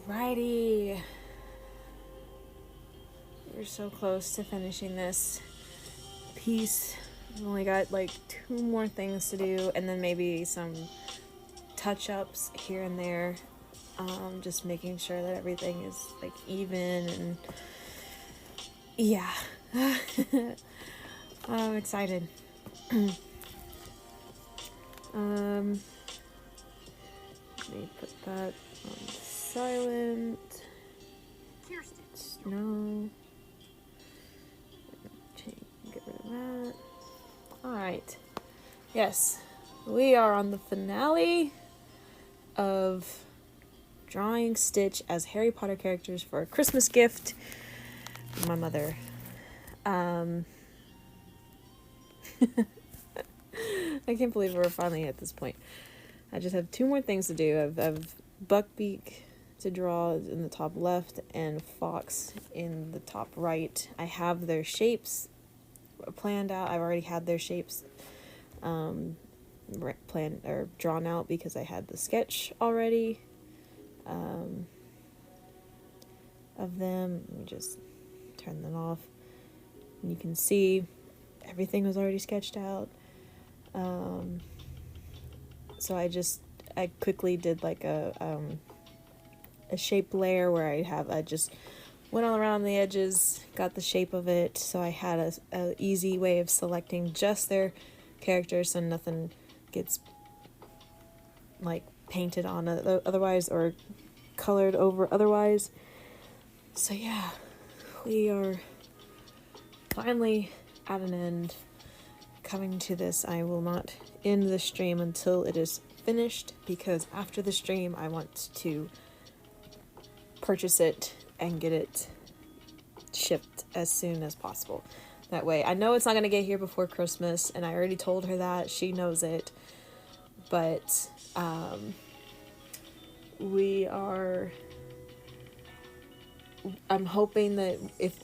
Alrighty. We're so close to finishing this piece. I've only got like 2 more things to do, and then maybe some touch-ups here and there. Just making sure that everything is like even, and yeah. I'm excited. Let me put that on silent. No. Get rid of that. Alright. Yes. We are on the finale of drawing Stitch as Harry Potter characters for a Christmas gift from my mother. I can't believe we're finally at this point. I just have 2 more things to do. I've Buckbeak to draw in the top left and Fox in the top right. I have their shapes planned out. I've already had their shapes planned or drawn out because I had the sketch already of them. Let me just turn them off. And you can see everything was already sketched out. So I quickly did like a shape layer where I just went all around the edges, got the shape of it, so I had a easy way of selecting just their characters so nothing gets like painted on otherwise or colored over otherwise. So yeah, we are finally at an end coming to this. I will not end the stream until it is finished, because after the stream I want to purchase it and get it shipped as soon as possible. That way I know it's not going to get here before Christmas, and I already told her that. She knows it. But I'm hoping that if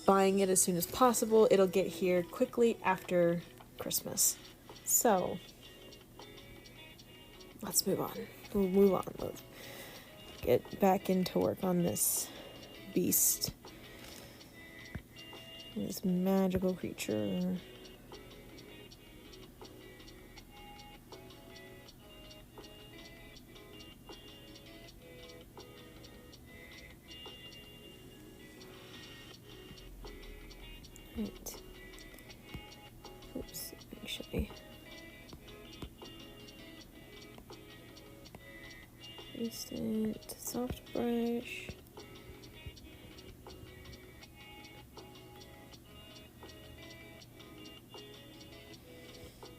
buying it as soon as possible, it'll get here quickly after Christmas. So let's move on. We'll move on. Let's get back into work on this beast. This magical creature. Right. Oops, actually. Instant soft brush.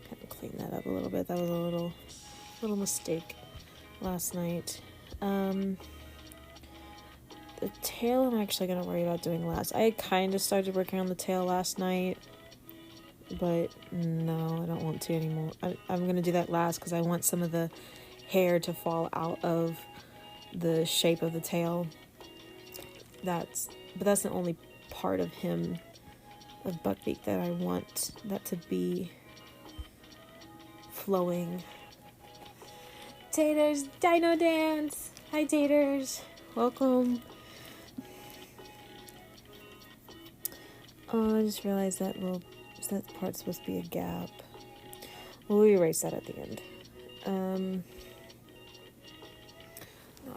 Kind of clean that up a little bit. That was a little mistake last night. The tail I'm actually going to worry about doing last. I kind of started working on the tail last night, but no, I don't want to anymore. I'm going to do that last because I want some of the hair to fall out of the shape of the tail. But that's the only part of him, of Buckbeak, that I want that to be flowing. Taters, Dino Dance! Hi Taters! Welcome! Oh, I just realized that part's supposed to be a gap. We'll erase that at the end.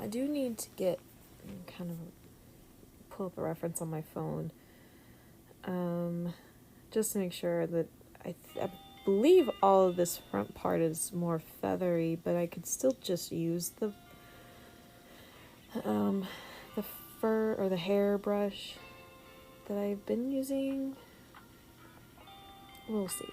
I do need to get kind of pull up a reference on my phone, just to make sure that I believe all of this front part is more feathery, but I could still just use the fur or the hair brush that I've been using. We'll see.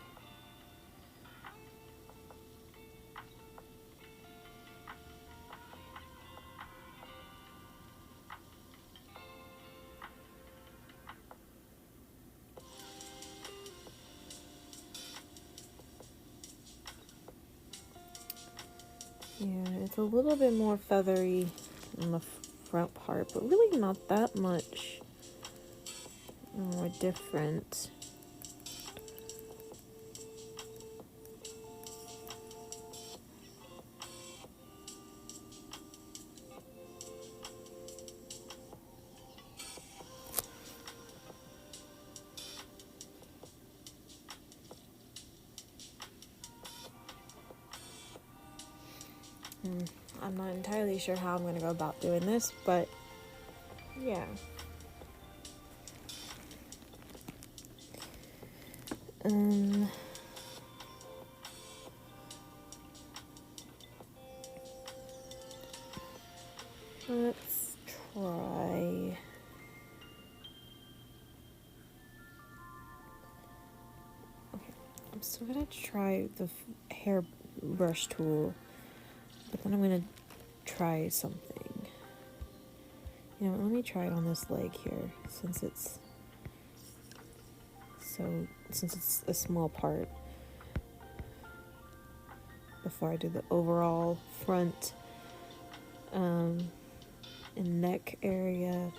Yeah, it's a little bit more feathery on the front part, but really not that much more different. I'm not entirely sure how I'm going to go about doing this, but yeah. Um, let's try. Okay, I'm still gonna try the hairbrush tool, but then I'm gonna try something. You know, let me try it on this leg here, since it's a small part, before I do the overall front and neck area.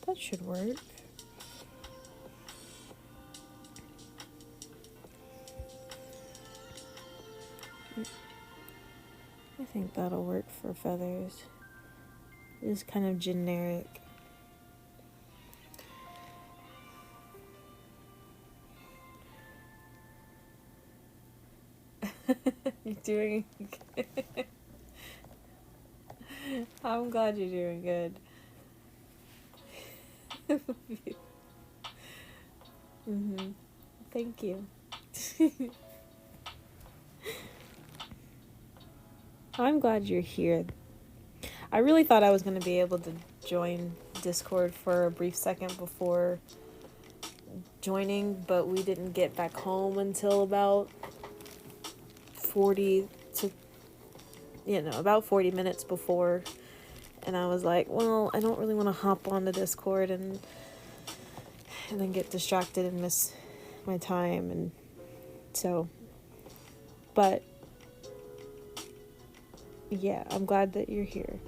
That should work. I think that'll work for feathers. It's kind of generic. You're doing good. I'm glad you're doing good. Thank you. I'm glad you're here. I really thought I was going to be able to join Discord for a brief second before joining, but we didn't get back home until about 40 to, about 40 minutes before. And I was like, well, I don't really want to hop on the Discord and then get distracted and miss my time. And so, but yeah, I'm glad that you're here.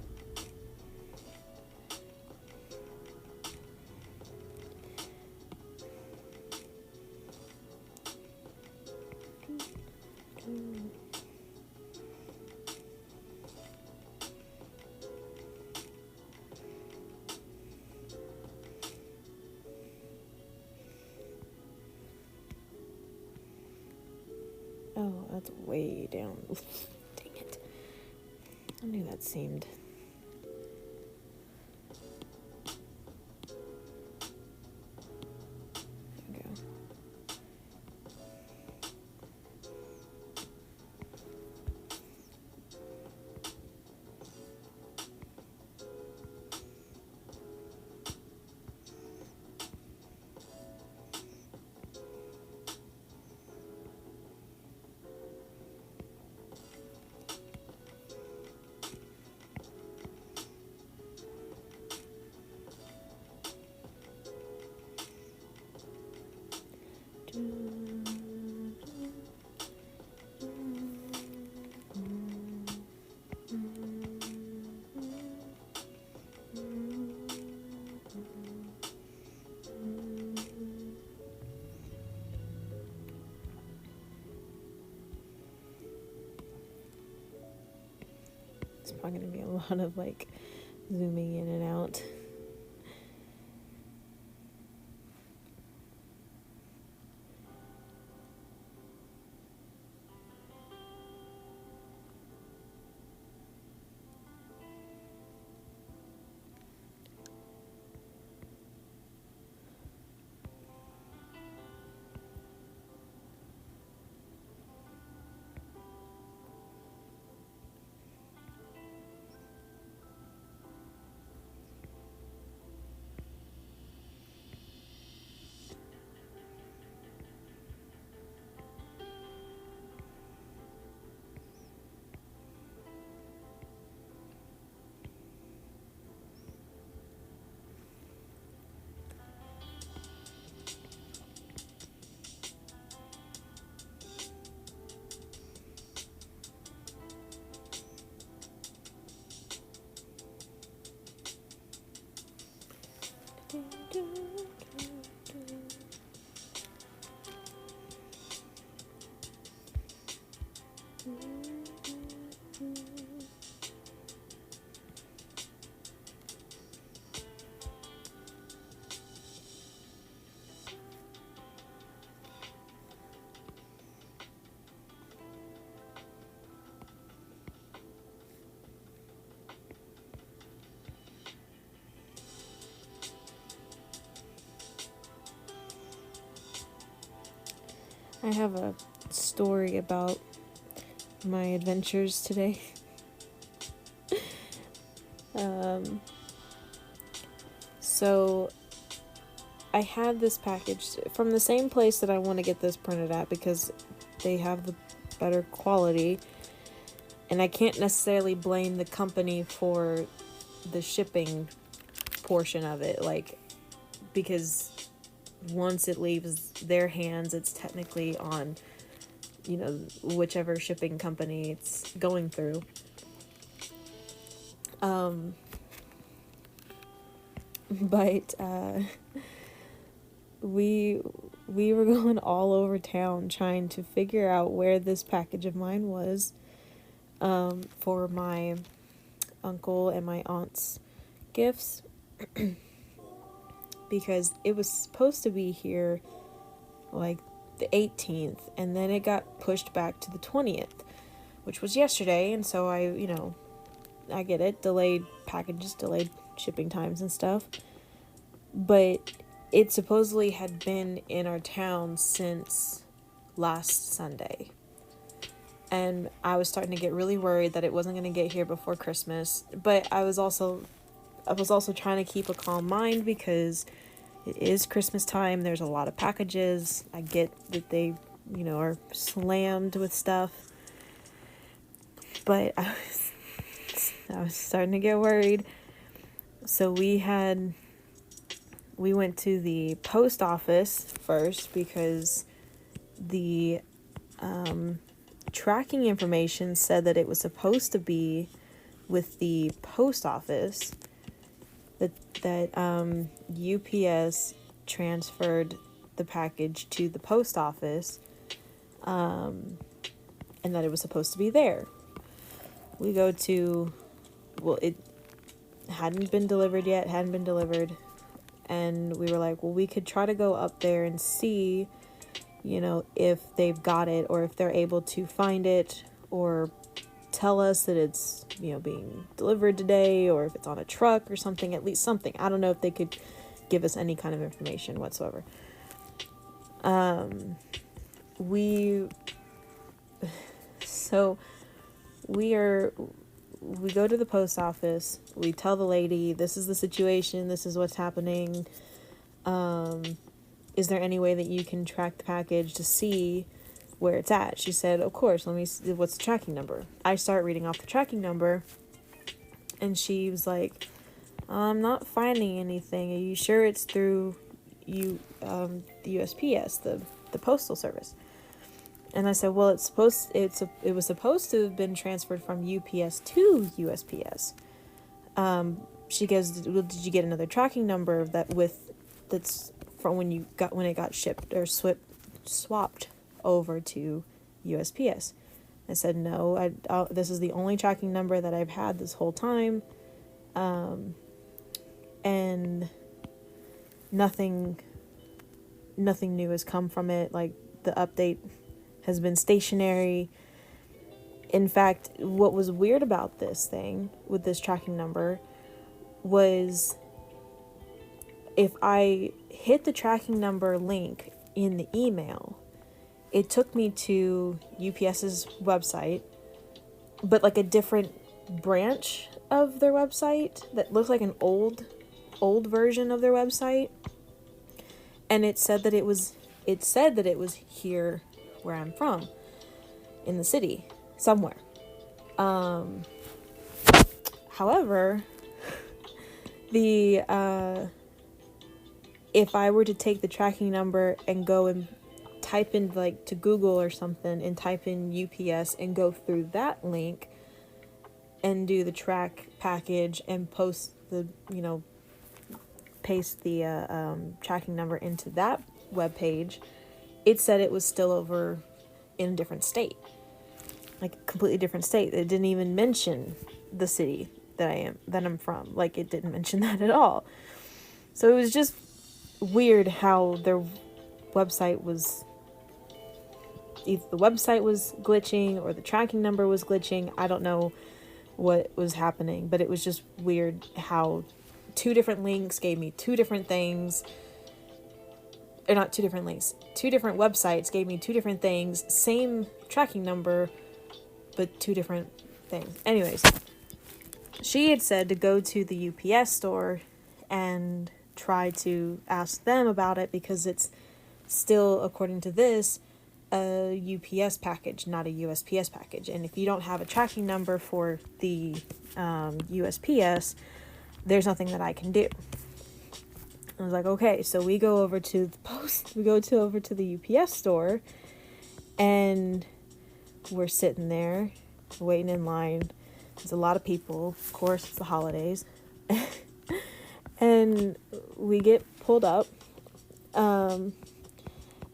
Oh, that's way down. Dang it. I knew that seemed. There we go. It's probably going to be a lot of like zooming in and out. I have a story about my adventures today. So I had this package from the same place that I want to get this printed at because they have the better quality, and I can't necessarily blame the company for the shipping portion of it, like, because once it leaves their hands, it's technically on, you know, whichever shipping company it's going through. But we were going all over town trying to figure out where this package of mine was, for my uncle and my aunt's gifts. Because it was supposed to be here like the 18th, and then it got pushed back to the 20th, which was yesterday. And so I get it, delayed packages, delayed shipping times and stuff, but it supposedly had been in our town since last Sunday, and I was starting to get really worried that it wasn't going to get here before Christmas. But I was also trying to keep a calm mind because it is Christmas time. There's a lot of packages. I get that they, are slammed with stuff. But I was starting to get worried. So we went to the post office first because the tracking information said that it was supposed to be with the post office, that UPS transferred the package to the post office, and that it was supposed to be there. We go to, it hadn't been delivered yet, and we were like, well, we could try to go up there and see, if they've got it, or if they're able to find it, or tell us that it's, being delivered today, or if it's on a truck or something, at least something. I don't know if they could give us any kind of information whatsoever. We go to the post office, we tell the lady, this is the situation, this is what's happening. Is there any way that you can track the package to see where it's at? She said, of course, let me see, what's the tracking number? I start reading off the tracking number, and she was like, I'm not finding anything. Are you sure it's through the USPS, the postal service? And I said, well, it was supposed to have been transferred from UPS to USPS. She goes, well, did you get another tracking number that's from when it got shipped or swapped over to USPS? I said no. This is the only tracking number that I've had this whole time, and nothing new has come from it. Like, the update has been stationary. In fact, what was weird about this thing with this tracking number was if I hit the tracking number link in the email, it took me to UPS's website, but like a different branch of their website that looks like an old version of their website. And it said that it was here where I'm from, in the city somewhere. However, if I were to take the tracking number and go and type in, like, to Google or something, and type in UPS and go through that link and do the track package and paste the tracking number into that web page, it said it was still over in a different state, like a completely different state. It didn't even mention the city that I'm from. Like, it didn't mention that at all. So it was just weird how their website was, either the website was glitching or the tracking number was glitching. I don't know what was happening, but it was just weird how two different links gave me two different things. Or not two different links. Two different websites gave me two different things. Same tracking number, but two different things. Anyways, she had said to go to the UPS store and try to ask them about it, because it's still, according to this, a UPS package, not a USPS package. And if you don't have a tracking number for the USPS, there's nothing that I can do. I was like, okay. So we go over to the post. We go over to the UPS store, and we're sitting there waiting in line. There's a lot of people. Of course, it's the holidays. And we get pulled up. And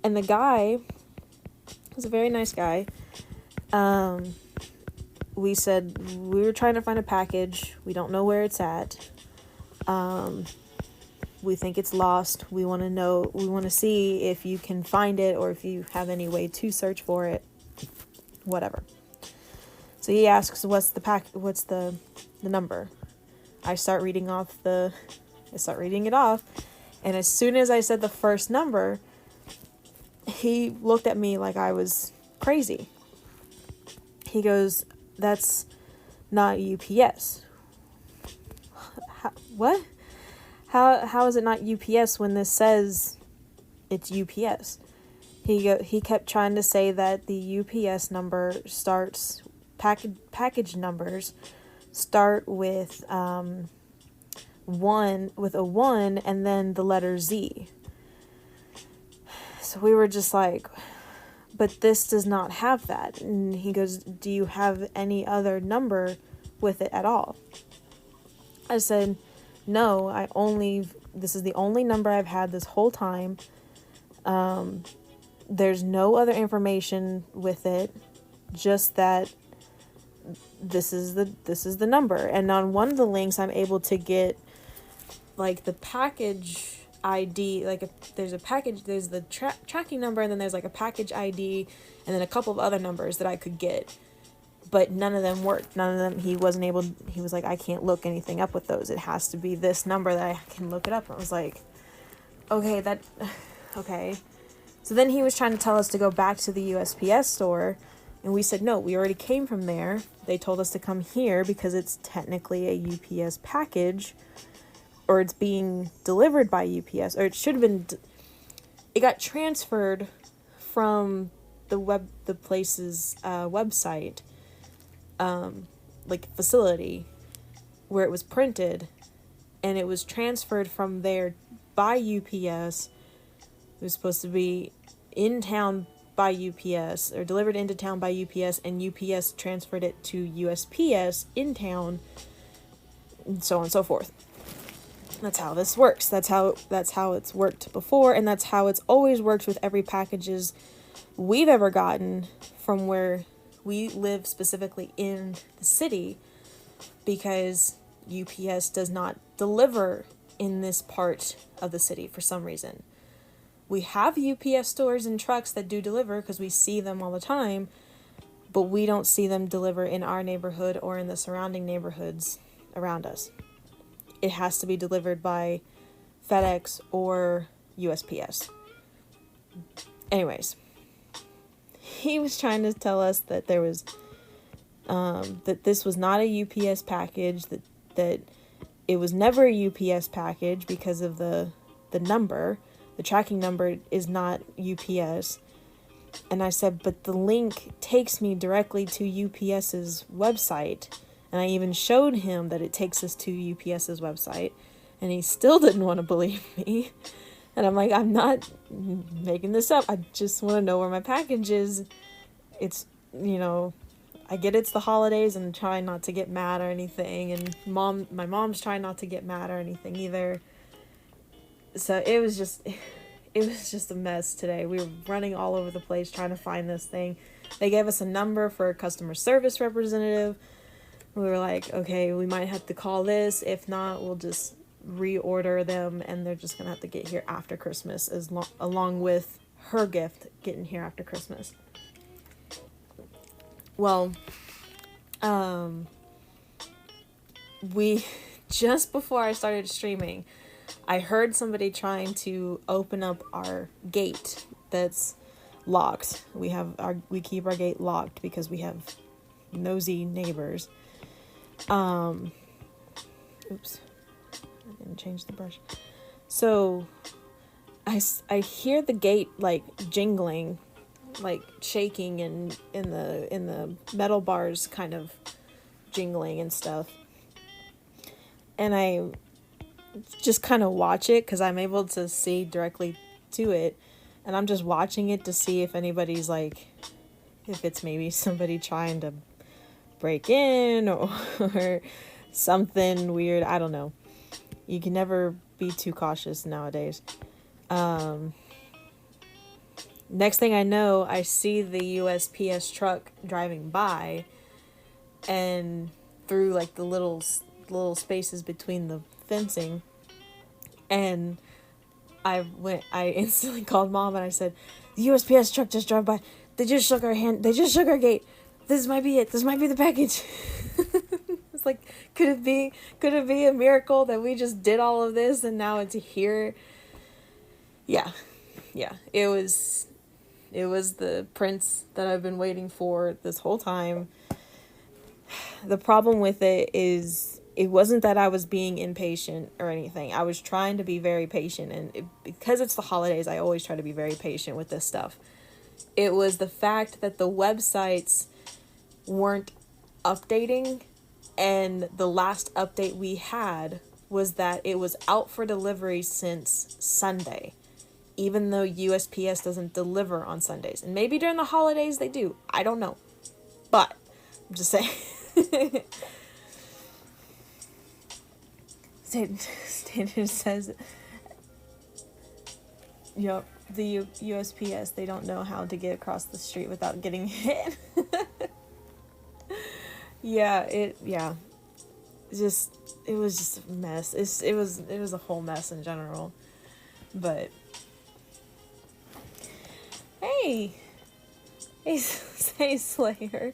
the guy was a very nice guy. We said we were trying to find a package. We don't know where it's at. We think it's lost. We want to see if you can find it, or if you have any way to search for it. Whatever. So he asks, what's the number? I start reading it off, and as soon as I said the first number, he looked at me like I was crazy. He goes, "That's not UPS." What? How is it not UPS when this says it's UPS? He kept trying to say that the UPS number starts, package numbers start with a 1 and then the letter Z. So we were just like, but this does not have that. And he goes, do you have any other number with it at all? I said, no, this is the only number I've had this whole time. There's no other information with it, just that this is the number. And on one of the links, I'm able to get, like, the package ID, like, there's the tracking number, and then there's like a package ID, and then a couple of other numbers that I could get, but none of them worked. He was like, I can't look anything up with those. It has to be this number that I can look it up. And I was like, okay. So then he was trying to tell us to go back to the USPS store, and we said, no, we already came from there. They told us to come here because it's technically a UPS package, or it's being delivered by UPS, or it should have been, it got transferred from the place's website, like facility where it was printed, and it was transferred from there by UPS. It was supposed to be in town by UPS, or delivered into town by UPS, and UPS transferred it to USPS in town, and so on and so forth. That's how this works. That's how it's worked before, and that's how it's always worked with every packages we've ever gotten from where We live specifically in the city because UPS does not deliver in this part of the city for some reason. We have UPS stores and trucks that do deliver because we see them all the time, but we don't see them deliver in our neighborhood or in the surrounding neighborhoods around us. It has to be delivered by FedEx or USPS. Anyways, he was trying to tell us that there was that this was not a UPS package, that it was never a UPS package because of the number. The tracking number is not UPS. And I said, but the link takes me directly to UPS's website. And I even showed him that it takes us to UPS's website. And he still didn't want to believe me. And I'm like, I'm not making this up. I just want to know where my package is. It's, I get it's the holidays and trying not to get mad or anything. And my mom's trying not to get mad or anything either. So it was just a mess today. We were running all over the place trying to find this thing. They gave us a number for a customer service representative. We were like, okay, we might have to call this. If not, we'll just reorder them, and they're just gonna have to get here after Christmas, along with her gift getting here after Christmas. Well, we just before I started streaming, I heard somebody trying to open up our gate that's locked. We keep our gate locked because we have nosy neighbors. Oops. I didn't change the brush. So I hear the gate like jingling, like shaking, and in the metal bars kind of jingling and stuff. And I just kind of watch it because I'm able to see directly to it, and I'm just watching it to see if anybody's like, if it's maybe somebody trying to break in or something weird. I don't know. You can never be too cautious nowadays. Next thing I know, I see the USPS truck driving by, and through like the little spaces between the fencing, and I instantly called Mom and I said, the USPS truck just drove by. They just shook our hand. They just shook our gate. This might be it. This might be the package. It's like, could it be a miracle that we just did all of this and now it's here? Yeah. It was the prince that I've been waiting for this whole time. The problem with it is, it wasn't that I was being impatient or anything. I was trying to be very patient, and because it's the holidays, I always try to be very patient with this stuff. It was the fact that the websites weren't updating, and the last update we had was that it was out for delivery since Sunday, even though USPS doesn't deliver on Sundays. And maybe during the holidays they do. I don't know. But I'm just saying. Standard says, yep, the USPS, they don't know how to get across the street without getting hit. It was just a mess. It was a whole mess in general. But hey Slayer.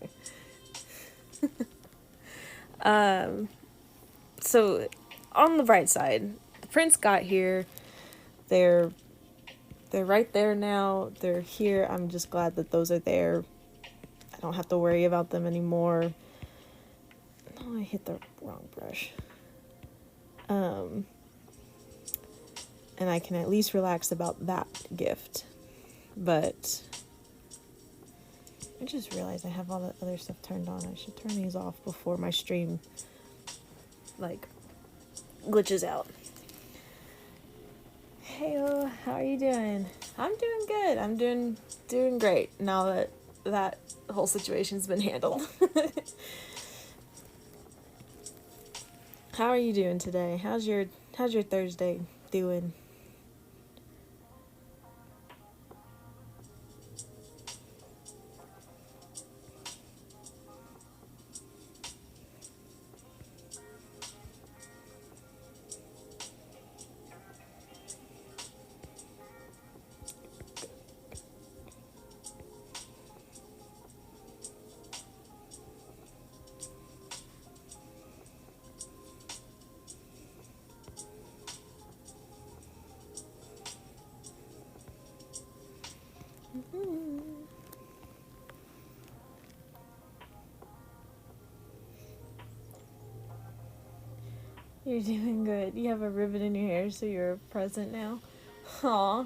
So on the bright side, the prince got here. They're right there now. They're here. I'm just glad that those are there. I don't have to worry about them anymore. Oh, I hit the wrong brush. And I can at least relax about that gift. But I just realized I have all the other stuff turned on. I should turn these off before my stream glitches out. Hey, how are you doing? I'm doing good. I'm doing great now that whole situation's been handled. How are you doing today? How's your Thursday doing? You're doing good. You have a ribbon in your hair, so you're present now. Aw.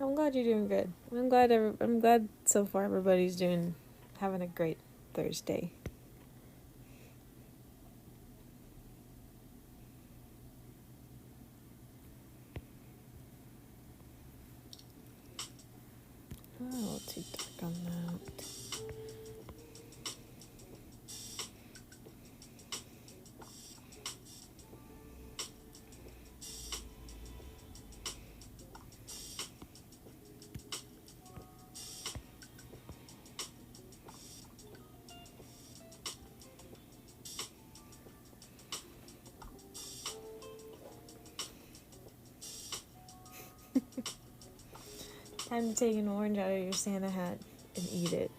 I'm glad you're doing good. I'm glad so far everybody's having a great Thursday. Oh, a little too dark on that. Time to take an orange out of your Santa hat and eat it.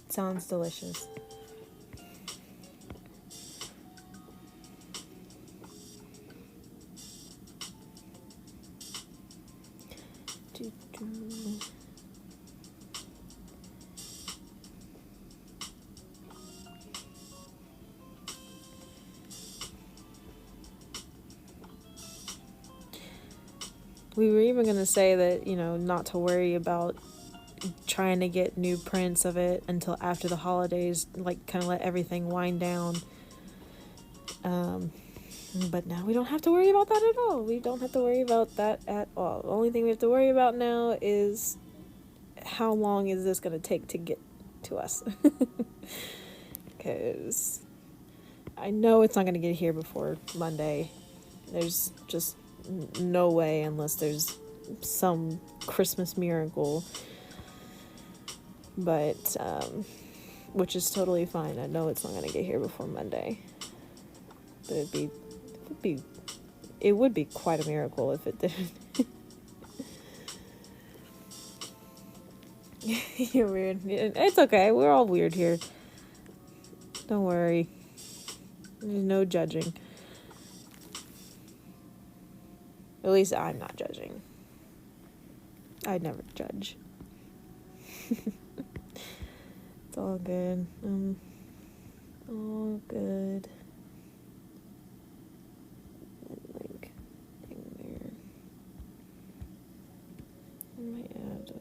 Sounds delicious. Doo-doo. We were even going to say that, not to worry about trying to get new prints of it until after the holidays, like kind of let everything wind down. But now we don't have to worry about that at all. We don't have to worry about that at all. The only thing we have to worry about now is how long is this going to take to get to us? Because I know it's not going to get here before Monday. There's just no way unless there's some Christmas miracle. But, which is totally fine. I know it's not going to get here before Monday. But it would be quite a miracle if it didn't. You're weird. It's okay. We're all weird here. Don't worry. There's no judging. At least I'm not judging. I'd never judge. It's all good. All good. Like, thing there. I might add a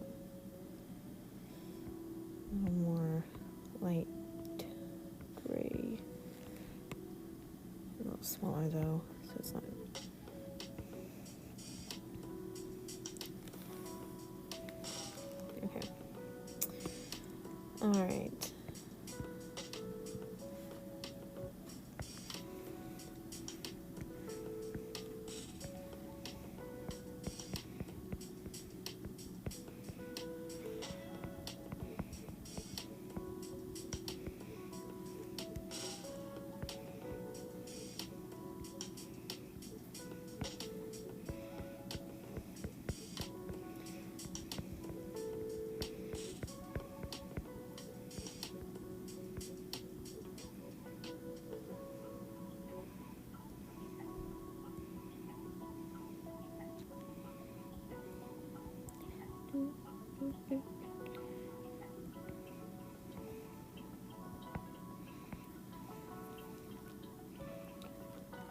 little more light gray. A little smaller though, so it's not. Okay. All right.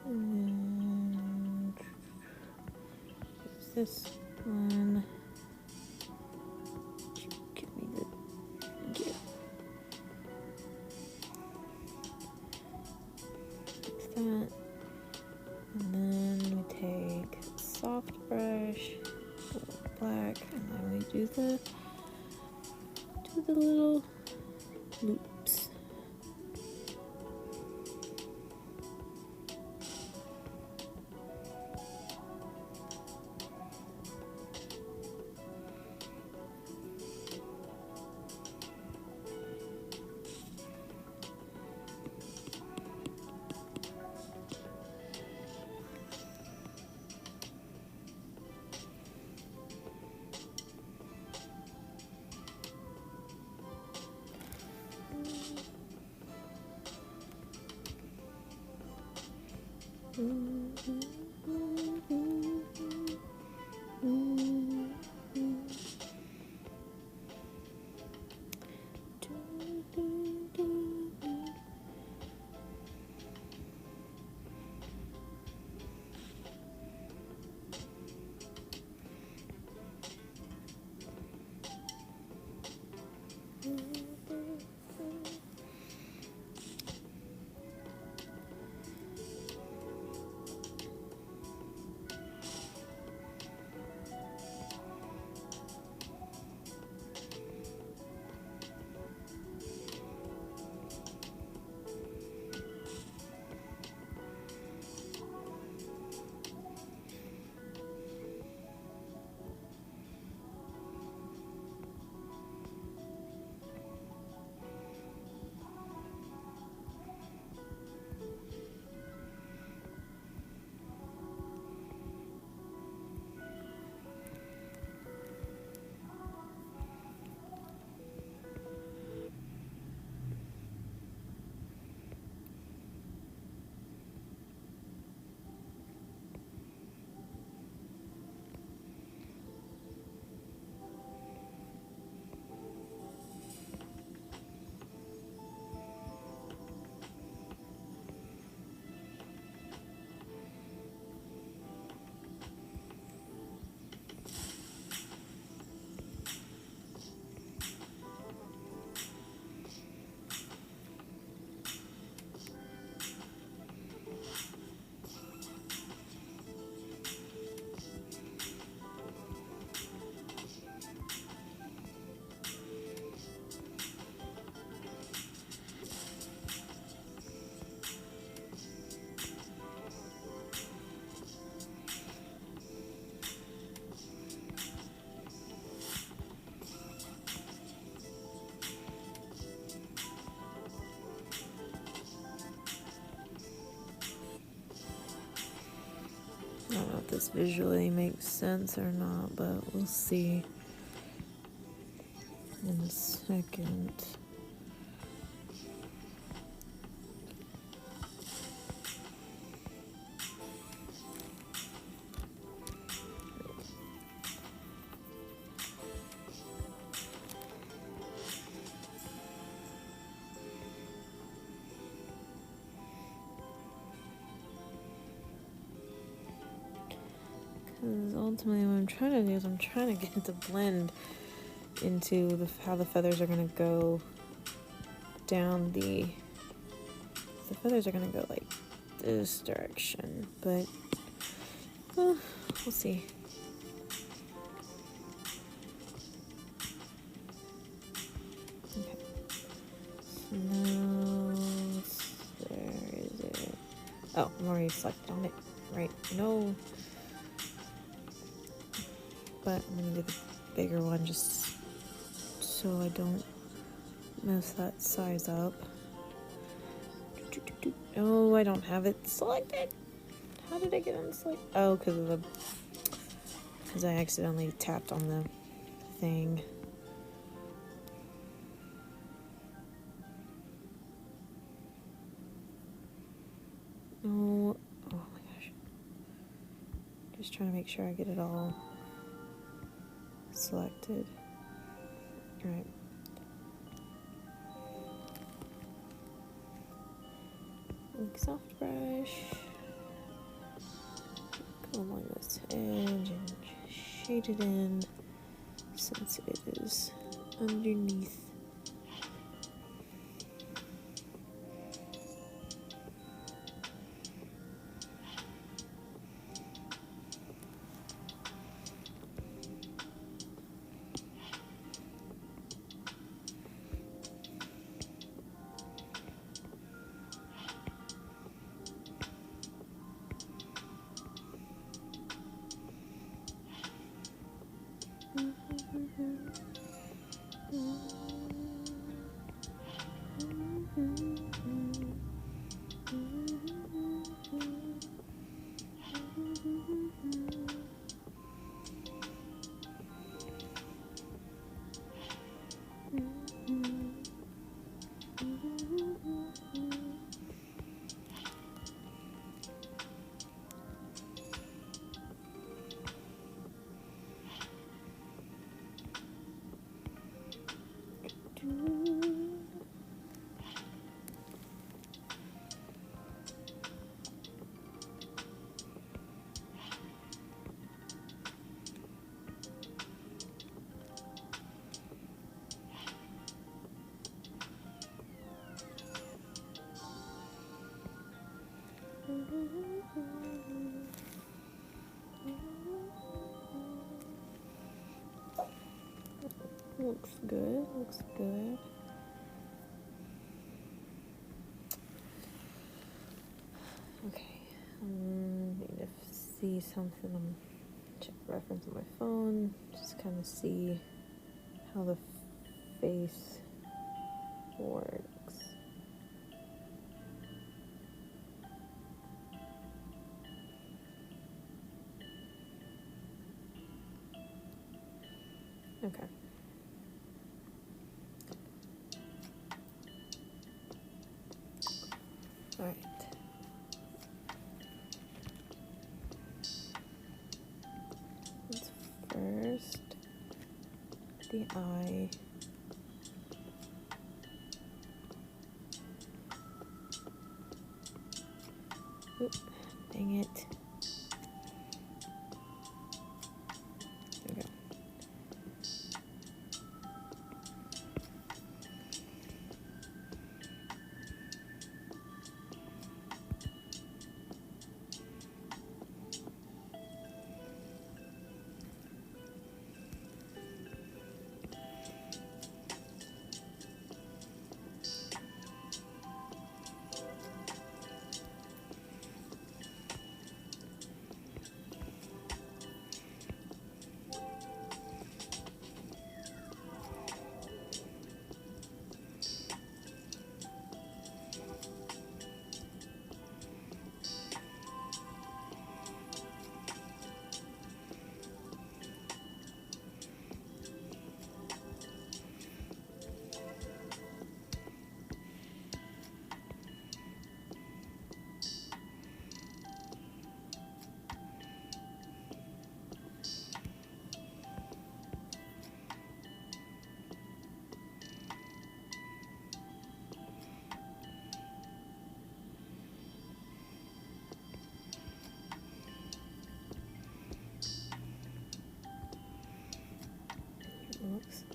And this one. Give me the gift. Like that. And then we take a soft brush, a little black, and then we do the little loops. if this visually makes sense or not, but we'll see in a second. Because ultimately what I'm trying to do is I'm trying to get it to blend into how the feathers are going to go down the feathers are going to go like this direction, but we'll see. Okay, so now where is it? Oh, I'm already selected on it, right? No, but I'm going to do the bigger one just so I don't mess that size up. Oh, I don't have it selected. How did I get unselected? Oh, because I accidentally tapped on the thing. Oh my gosh. Just trying to make sure I get it all selected. All right. Soft brush. Go along this edge and shade it in since it is underneath. Looks good, looks good. Okay, need to see something. I'm check reference on my phone, just kind of see how the face works. Okay. All right. Let's first the eye. Oop, dang it. There we go.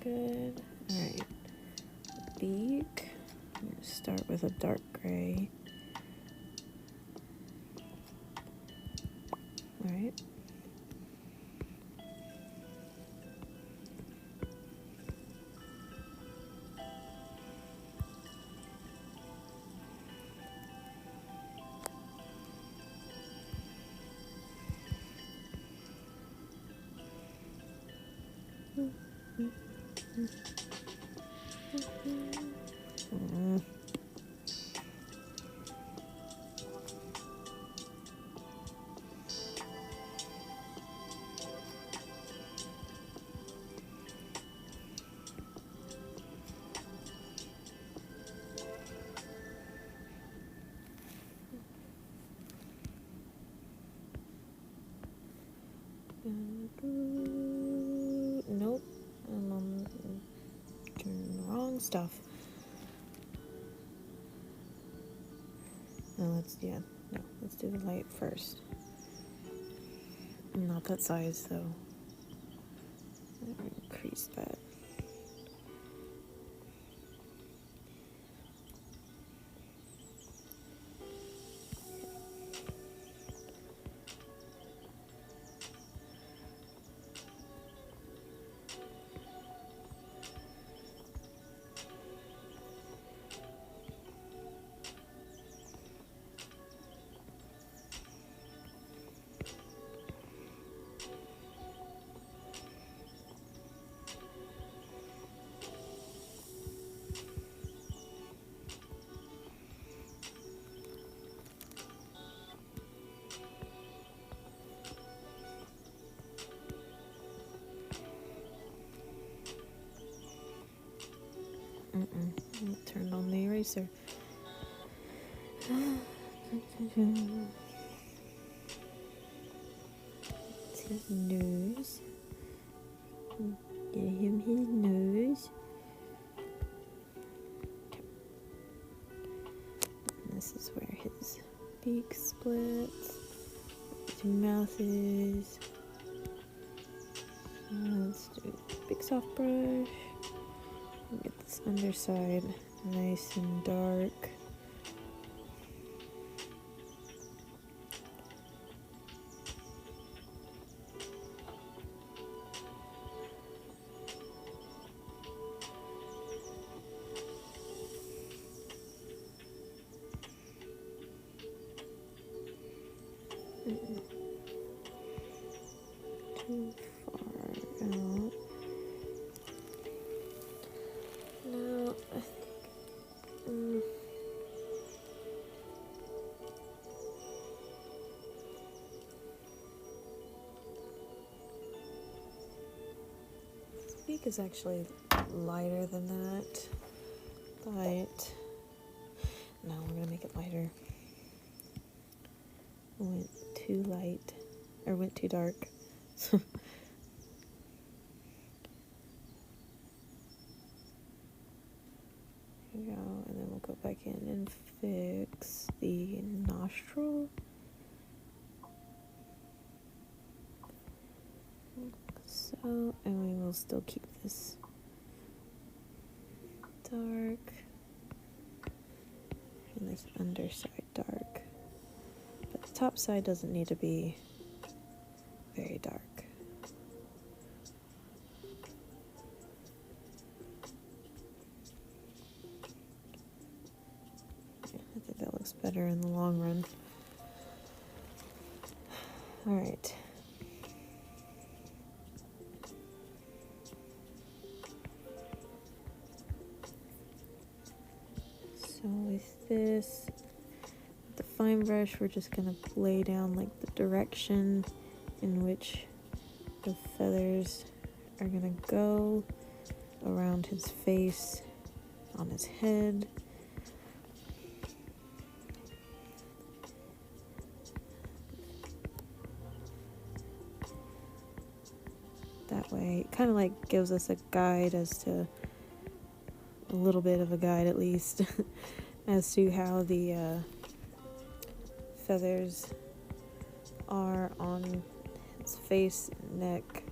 good. Alright. Beak. I'm gonna start with a dark gray. Alright. Nope. I'm doing the wrong stuff. No, let's do the light first. Not that size though. Increase that. Turned on the eraser. It's his nose. Get him his nose. And this is where his beak splits. His mouth is. Let's do a big soft brush. Get this underside nice and dark. Too far out. No, I think. This beak is actually lighter than that, but no, we're gonna make it lighter. Went too light, or went too dark. Here we go, and then we'll go back in and fix the nostril. So, and we will still keep this dark, and this underside dark. But the top side doesn't need to be very dark. I think that looks better in the long run. Alright. So with this, with the fine brush, we're just going to lay down like the direction in which the feathers are going to go around his face, on his head. That way, it kind of like gives us a guide as to, a little bit of a guide at least, as to how the feathers are on his face, neck,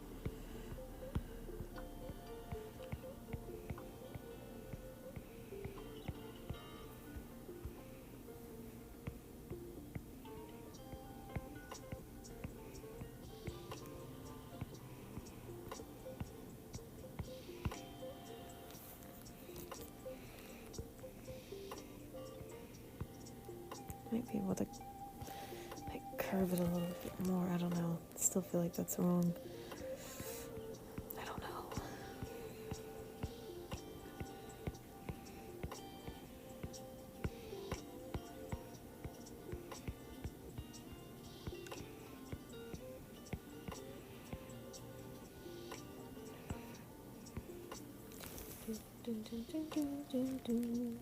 with a, like, curve it a little bit more. I don't know. I still feel like that's wrong. I don't know. Dun, dun, dun, dun, dun, dun.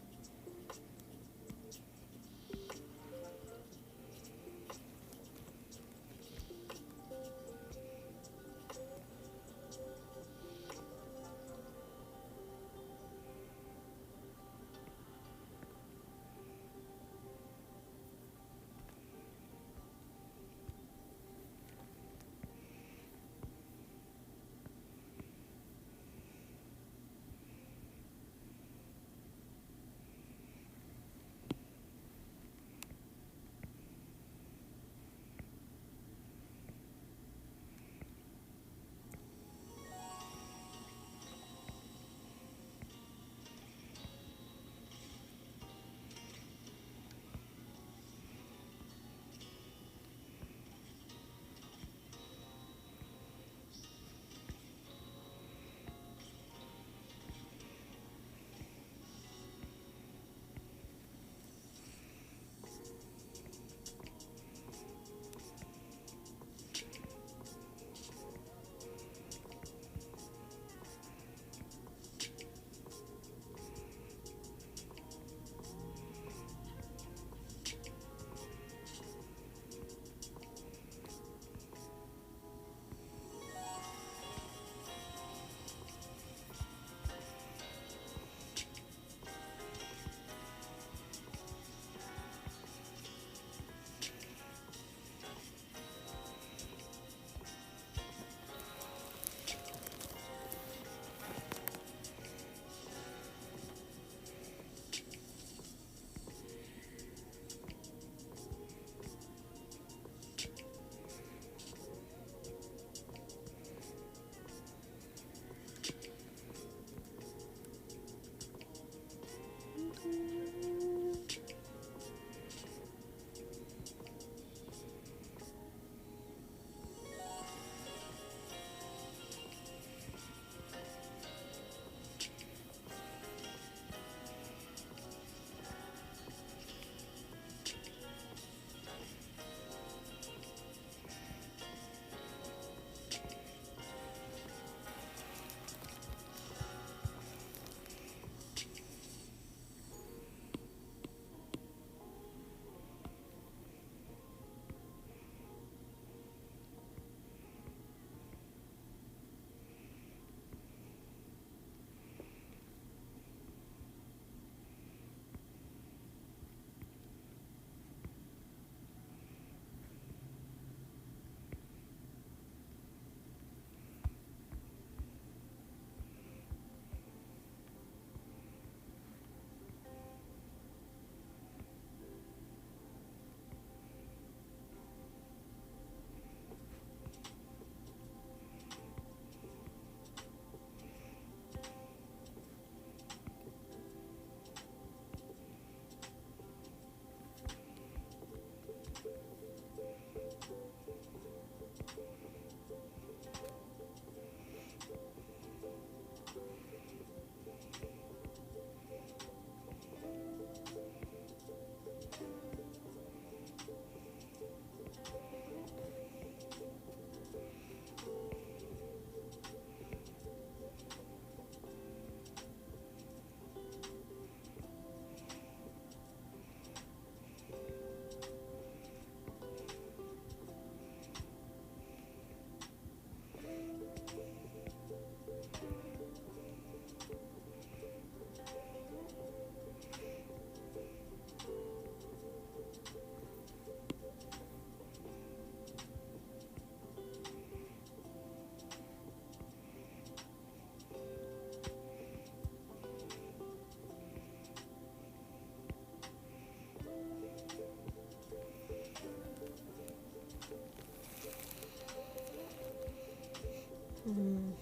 Mm.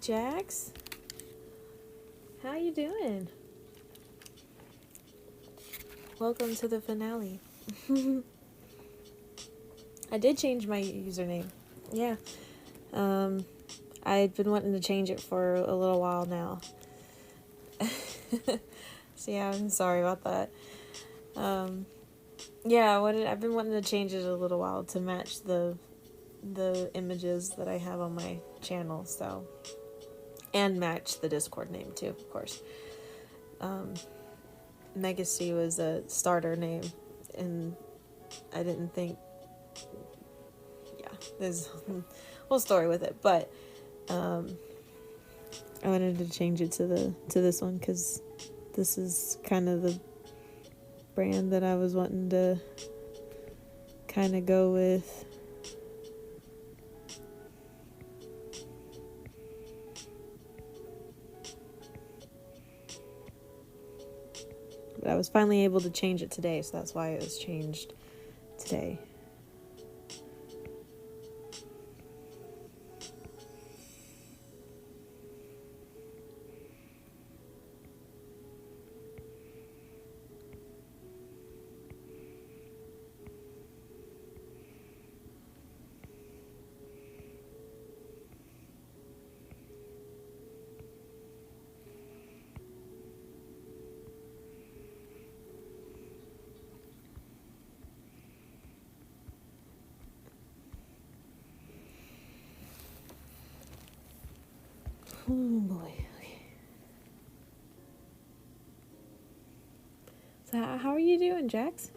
Jax. How you doing? Welcome to the finale. I did change my username. Yeah. I've been wanting to change it for a little while now. So yeah, I'm sorry about that. Yeah, I've been wanting to change it a little while to match the images that I have on my channel, so, and match the Discord name too, of course. Megacy was a starter name, and I didn't think, yeah, there's a whole story with it, but I wanted to change it to this one because this is kind of the brand that I was wanting to kind of go with. But I was finally able to change it today, so that's why it was changed today. Oh boy. Okay. So how are you doing, Jax?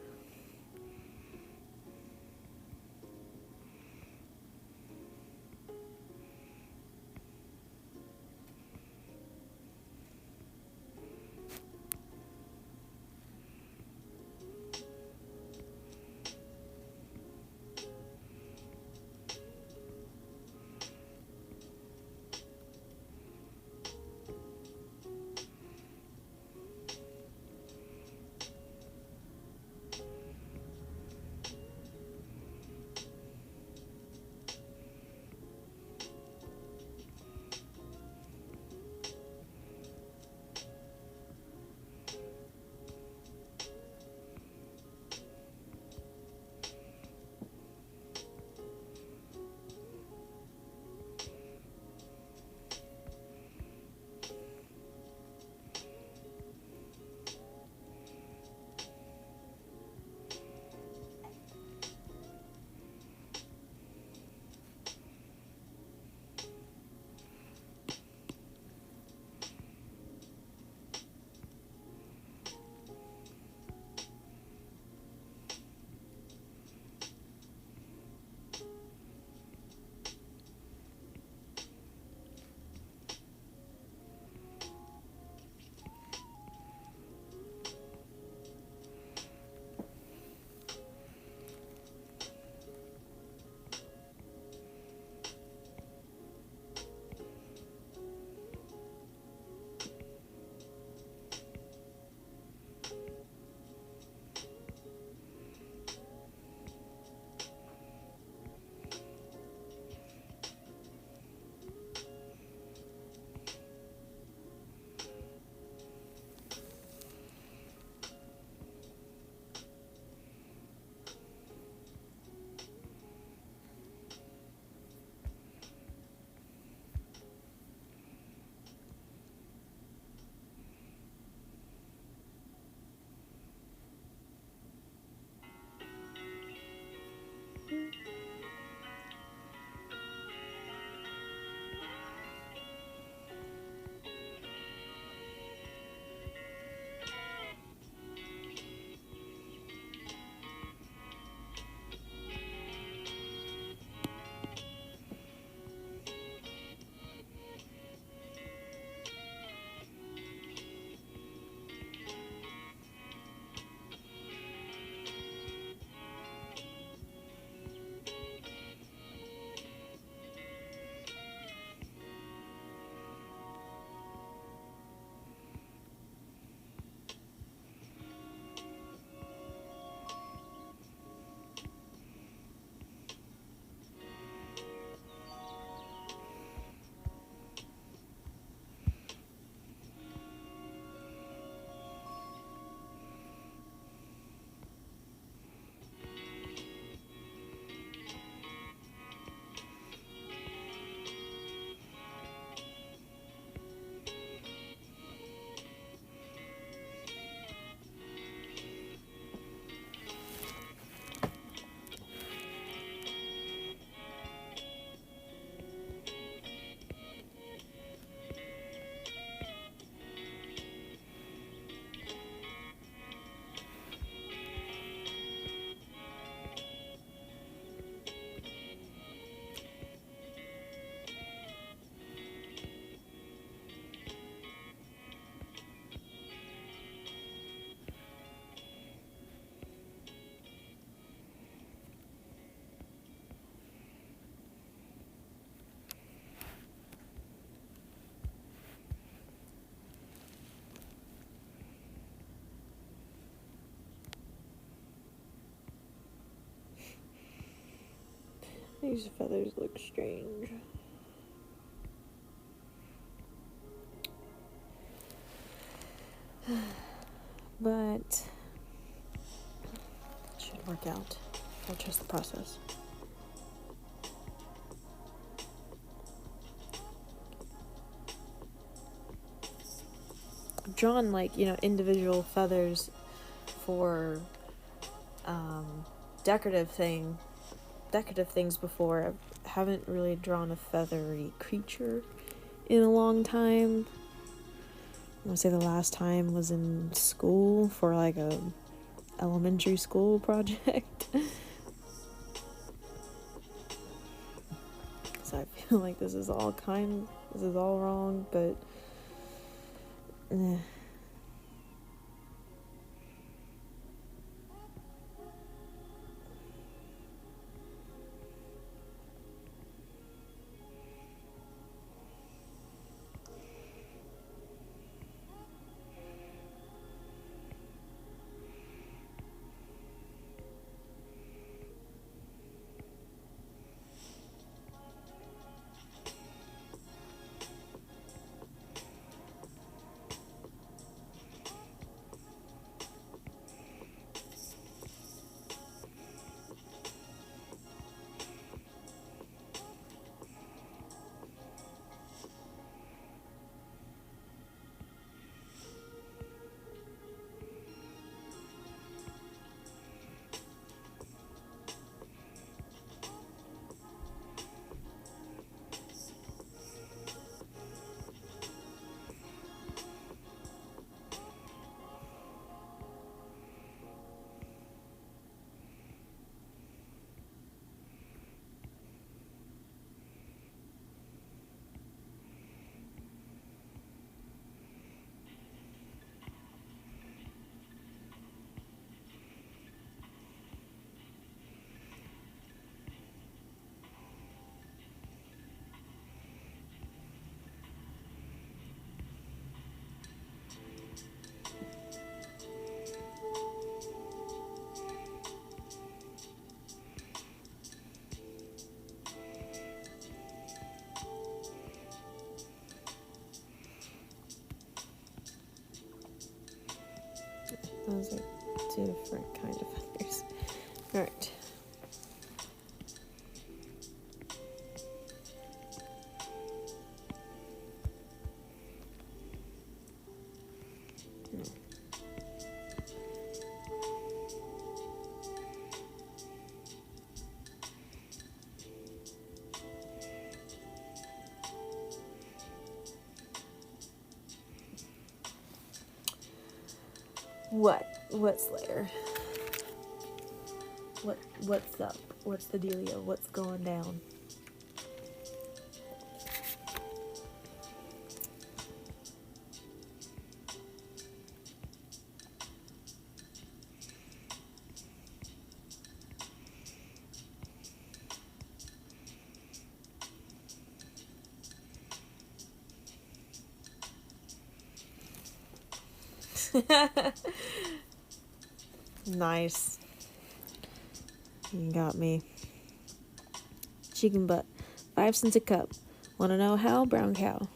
These feathers look strange. But it should work out. I trust the process. I've drawn individual feathers for decorative things before. I haven't really drawn a feathery creature in a long time. I want to say the last time was in school for a elementary school project. So I feel like this is all wrong, but those are two different kind of feathers. Alright. What Slayer? What's up? What's the dealio? What's going down? Nice. You got me. Chicken butt. 5 cents a cup. Wanna know how? Brown cow.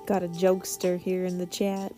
Got a jokester here in the chat.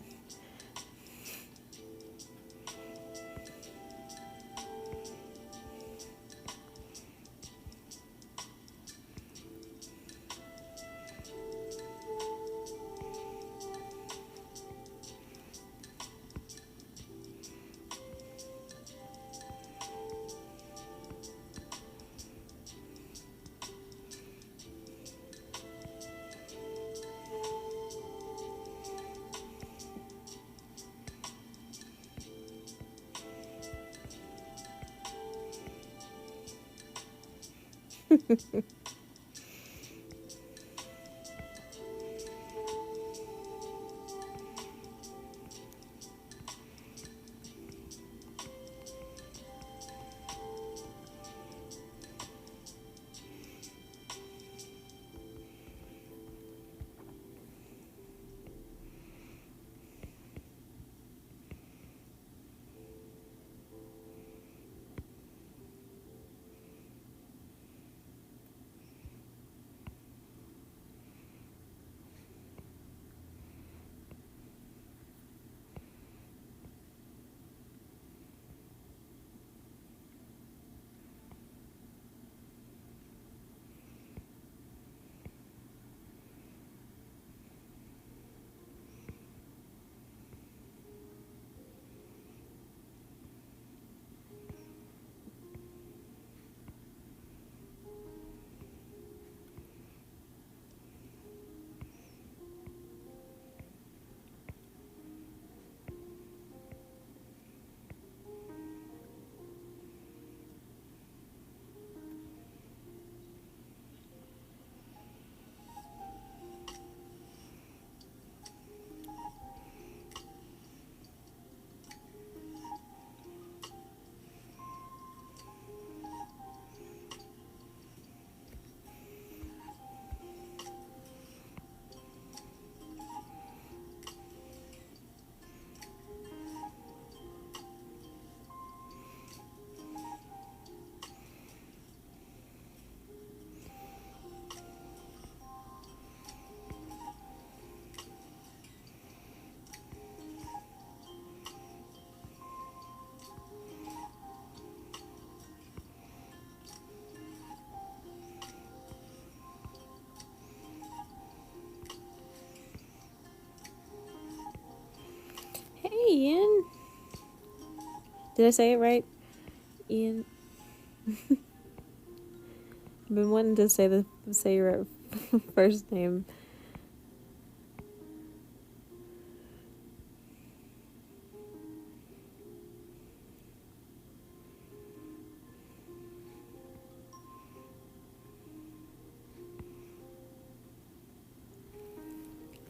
Did I say it right? Ian. I've been wanting to say your first name.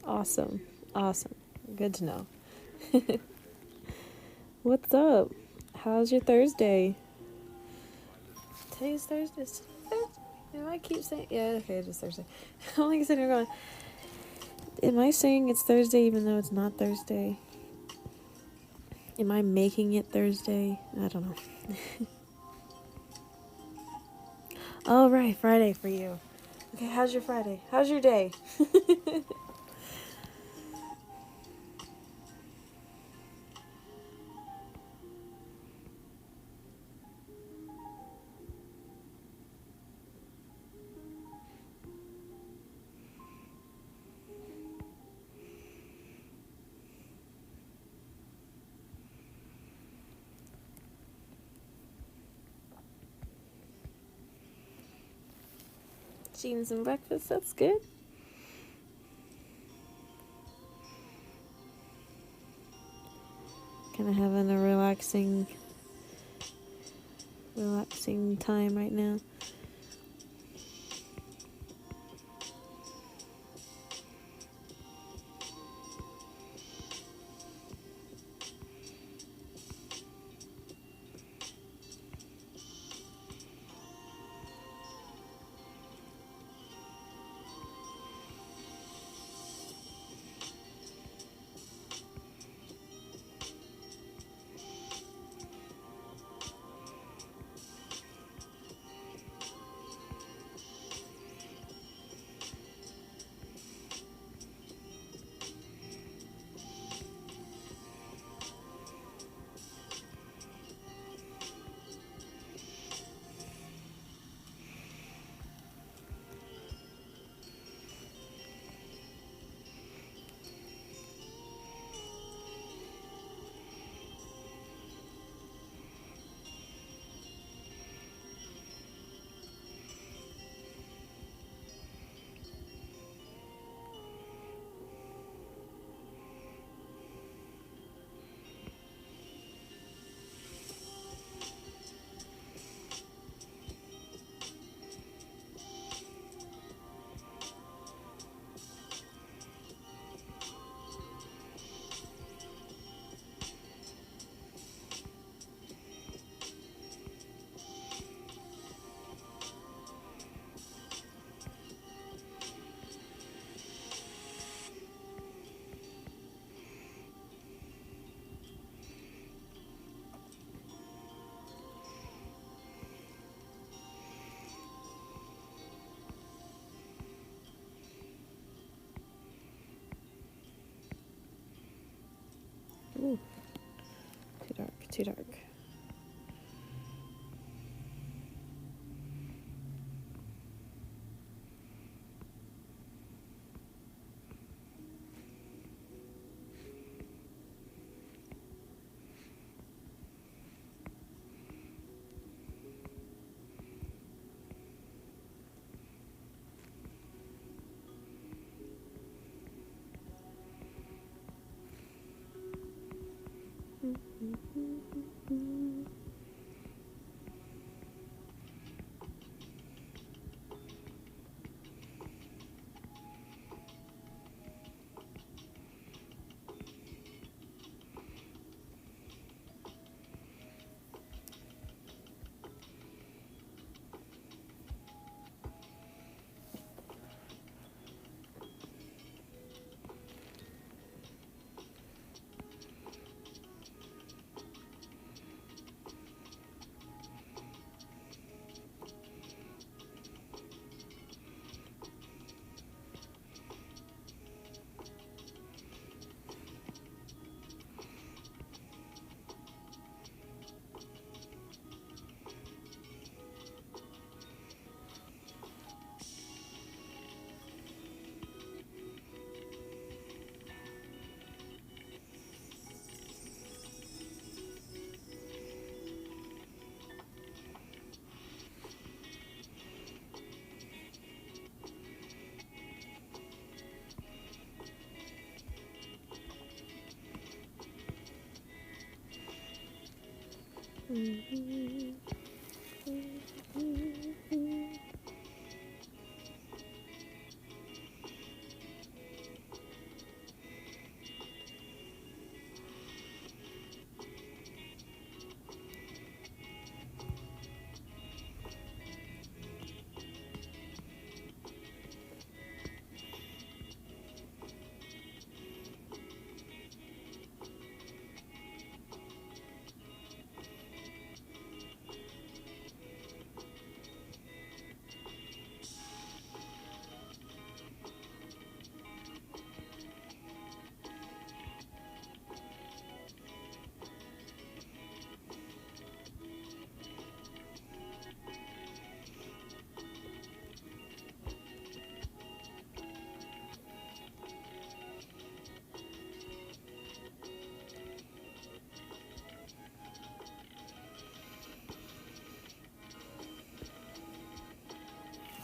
Awesome. Awesome. Good to know. What's up? How's your Thursday? Today's Thursday. I keep saying, yeah, okay, it's just Thursday. I'm like sitting here going, am I saying it's Thursday even though it's not Thursday? Am I making it Thursday? I don't know. Oh, right, Friday for you. Okay, how's your Friday? How's your day? Eating some breakfast, that's good. Kind of having a relaxing time right now. Ooh, too dark, too dark.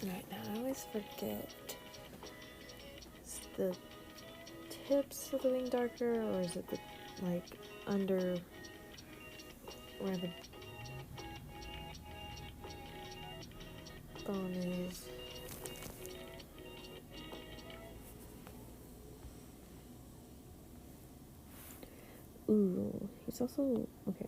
Right now, I always forget. Is the tips of the wing darker, or is it the like under where the bone is? Ooh, he's also okay.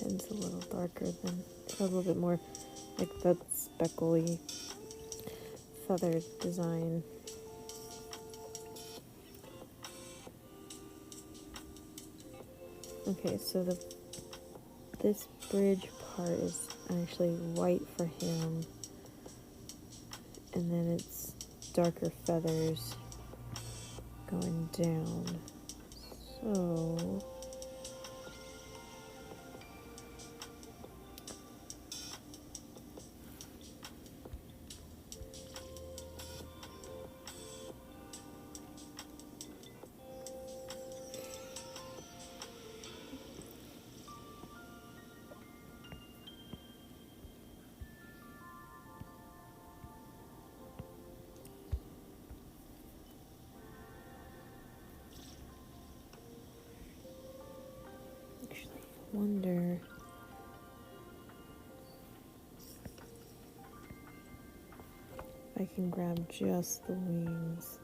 Head's a little darker than a little bit more like that speckly feathered design. Okay, so this bridge part is actually white for him, and then it's darker feathers going down. So wonder if I can grab just the wings.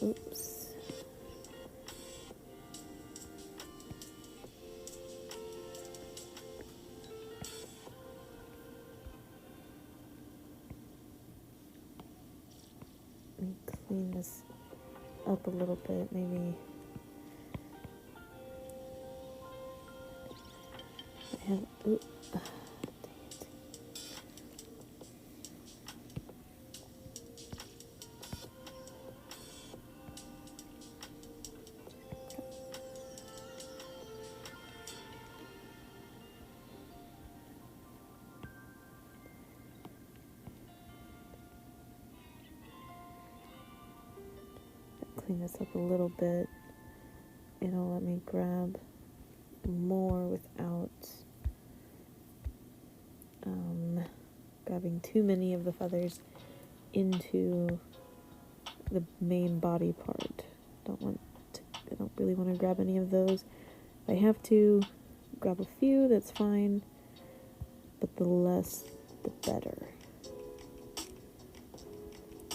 Oops. Let me clean this up a little bit, maybe. I have, ooh, dang it. Clean this up a little bit. It'll let me grab more without grabbing too many of the feathers into the main body part. I don't really want to grab any of those. If I have to grab a few, that's fine, but the less the better.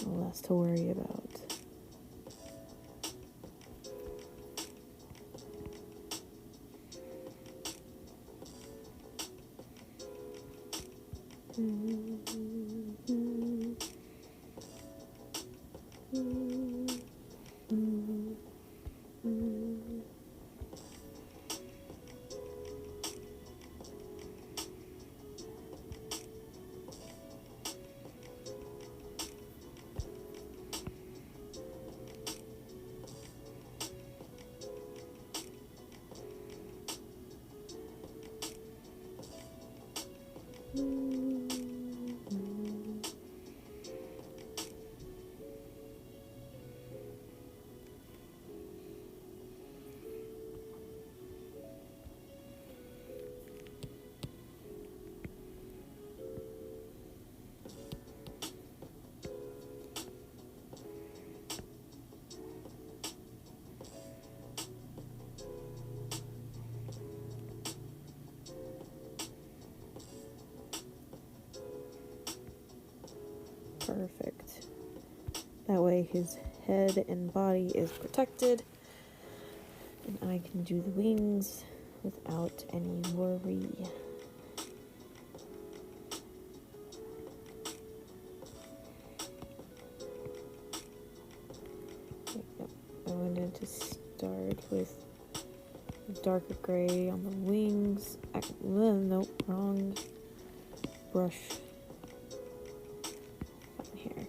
The less to worry about. Perfect. That way his head and body is protected, and I can do the wings without any worry. Yep. I wanted to start with darker gray on the wings. Nope, wrong brush. Here.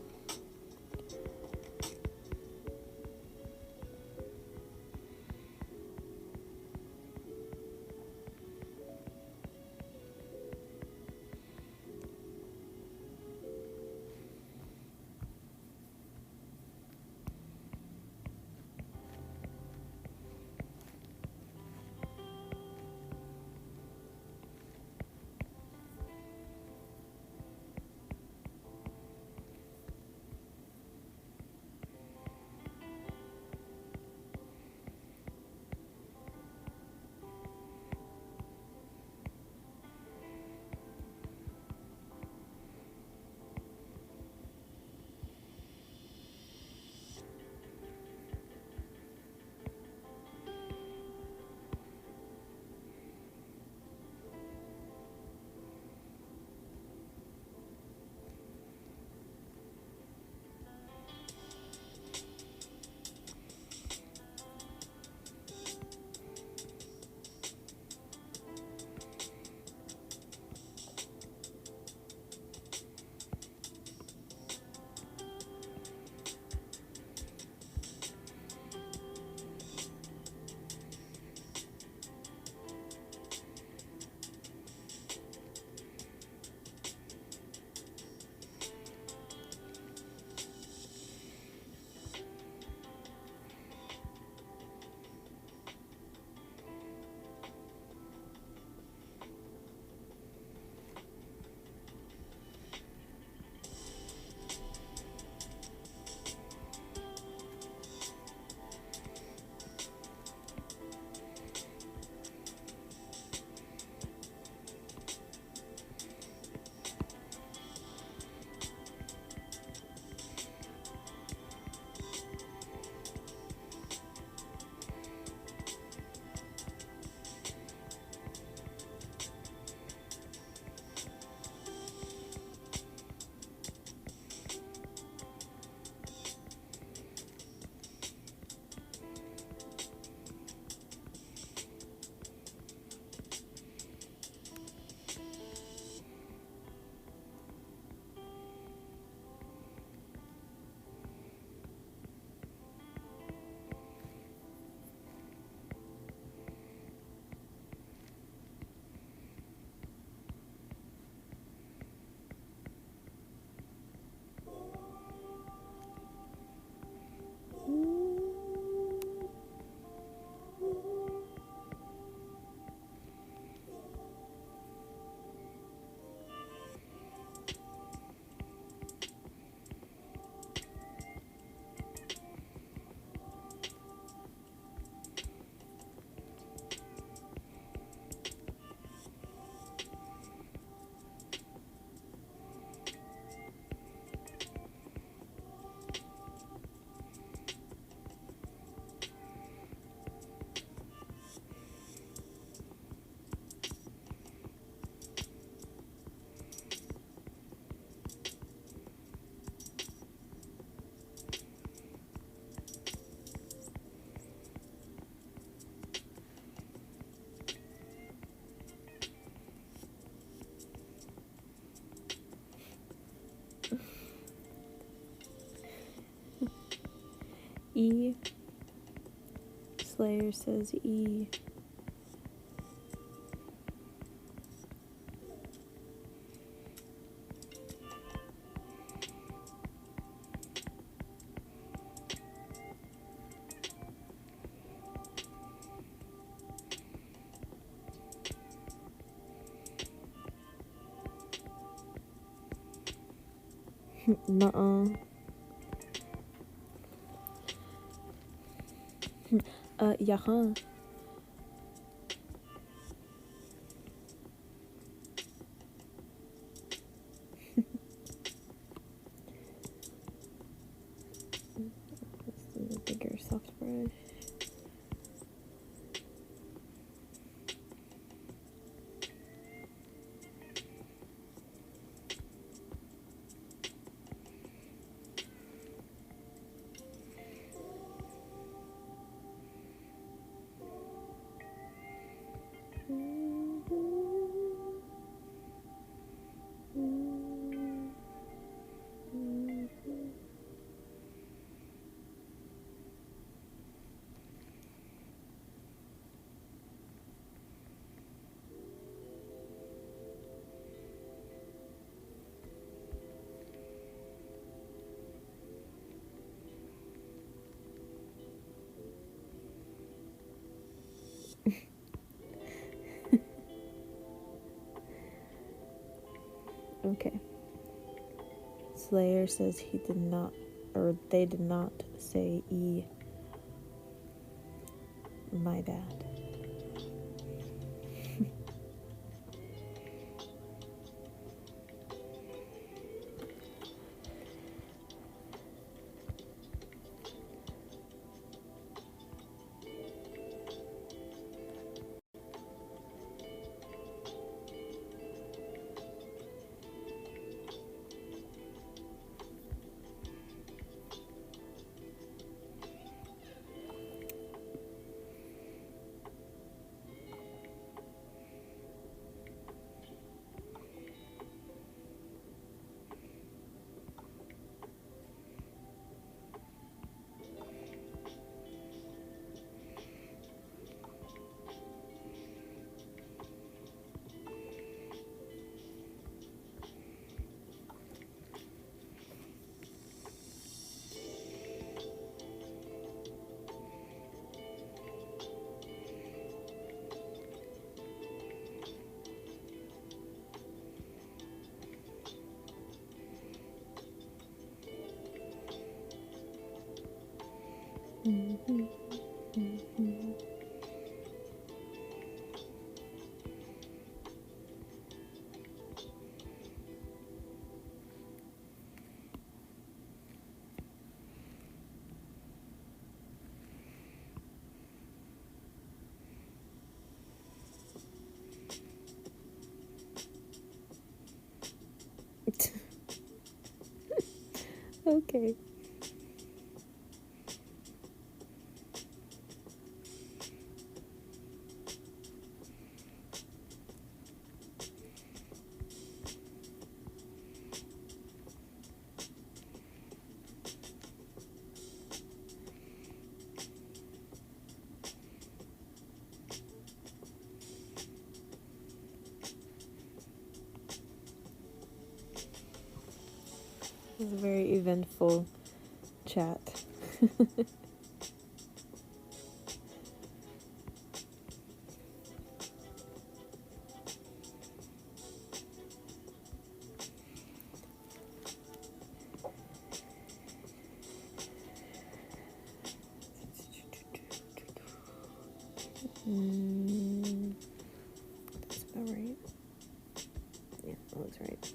E. Slayer says E. Nuh-uh. Yeah. This is a bigger soft brush. Okay. Slayer says he did not, or they did not say E. My bad. Okay. It was a very eventful chat. That's about right. Yeah, that looks right.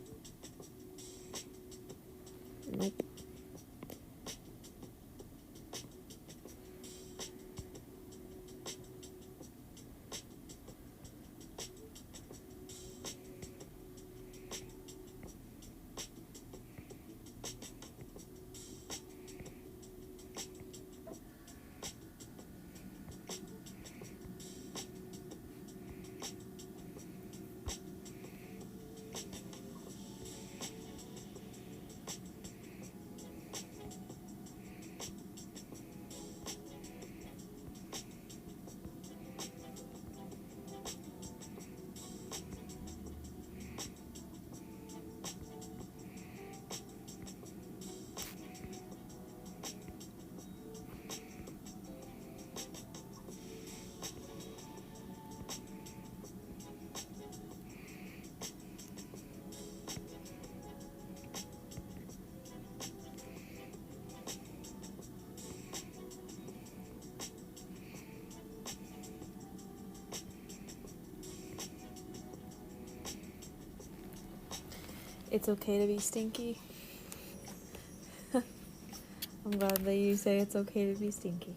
Nope. It's okay to be stinky. I'm glad that you say it's okay to be stinky.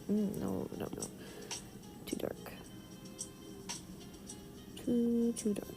No, no, no. Too dark. Too dark.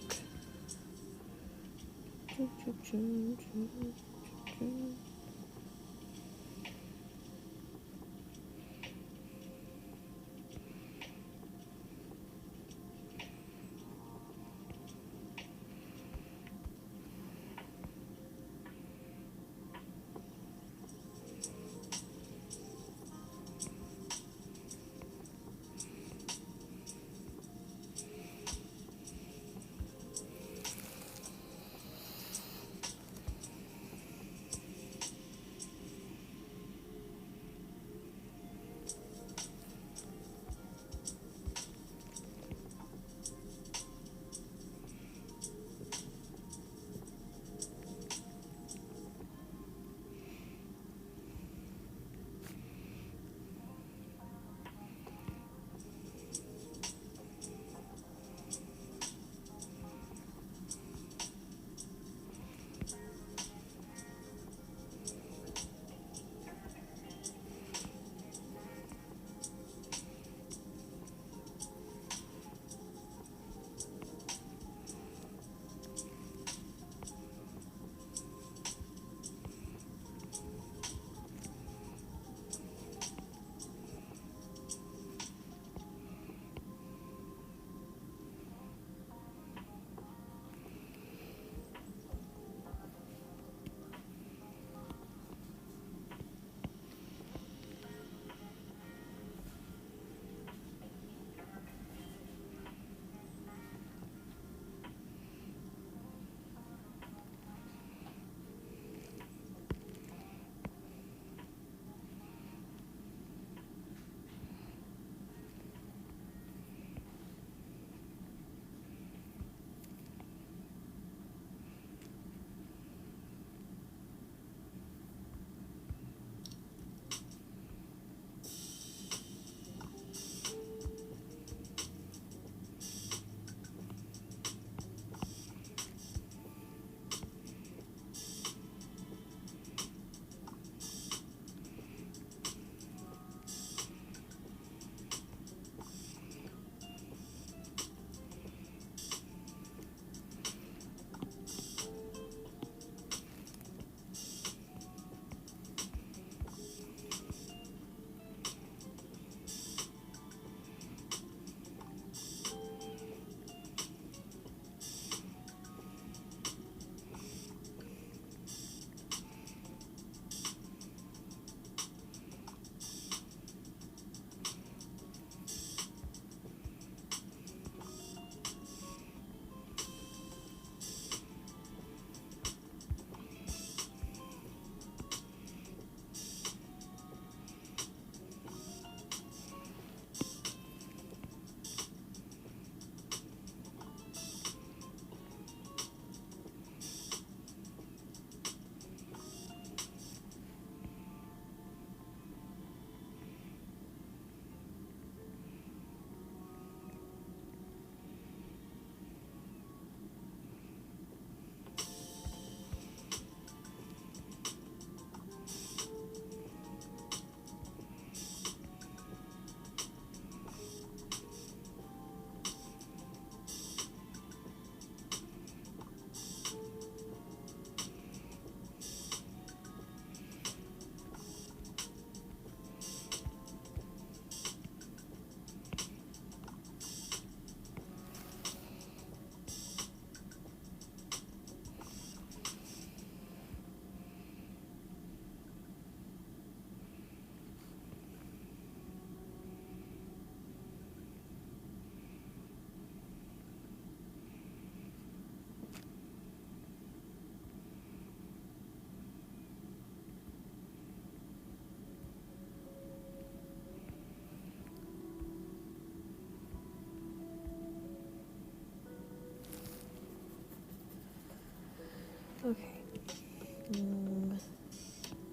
Okay.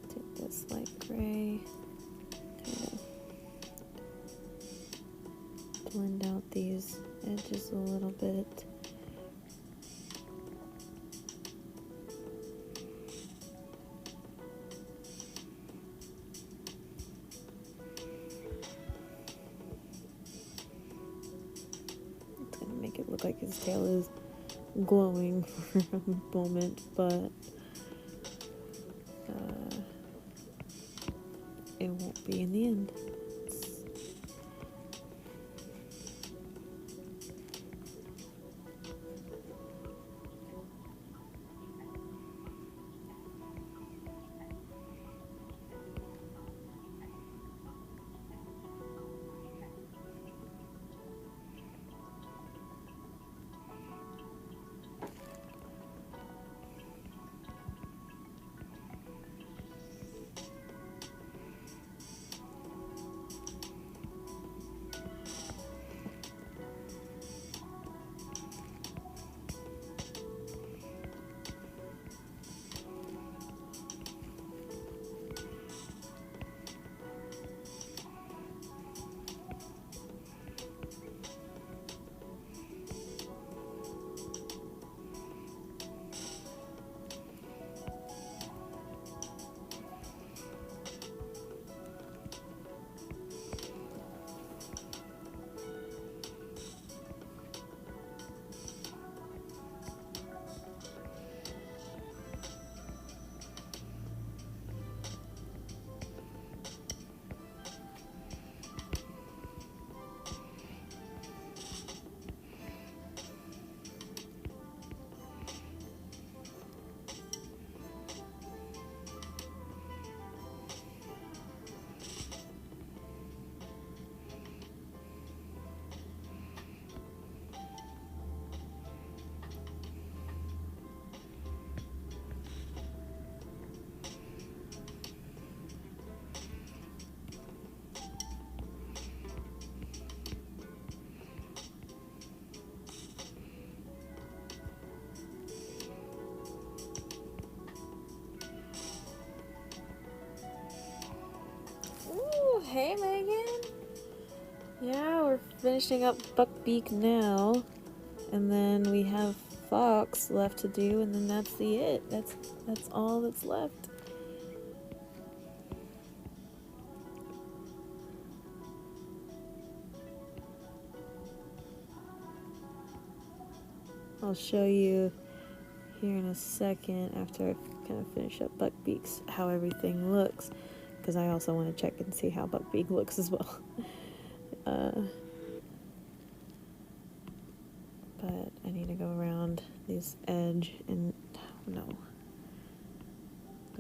Take this light gray. Kind of blend out these edges a little bit. It's gonna make it look like his tail is glowing for a moment, but it won't be in the end. Ooh, hey Megan! Yeah, we're finishing up Buckbeak now, and then we have Fox left to do, and then that's it. That's all that's left. I'll show you here in a second after I kind of finish up Buckbeak's how everything looks, because I also want to check and see how Buckbeak looks as well. But I need to go around this edge and go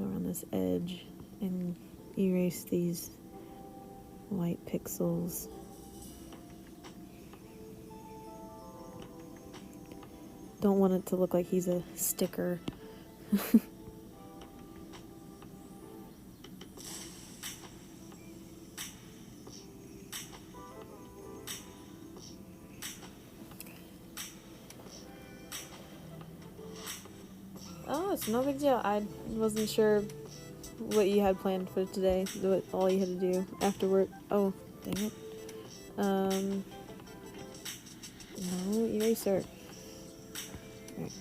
around this edge and erase these white pixels. Don't want it to look like he's a sticker. Oh, it's no big deal. I wasn't sure what you had planned for today, what all you had to do after work. Oh, dang it. No eraser. Right.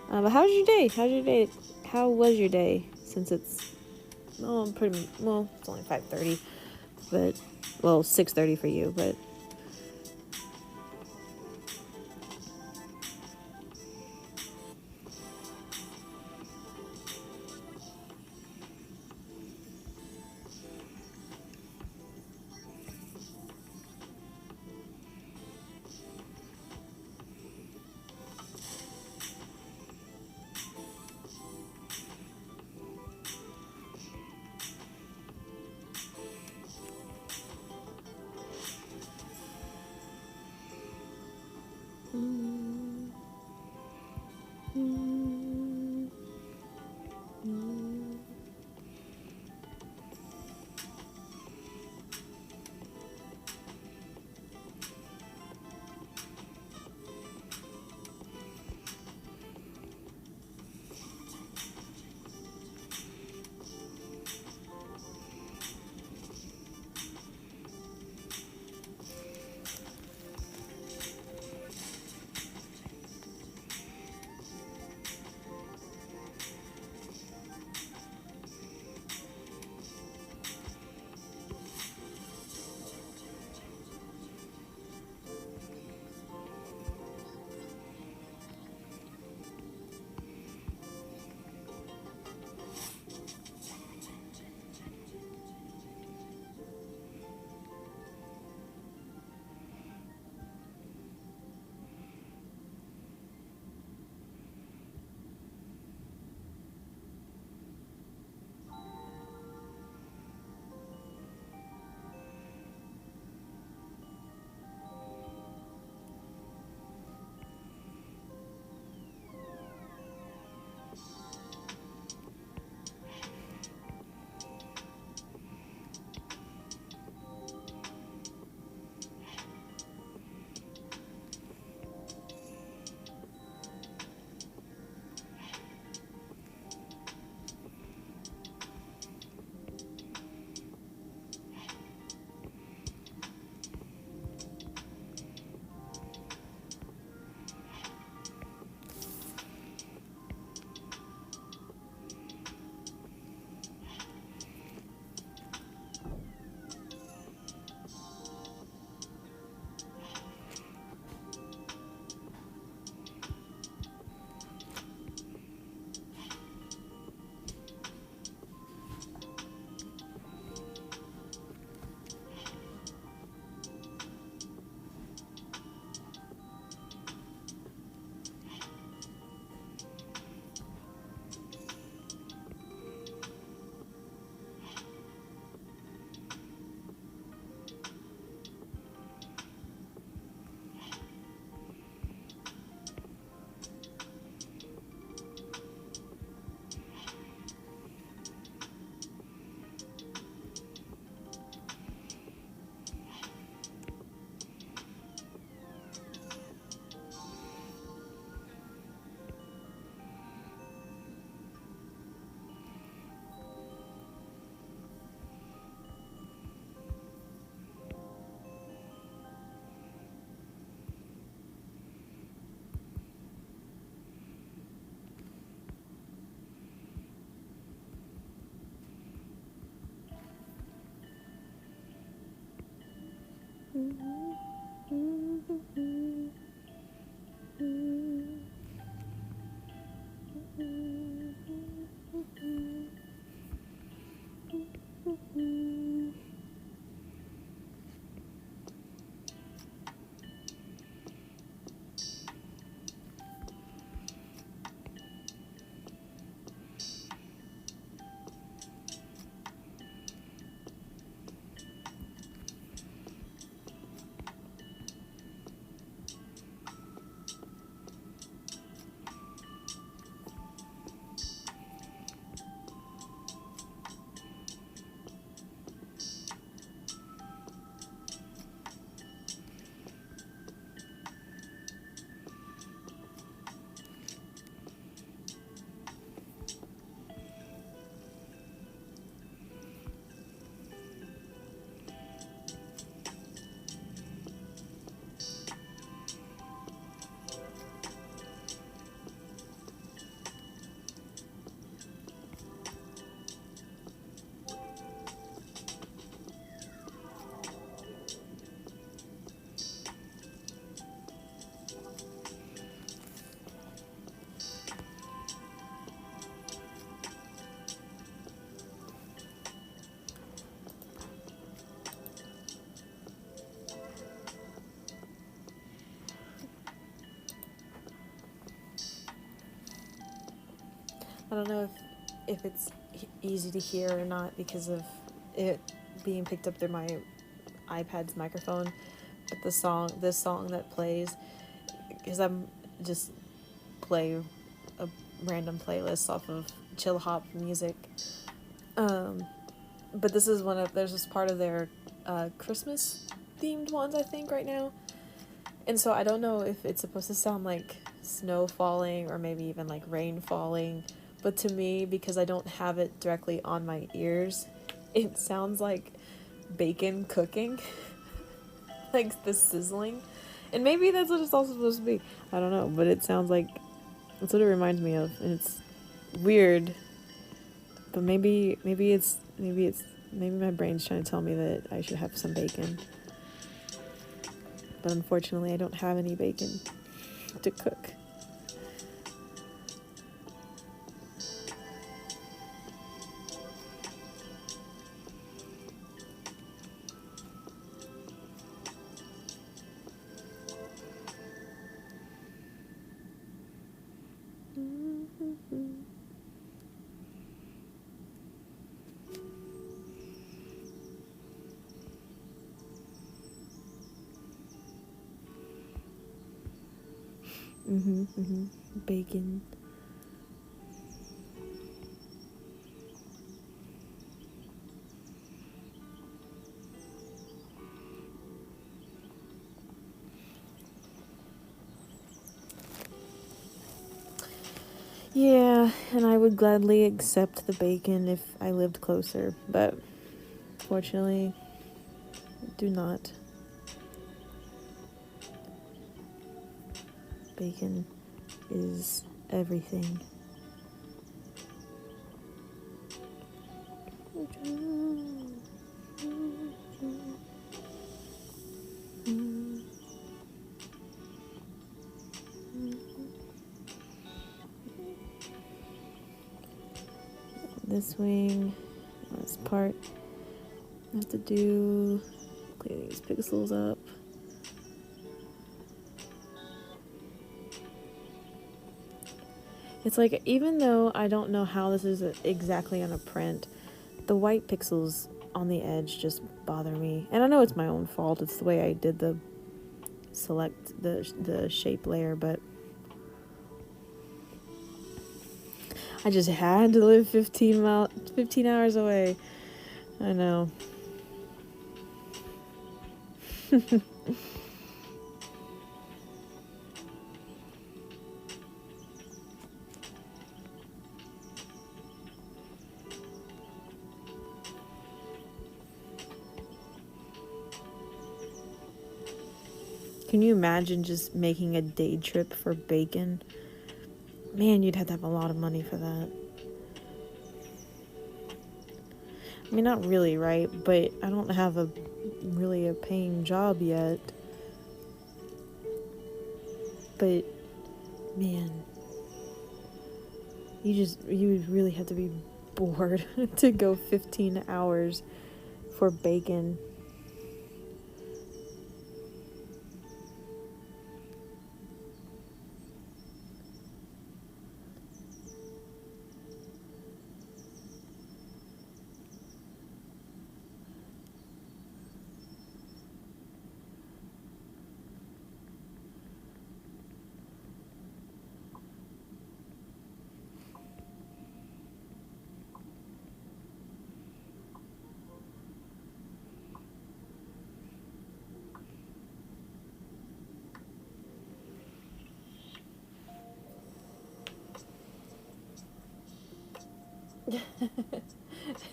But how's your day? How was your day? Since it's, it's only 5:30, but, 6:30 for you, but. I don't know if it's easy to hear or not because of it being picked up through my iPad's microphone, but this song that plays, because I'm just play a random playlist off of chill hop music. But this is there's this part of their Christmas themed ones, I think, right now. And so I don't know if it's supposed to sound like snow falling or maybe even like rain falling. But to me, because I don't have it directly on my ears, it sounds like bacon cooking. Like the sizzling. And maybe that's what it's also supposed to be. I don't know. But it sounds like, that's what it reminds me of. And it's weird. But maybe my brain's trying to tell me that I should have some bacon. But unfortunately, I don't have any bacon to cook. Bacon. Yeah, and I would gladly accept the bacon if I lived closer, but fortunately, do not. Bacon is everything. This wing, this part, I have to do, clean these pixels up. It's like, even though I don't know how this is exactly on a print, the white pixels on the edge just bother me. And I know it's my own fault. It's the way I did the shape layer, but I just had to live 15 hours away. I know. Can you imagine just making a day trip for bacon? Man, you'd have to have a lot of money for that. I mean, not really, right? But I don't have a paying job yet. But man, you would really have to be bored to go 15 hours for bacon.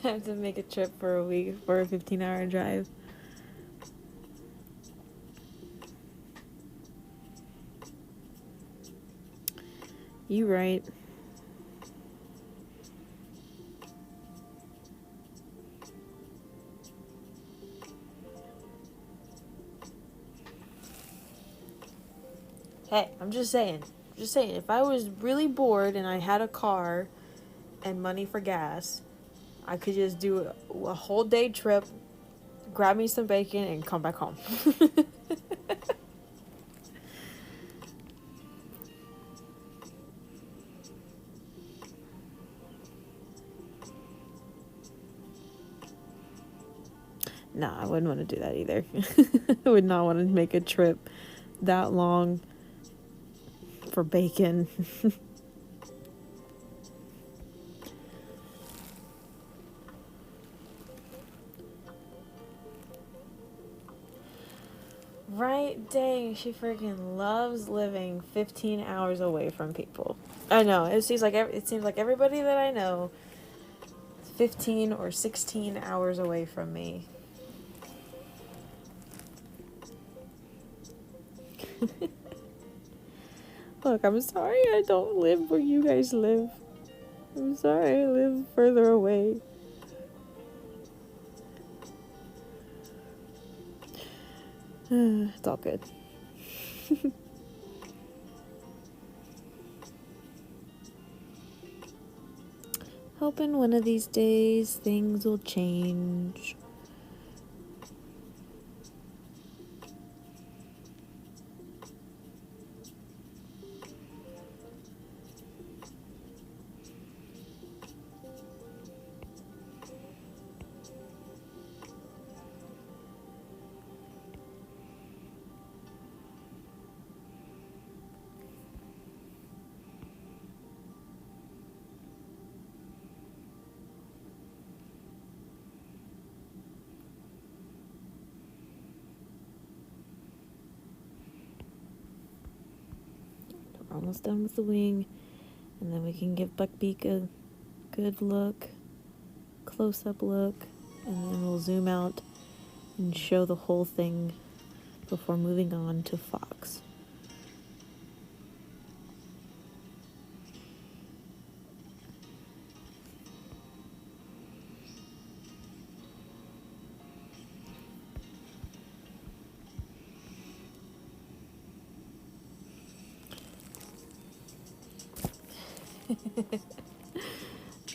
I have to make a trip for a week for a 15-hour drive. You right. Hey, I'm just saying. If I was really bored and I had a car and money for gas, I could just do a whole day trip, grab me some bacon, and come back home. No, I wouldn't want to do that either. I would not want to make a trip that long for bacon. Right? Dang, she freaking loves living 15 hours away from people. I know. It seems like everybody that I know is 15 or 16 hours away from me. Look, I'm sorry I don't live where you guys live. I'm sorry I live further away. It's all good. Hoping one of these days things will change. We're almost done with the wing, and then we can give Buckbeak a good look, close-up look, and then we'll zoom out and show the whole thing before moving on to Fox.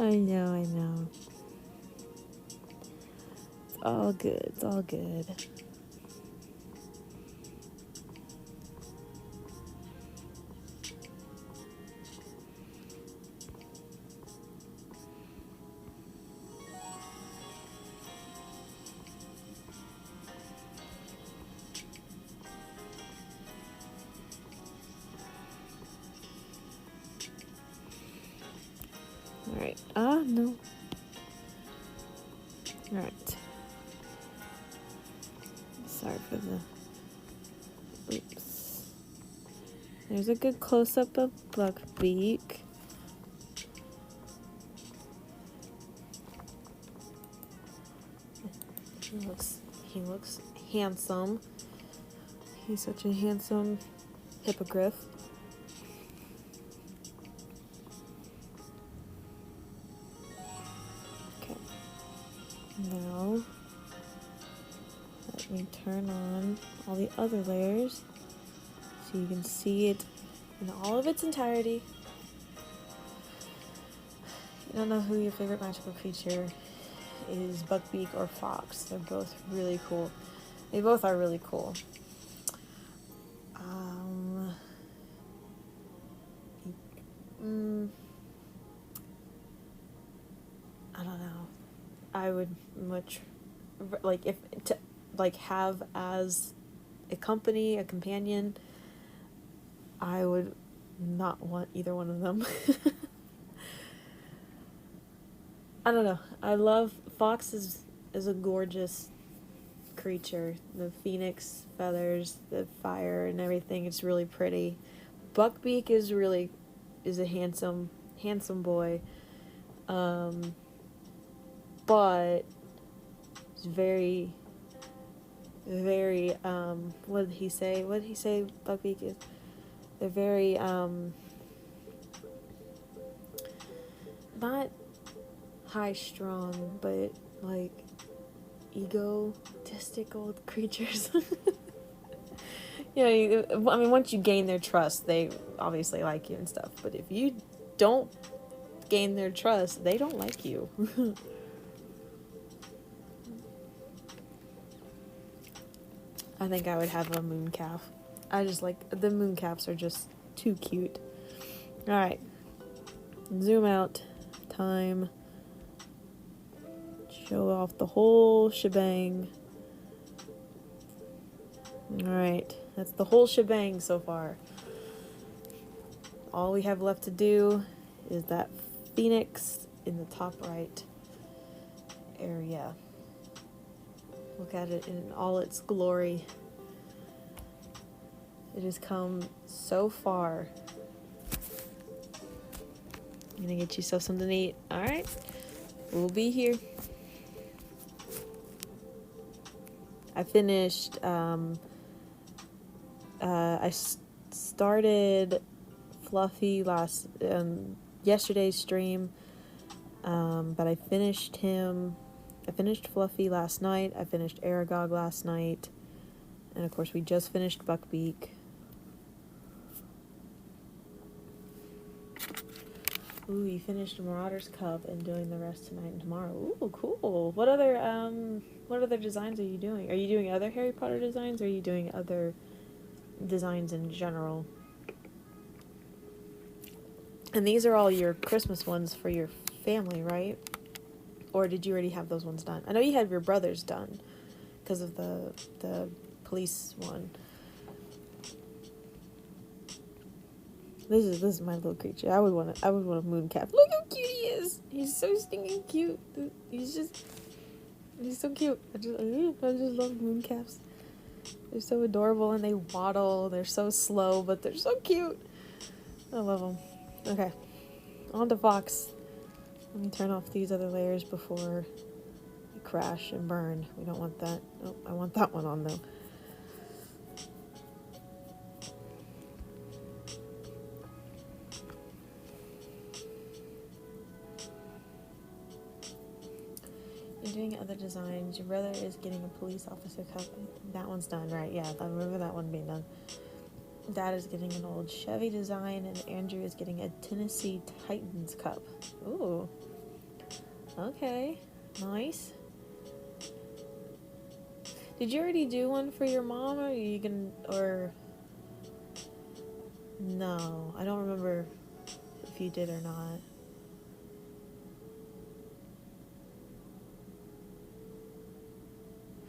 I know. It's all good. Alright. No. Alright. Sorry for the... Oops. There's a good close-up of Buckbeak. He looks handsome. He's such a handsome hippogriff. Okay. Now, let me turn on all the other layers so you can see it in all of its entirety. You don't know who your favorite magical creature is, Buckbeak or Fox. They're both really cool. They both are really cool. I don't know. I would much like if to like have as a company, a companion. I would not want either one of them. I don't know. I love Fox is a gorgeous creature. The phoenix feathers, the fire and everything. It's really pretty. Buckbeak is a handsome boy. But it's very what did he say? What did he say Buckbeak is? They're very not high strung, but like egotistical creatures. You know, I mean, once you gain their trust, they obviously like you and stuff. But if you don't gain their trust, they don't like you. I think I would have a moon calf. I just like the moon calves are just too cute. All right, zoom out, time. Show off the whole shebang. Alright, that's the whole shebang so far. All we have left to do is that phoenix in the top right area. Look at it in all its glory. It has come so far. I'm gonna get yourself something to eat. Alright, we'll be here. I finished, I started Fluffy yesterday's stream, but I finished Fluffy last night, I finished Aragog last night, and of course we just finished Buckbeak. Ooh, you finished Marauder's Cup and doing the rest tonight and tomorrow. Ooh, cool. What other designs are you doing? Are you doing other Harry Potter designs, or are you doing other designs in general? And these are all your Christmas ones for your family, right? Or did you already have those ones done? I know you had your brother's done because of the police one. This is my little creature. I would want a mooncalf. Look how cute he is. He's so stinking cute. He's so cute. I just love mooncalves. They're so adorable and they waddle. They're so slow, but they're so cute. I love them. Okay, on to Fox. Let me turn off these other layers before we crash and burn. We don't want that. Oh, I want that one on though. You're doing other designs. Your brother is getting a police officer cup. That one's done, right? Yeah, I remember that one being done. Dad is getting an old Chevy design, and Andrew is getting a Tennessee Titans cup. Ooh. Okay. Nice. Did you already do one for your mom, or are you gonna, or... No, I don't remember if you did or not.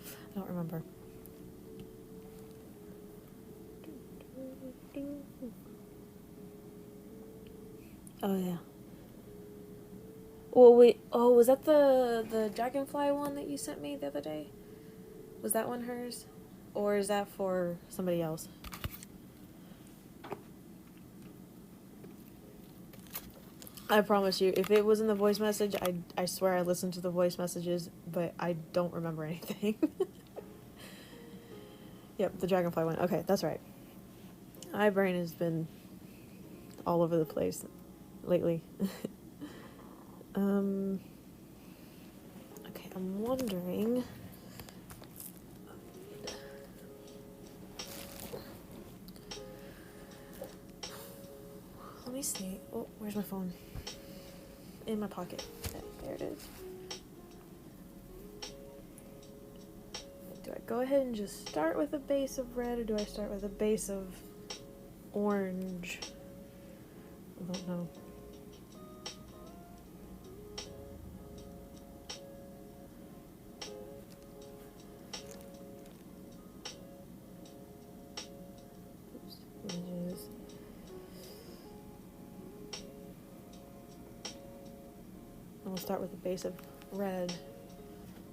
I don't remember. Oh, yeah. Well, wait. Oh, was that the dragonfly one that you sent me the other day? Was that one hers? Or is that for somebody else? I promise you, if it was in the voice message, I swear I listened to the voice messages, but I don't remember anything. Yep, the dragonfly one. Okay, that's right. My brain has been all over the place lately. Okay, I'm I'm wondering. Let me see. Oh, where's my phone? In my pocket. There it is. Do I go ahead and just start with a base of red, or do I start with a base of orange? I don't know. Oops, images. I'm gonna start with a base of red.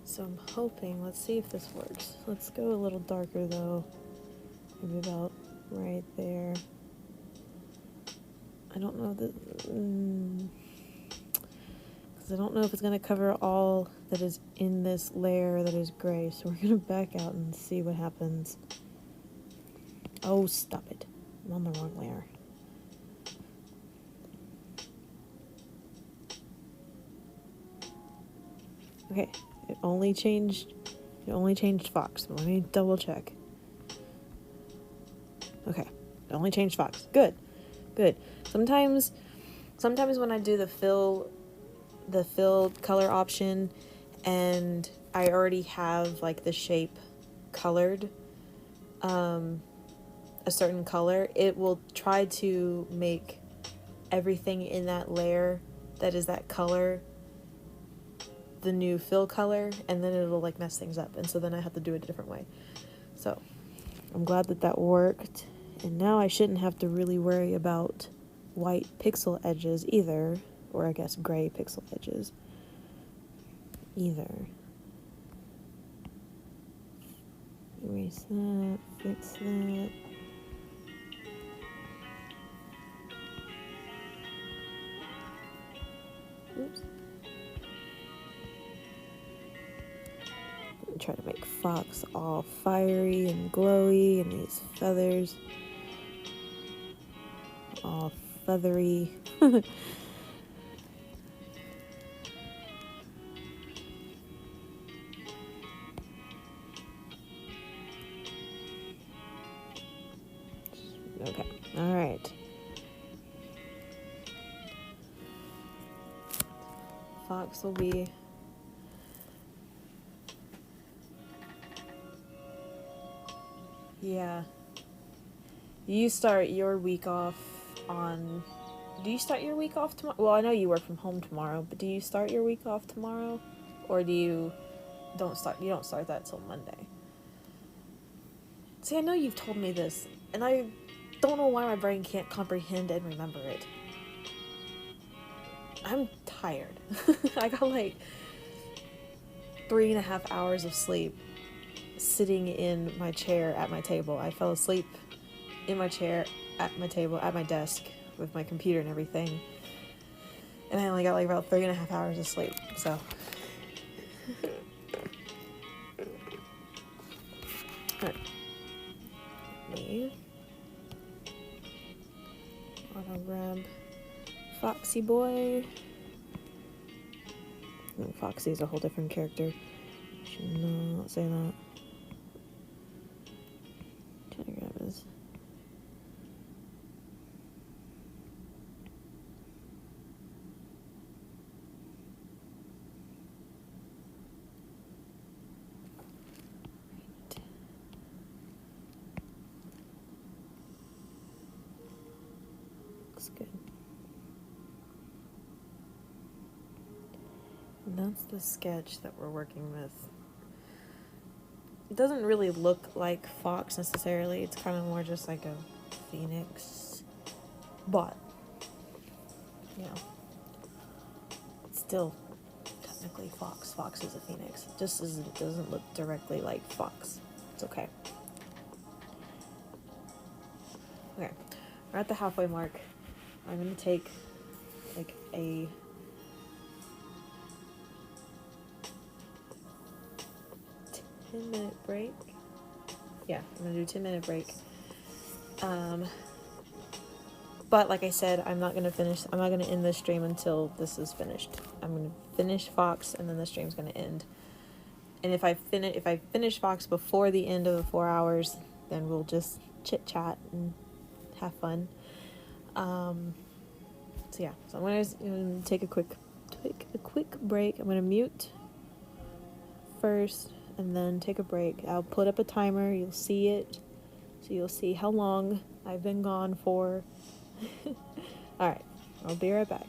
So I'm hoping, let's see if this works. Let's go a little darker though. Maybe about right there. I don't know because I don't know if it's going to cover all that is in this layer that is gray. So we're going to back out and see what happens. Oh, stop it. I'm on the wrong layer. Okay, it only changed Fox. Let me double check. Okay, it only changed Fox. Good. Sometimes when I do the fill color option and I already have like the shape colored a certain color, it will try to make everything in that layer that is that color the new fill color, and then it'll like mess things up, and so then I have to do it a different way. So I'm glad that worked, and now I shouldn't have to really worry about white pixel edges either, or I guess gray pixel edges either. Erase that, fix that. Oops. Try to make Fox all fiery and glowy, and these feathers all feathery. Okay, all right. Fox will be yeah. You start your week off on... Do you start your week off tomorrow? Well, I know you work from home tomorrow, but do you start your week off tomorrow? Or do you don't start that till Monday? See, I know you've told me this, and I don't know why my brain can't comprehend and remember it. I'm tired. I got like 3.5 hours of sleep sitting in my chair at my table. I fell asleep in my chair at my table at my desk with my computer and everything, and I only got like about 3.5 hours of sleep. So alright, me auto grab Foxy boy. No, Foxy is a whole different character. Should not say that. Trying to grab his. Right. Looks good. And that's the sketch that we're working with. It doesn't really look like Fox necessarily. It's kind of more just like a phoenix. But, you know, it's still technically Fox. Fox is a phoenix. Just as it doesn't look directly like Fox. It's okay. Okay, we're at the halfway mark. I'm going to take like a 10-minute break. Yeah, I'm gonna do a 10-minute break. But like I said, I'm not gonna end this stream until this is finished. I'm gonna finish Fox, and then the stream's gonna end. And if I finish Fox before the end of the 4 hours, then we'll just chit chat and have fun. So yeah, so I'm gonna take a quick break. I'm gonna mute first and then take a break. I'll put up a timer. You'll see it, so you'll see how long I've been gone for. All right, I'll be right back.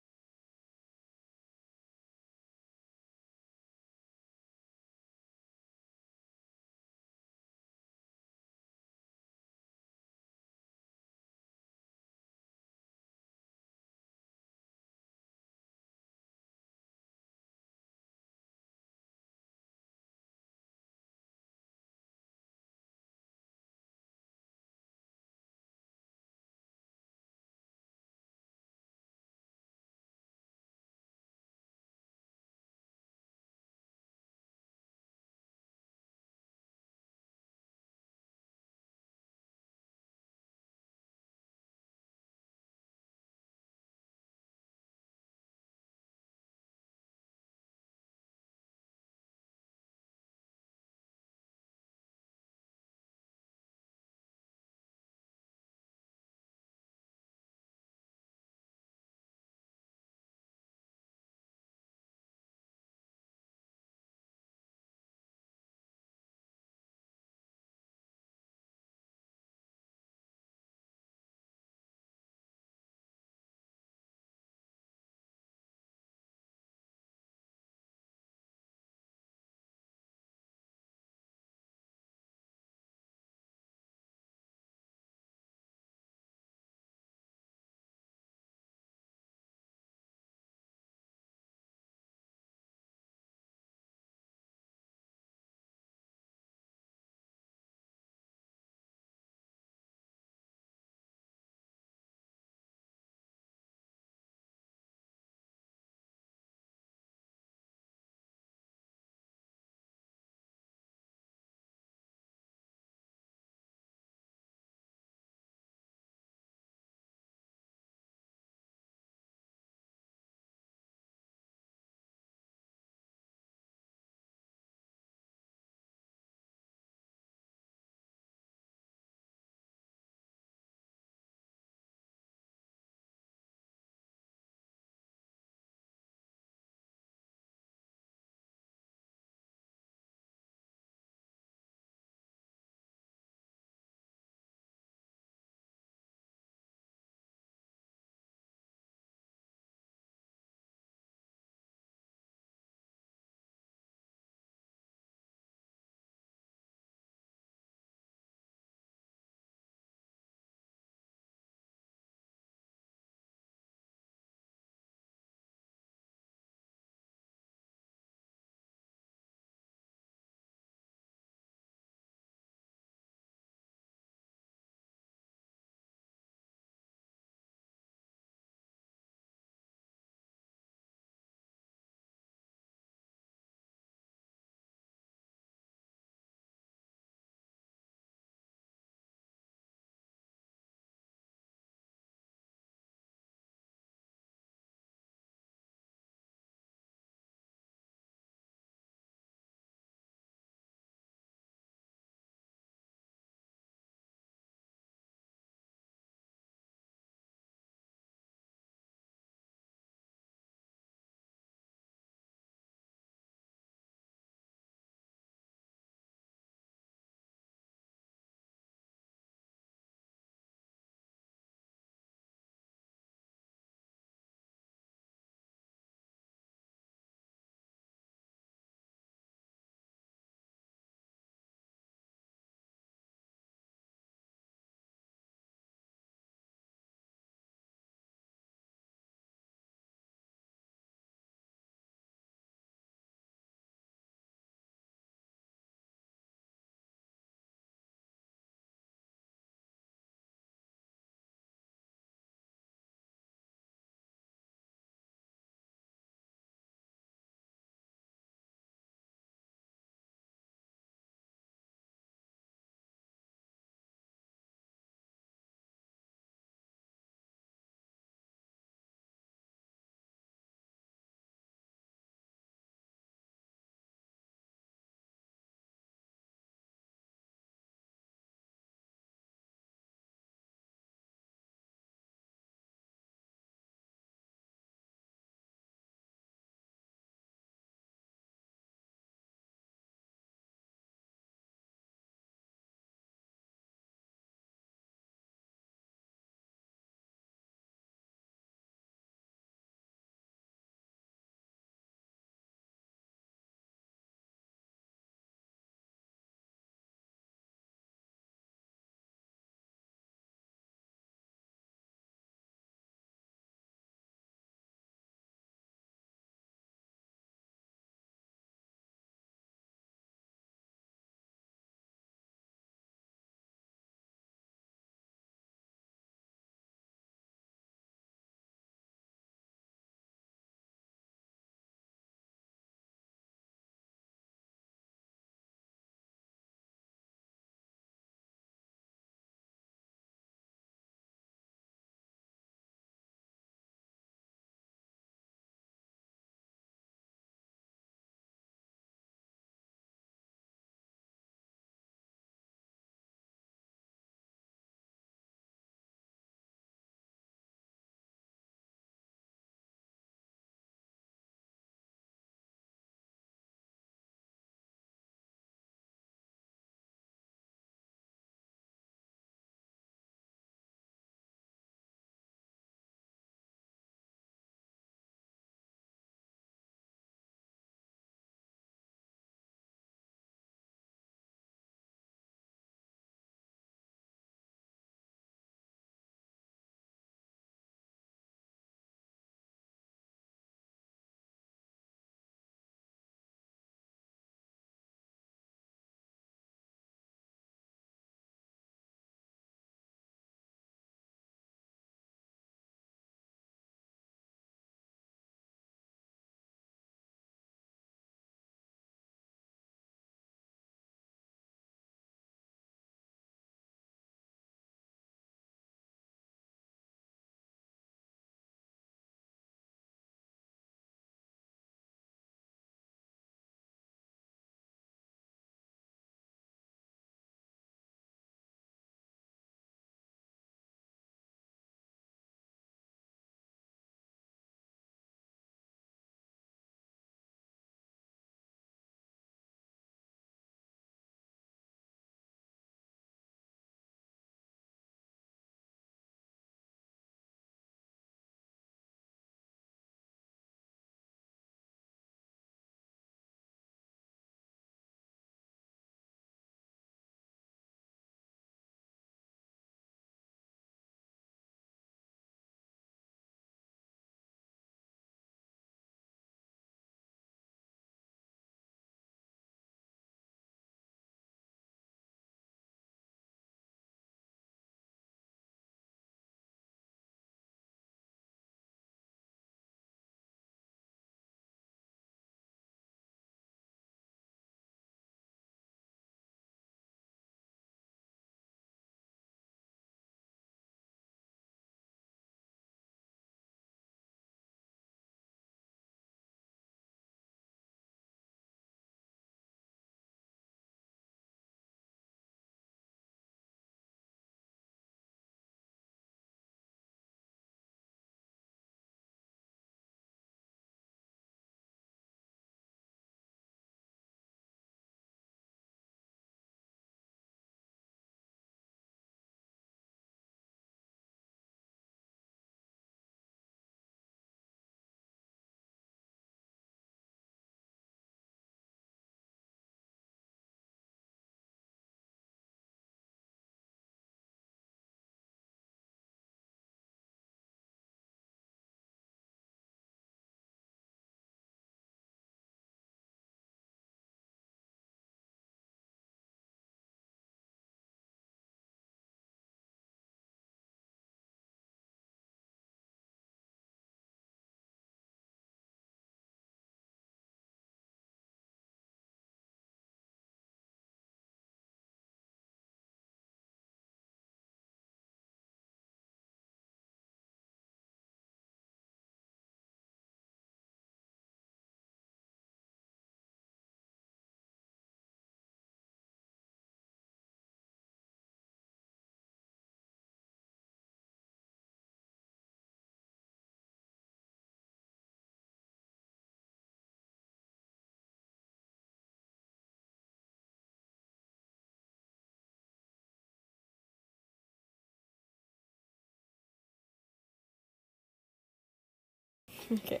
Okay,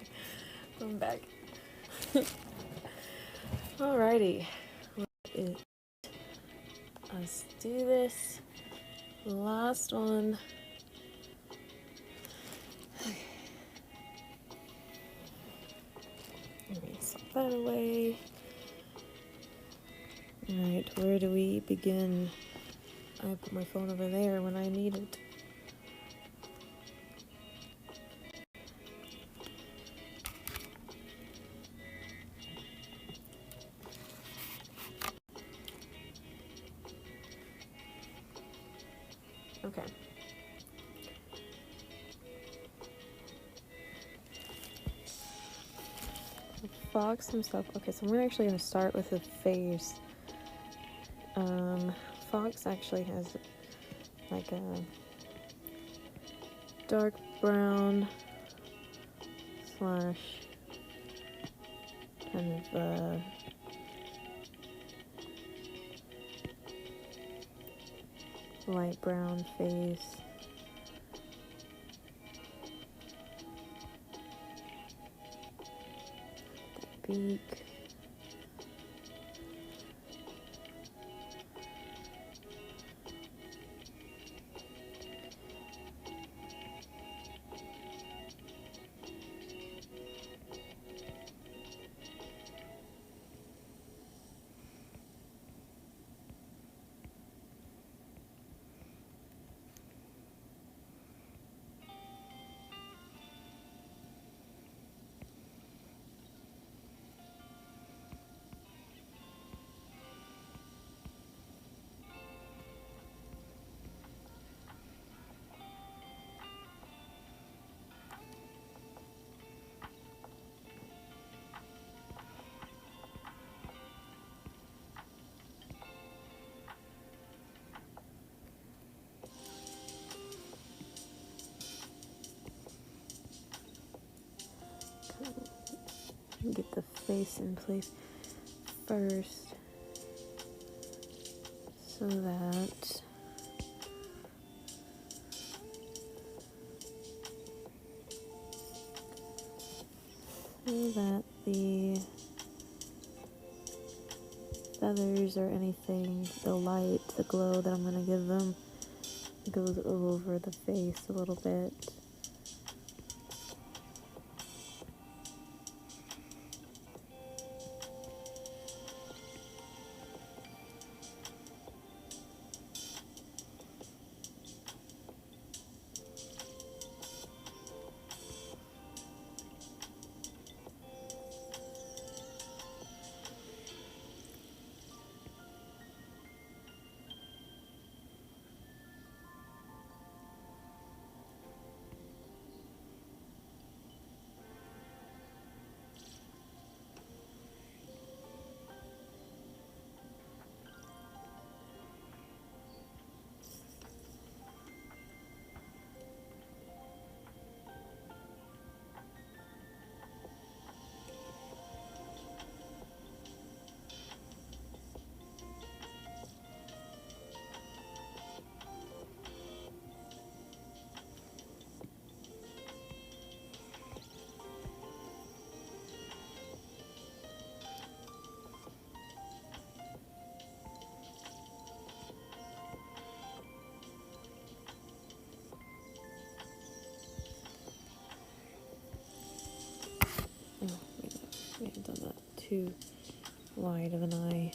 I'm back. Alrighty, let's do this. Last one. Let me slap that away. Alright, where do we begin? I put my phone over there when I need it. Okay. Fox himself. Okay, so I'm actually going to start with the face. Fox actually has like a dark brown slash kind of light brown face. Beak. Get the face in place first so that the feathers or anything, the light, the glow that I'm going to give them goes over the face a little bit. Oh, we haven't done that too wide of an eye.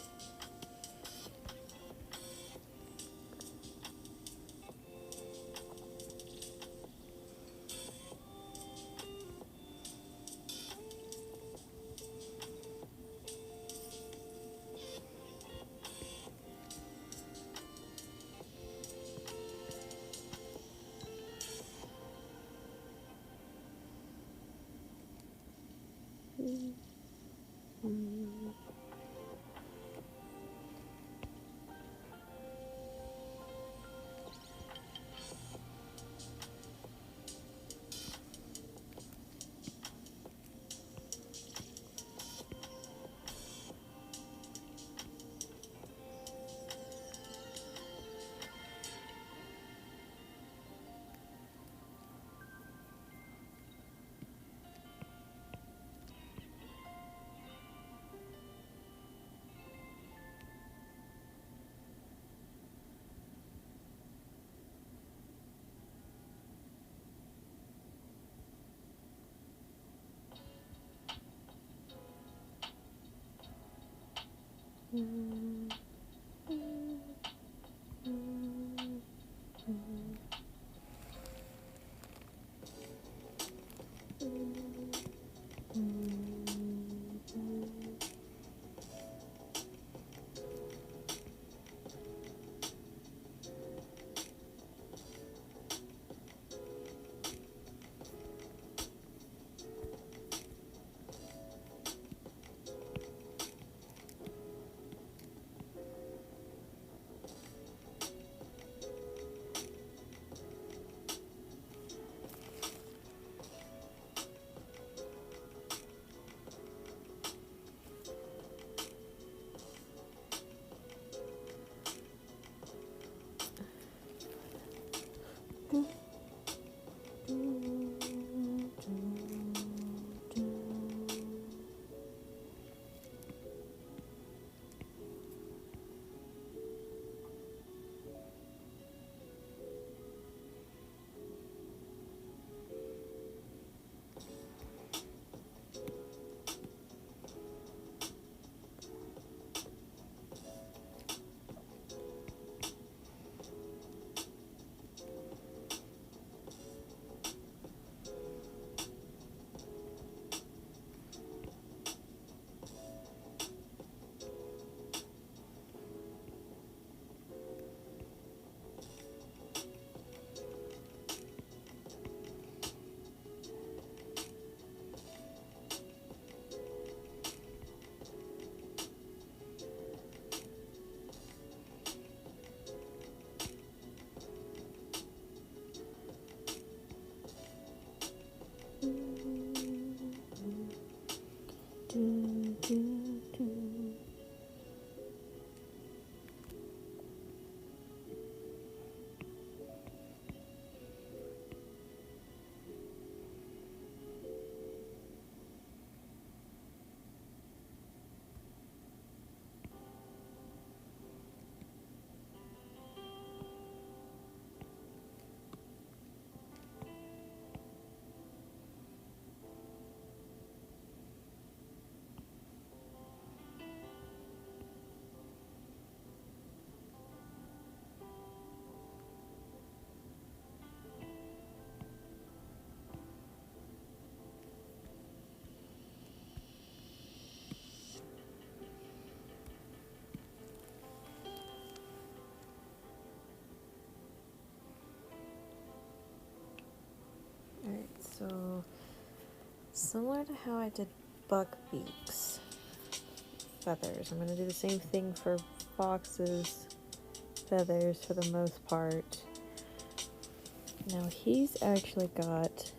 Alright, so similar to how I did Buckbeak's feathers, I'm going to do the same thing for Fox's feathers for the most part. Now he's actually got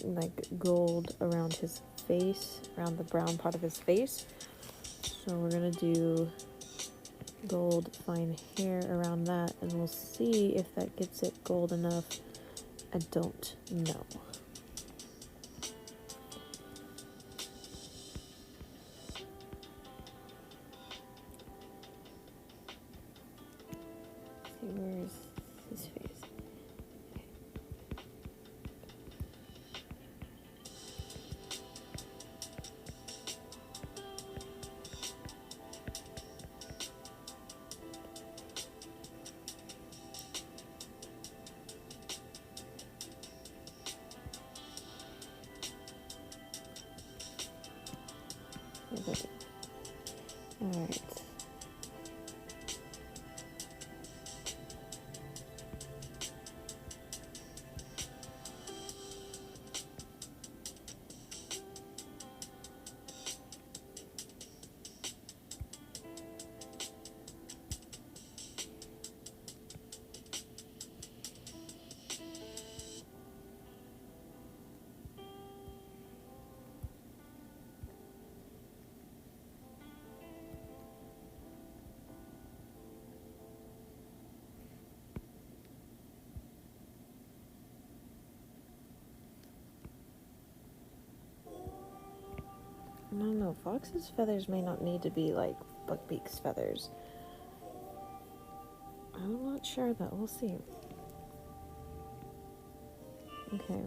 like gold around his face, around the brown part of his face. So we're going to do gold fine hair around that, and we'll see if that gets it gold enough. I don't know. Let's see, where's his face? Alright. I don't know, Fox's feathers may not need to be like Buckbeak's feathers. I'm not sure though, we'll see. Okay.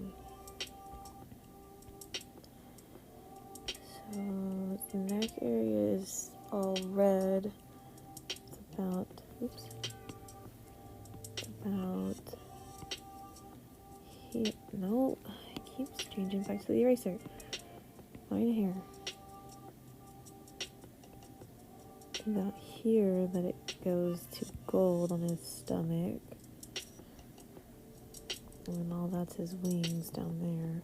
So the neck area is all red. It's about, oops, about here. No, it keeps changing back to the eraser. Right here. It's about here that it goes to gold on his stomach. And all that's his wings down there.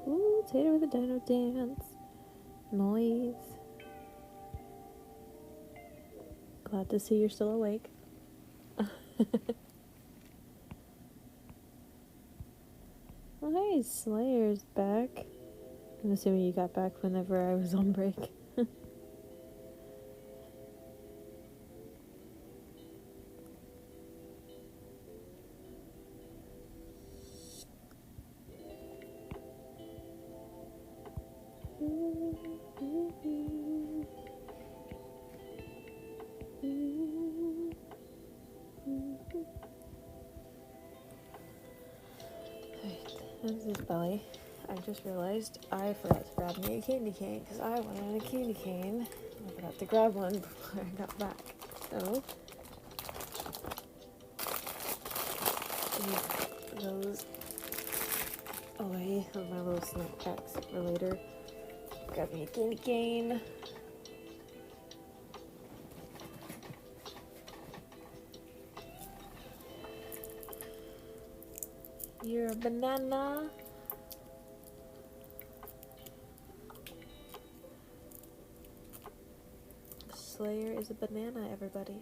Ooh, Tater with a dino dance. Noise. Glad to see you're still awake. Oh, hey, Slayer's back. I'm assuming you got back whenever I was on break. This is Belly. I just realized I forgot to grab me a candy cane because I wanted a candy cane. I forgot to grab one before I got back. So, leave those away on my little snack packs for later. Grab me a candy cane. You're a banana. Slayer is a banana, everybody.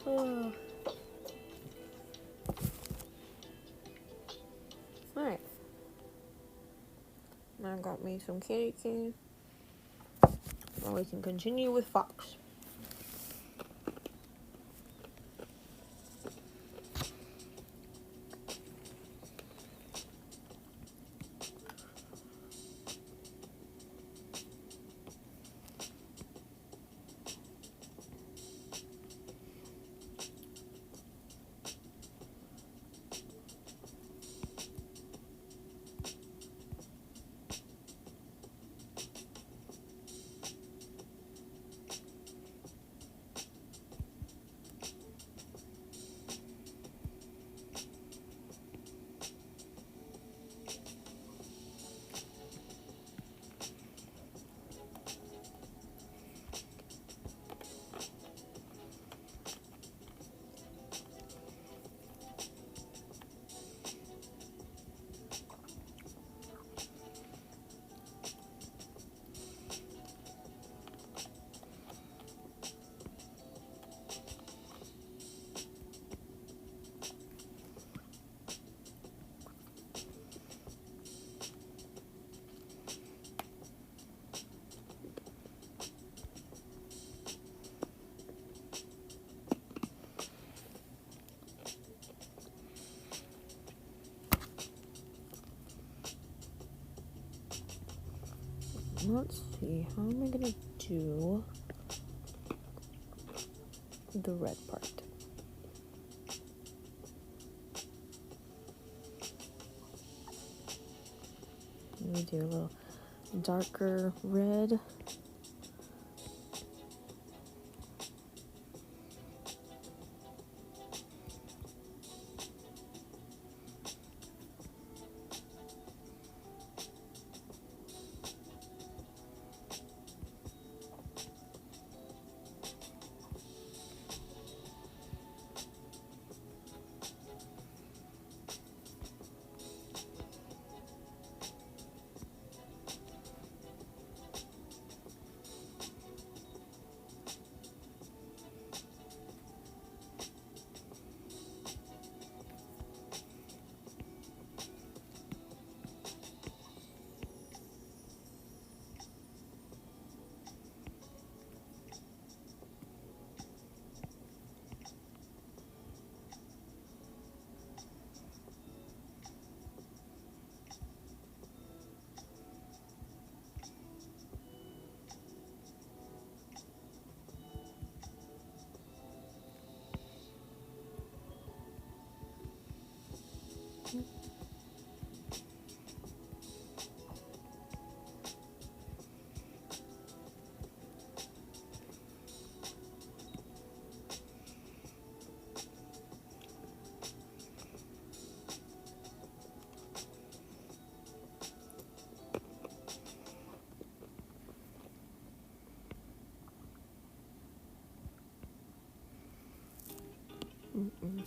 Oh. Alright. Now I got me some candy cane. Now we can continue with Fox. let's see, how am I gonna do the red part? Let me do a little darker red. Mm-mm.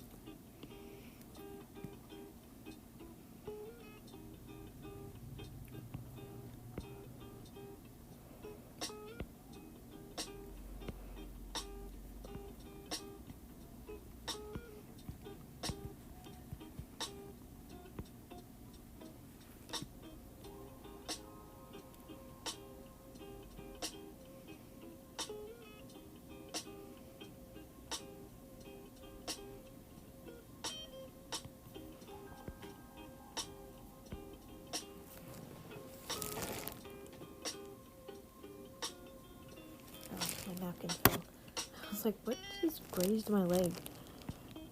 My napkin fell. I was like, what just grazed my leg?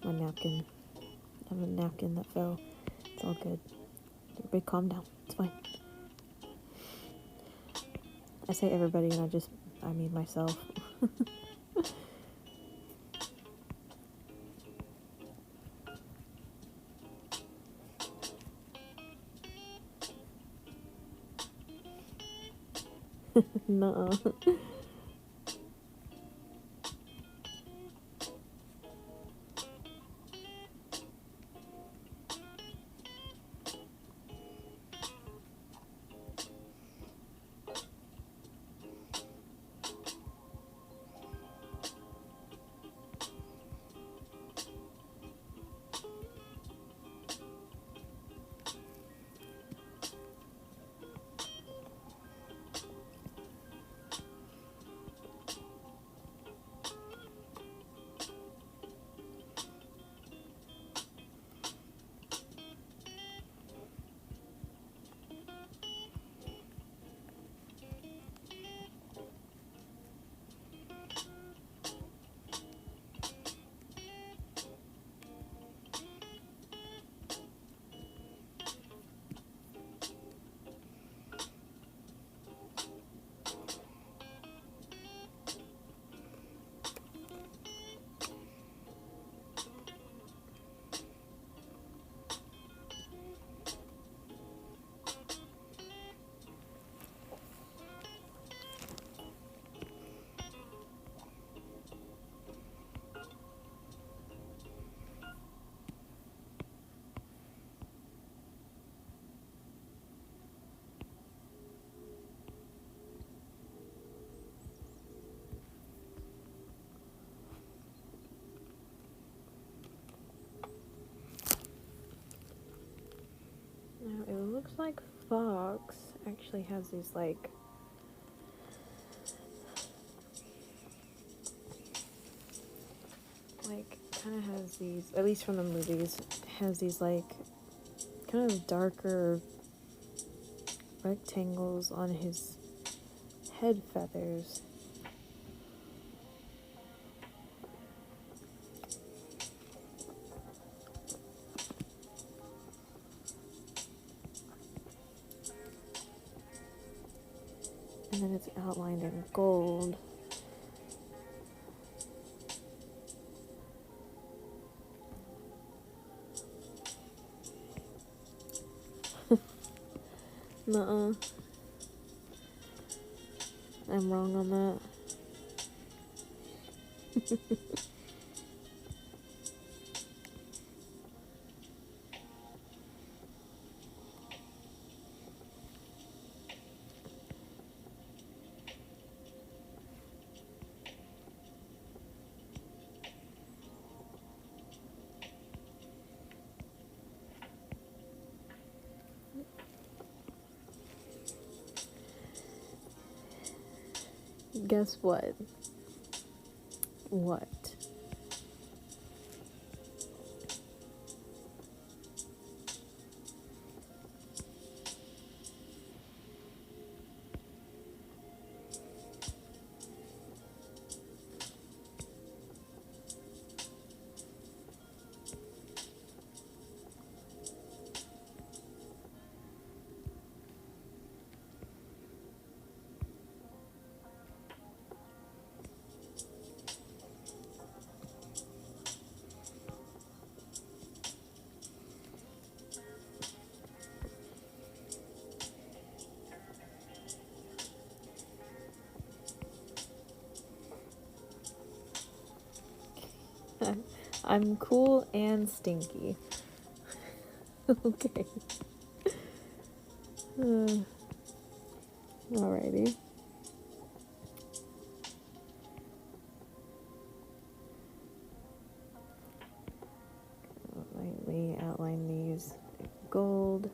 My napkin. I have a napkin that fell. It's all good. Everybody calm down. It's fine. I say everybody and I mean myself. Nuh-uh. Now, it looks like Fox actually has these, like, kind of has these, at least from the movies, has these, like, kind of darker rectangles on his head feathers. And then it's outlined in gold. Nuh-uh. I'm wrong on that. Guess what? What? I'm cool and stinky. Okay. Alrighty. Lightly outline these gold.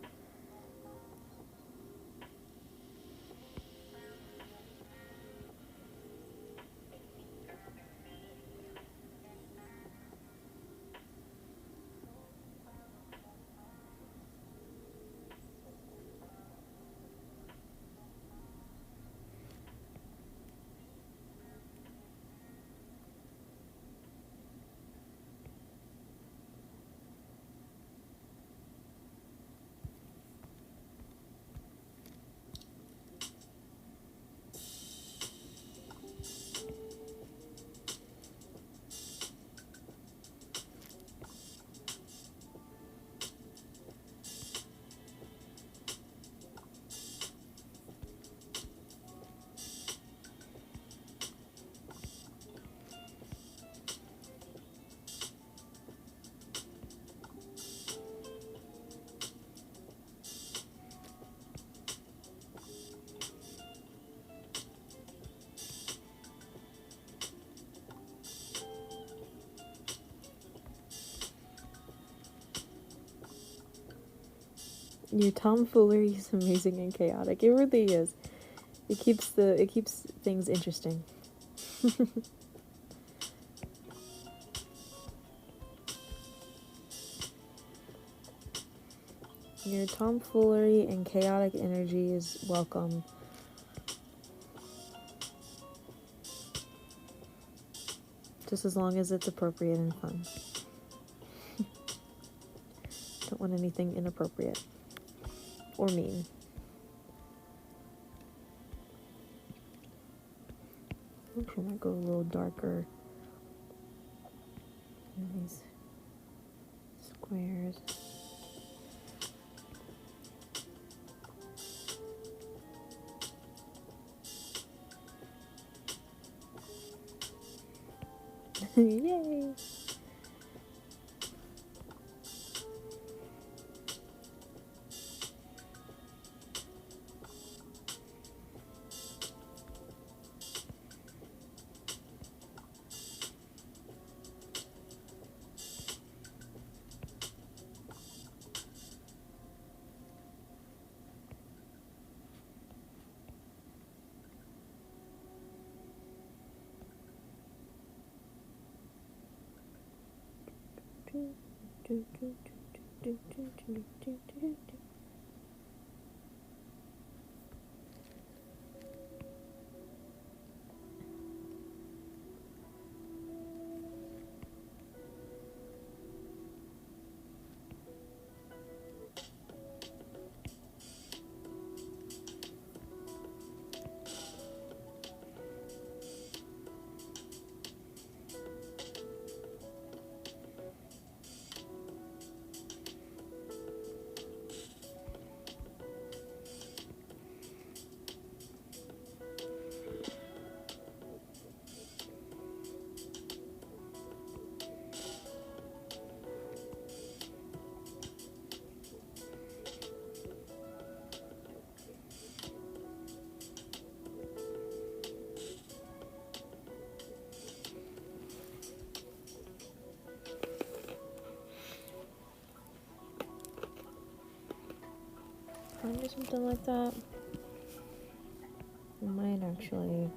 Your tomfoolery is amazing and chaotic. It really is. It keeps things interesting. Your tomfoolery and chaotic energy is welcome. Just as long as it's appropriate and fun. Don't want anything inappropriate or mean. Actually, I might go a little darker in these squares. Yay! Trying to do something like that. I might actually.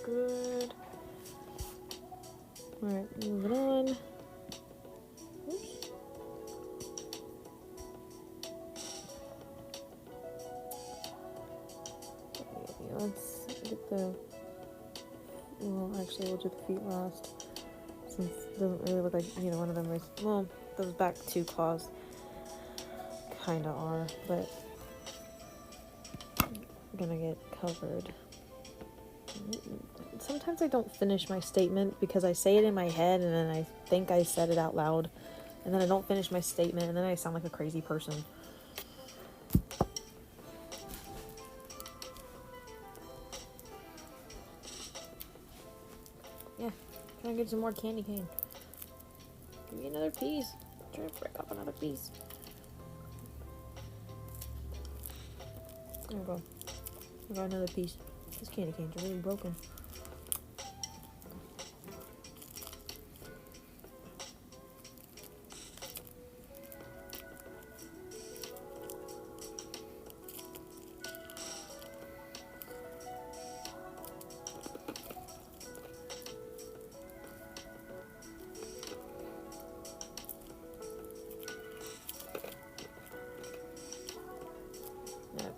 Good. Alright, moving on. Oops. Okay, let's get the. Well, actually, we'll do the feet last. Since it doesn't really look like either one of them is. Well, those back two claws kinda are, but I'm gonna get covered. Sometimes I don't finish my statement because I say it in my head and then I think I said it out loud, and then I don't finish my statement and then I sound like a crazy person. Yeah, trying to get some more candy cane. Give me another piece. I'm trying to break off another piece. There we go. I got another piece. These candy canes are really broken. Yep.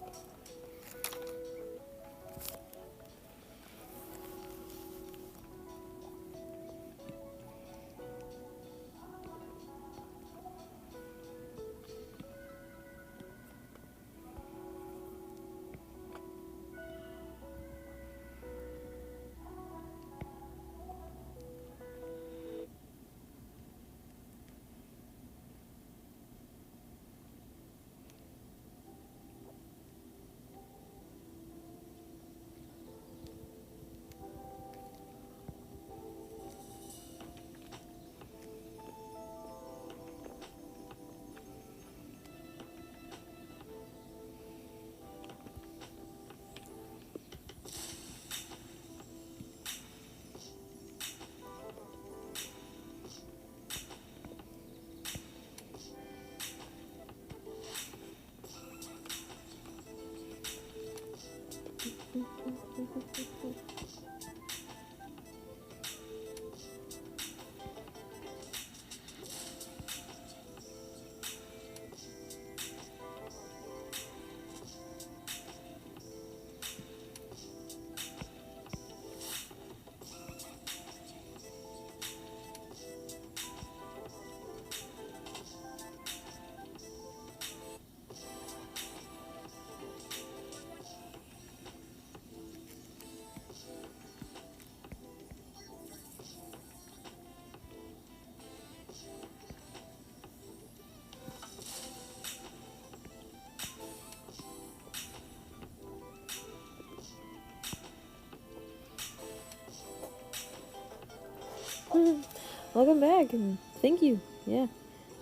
Welcome back and thank you. Yeah,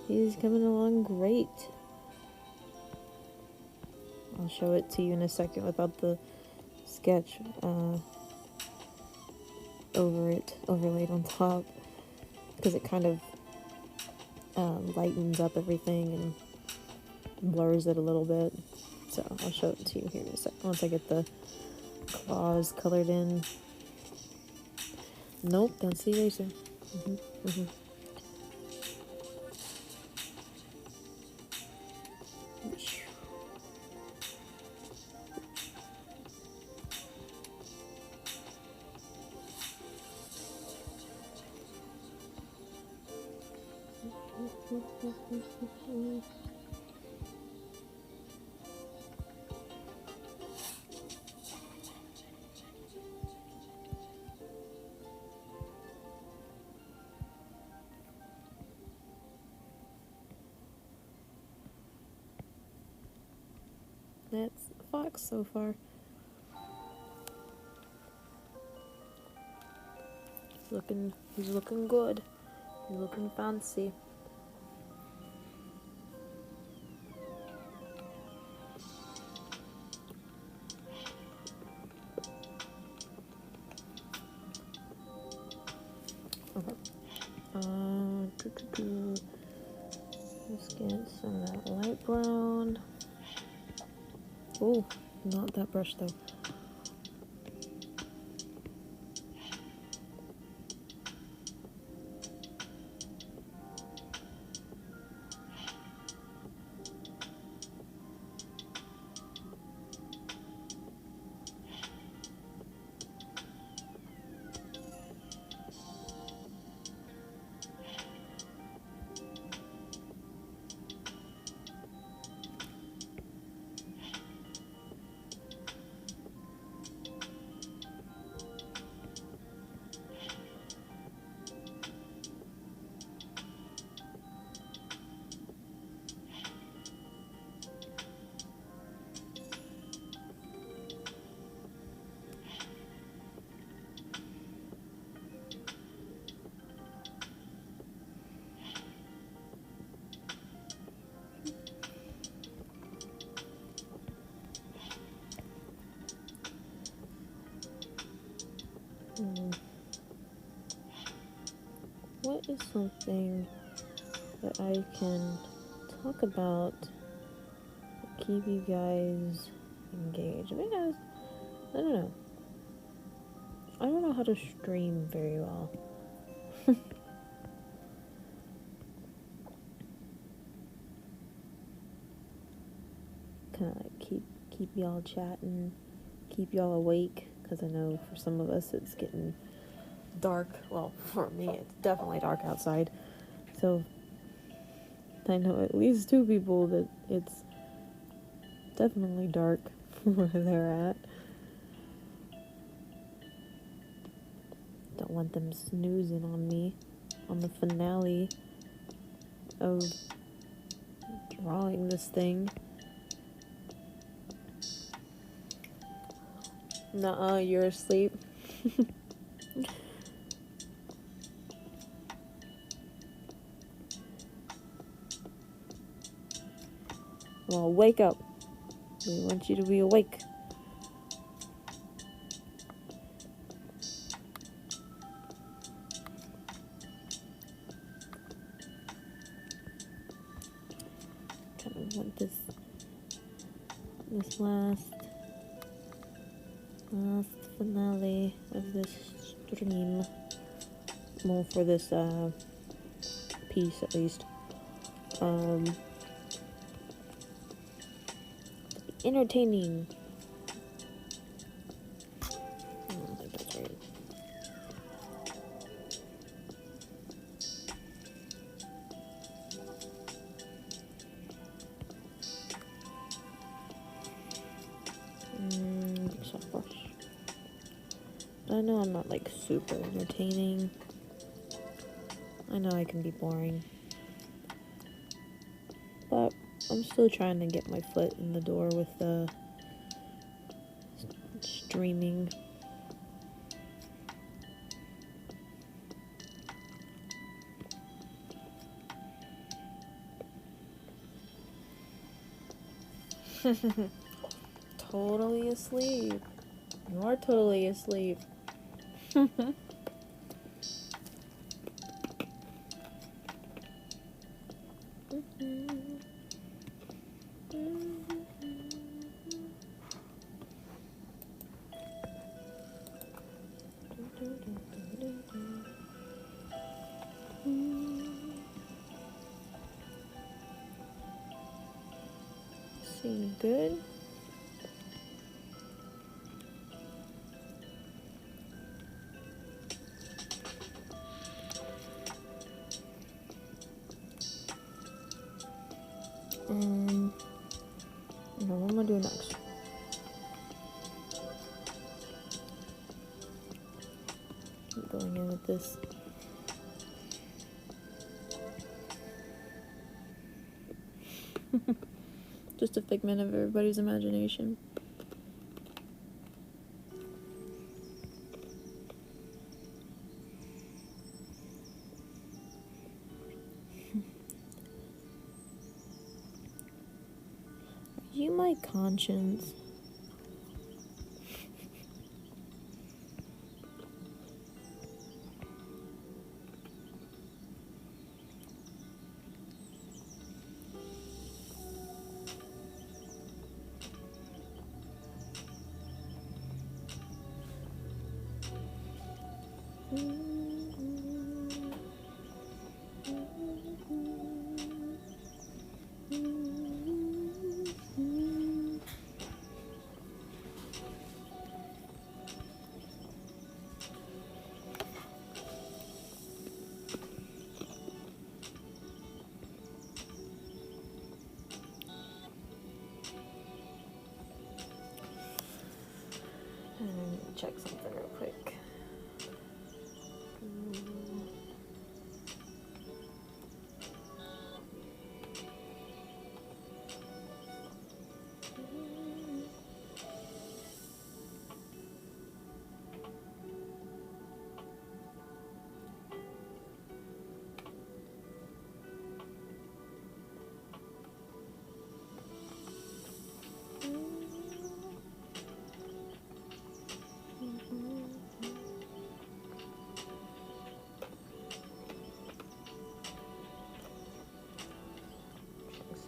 he's coming along great. I'll show it to you in a second without the sketch overlaid on top, because it kind of lightens up everything and blurs it a little bit. So I'll show it to you here in a second once I get the claws colored in. Nope, that's the eraser. That's a fox so far. He's looking good. He's looking fancy. Okay. Let's get some of that light brown. Oh, not that brush though. What is something that I can talk about to keep you guys engaged? Because I don't know. I don't know how to stream very well. Kind of like keep y'all chatting, keep y'all awake. Because I know for some of us it's getting dark. Well, for me it's definitely dark outside. So I know at least 2 people that it's definitely dark where they're at. Don't want them snoozing on me on the finale of drawing this thing. Nuh-uh, you're asleep. Well, wake up. We want you to be awake. Kind of want this last finale of this stream. Well, for this piece at least. To be entertaining. I don't think that's right. Soft brush. I know I'm not like super entertaining. I know I can be boring. But I'm still trying to get my foot in the door with the streaming. Totally asleep. You are totally asleep. Seem good. What am I doing next? Keep going in with this. Just a figment of everybody's imagination. you my conscience? Check something real quick.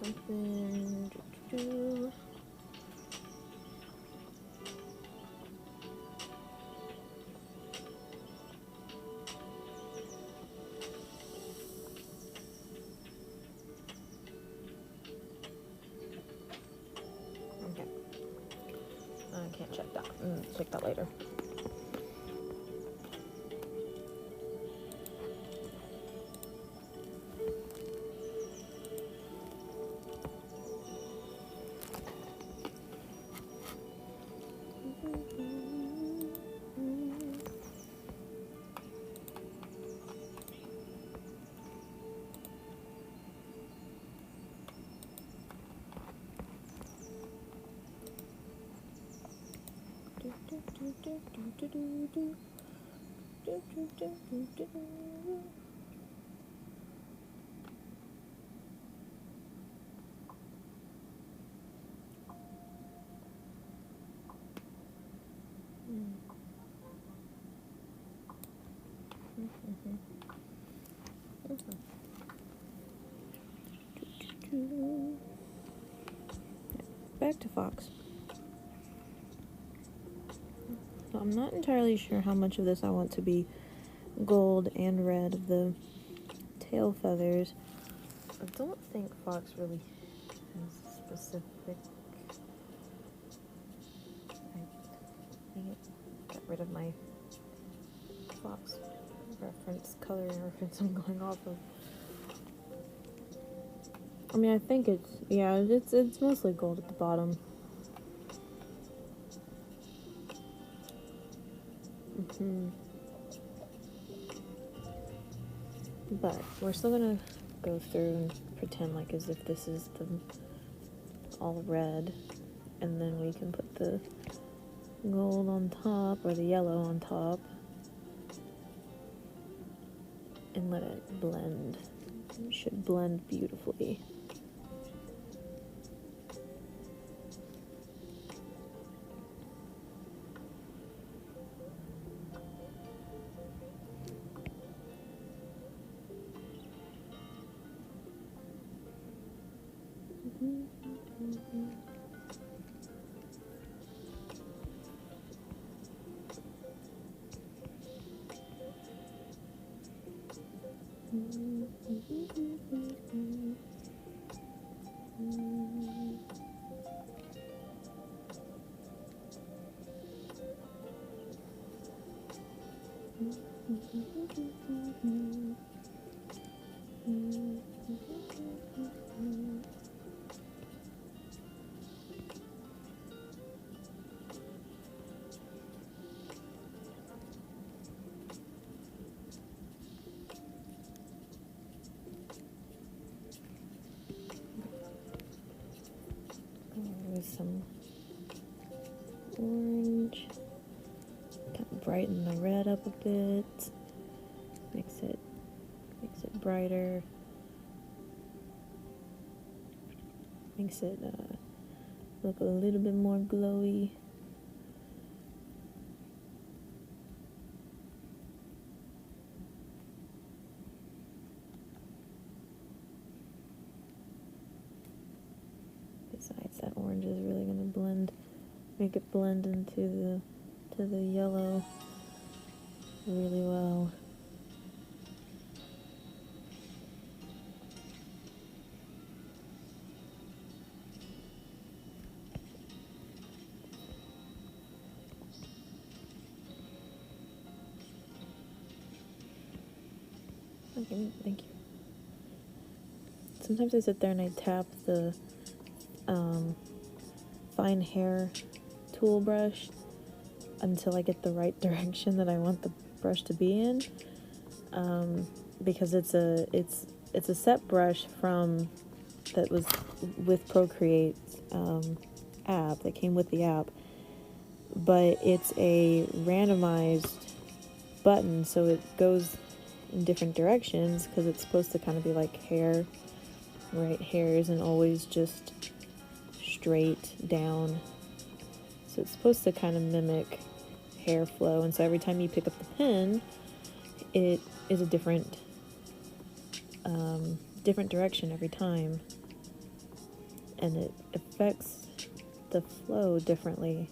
Something. Okay. I can't check that. Check that later. Back to Fox. So I'm not entirely sure how much of this I want to be gold and red of the tail feathers. I don't think Fox really has specific. I got rid of my Fox reference, coloring reference I'm going off of. I mean, I think it's mostly gold at the bottom. But we're still gonna go through and pretend like as if this is the all red, and then we can put the gold on top or the yellow on top and let it blend. It should blend beautifully. With some orange, kind of brighten the red up a bit, makes it brighter, makes it look a little bit more glowy. Besides, that orange is really gonna make it blend into the yellow really well. Okay, thank you. Sometimes I sit there and I tap the fine hair tool brush until I get the right direction that I want the brush to be in, because it's a set brush from that was with Procreate's app that came with the app, but it's a randomized button, so it goes in different directions because it's supposed to kind of be like hair, right? Hair isn't always just straight down, so it's supposed to kind of mimic hair flow, and so every time you pick up the pen, it is a different direction every time, and it affects the flow differently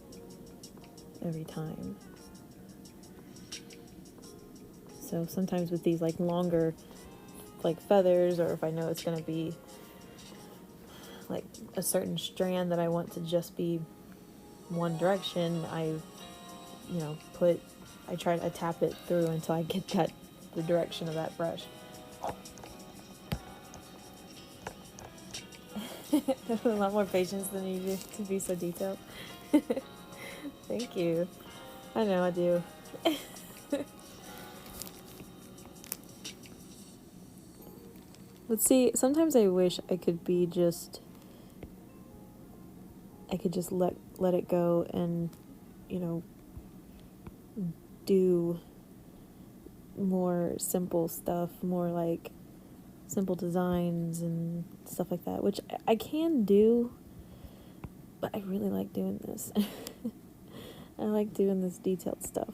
every time. So sometimes with these like longer like feathers, or if I know it's going to be like a certain strand that I want to just be one direction, I tap it through until I get the direction of that brush. I have a lot more patience than you do to be so detailed. Thank you. I know I do. But see, sometimes I wish I could just let it go and, do more simple stuff, more like simple designs and stuff like that, which I can do, but I really like doing this. I like doing this detailed stuff.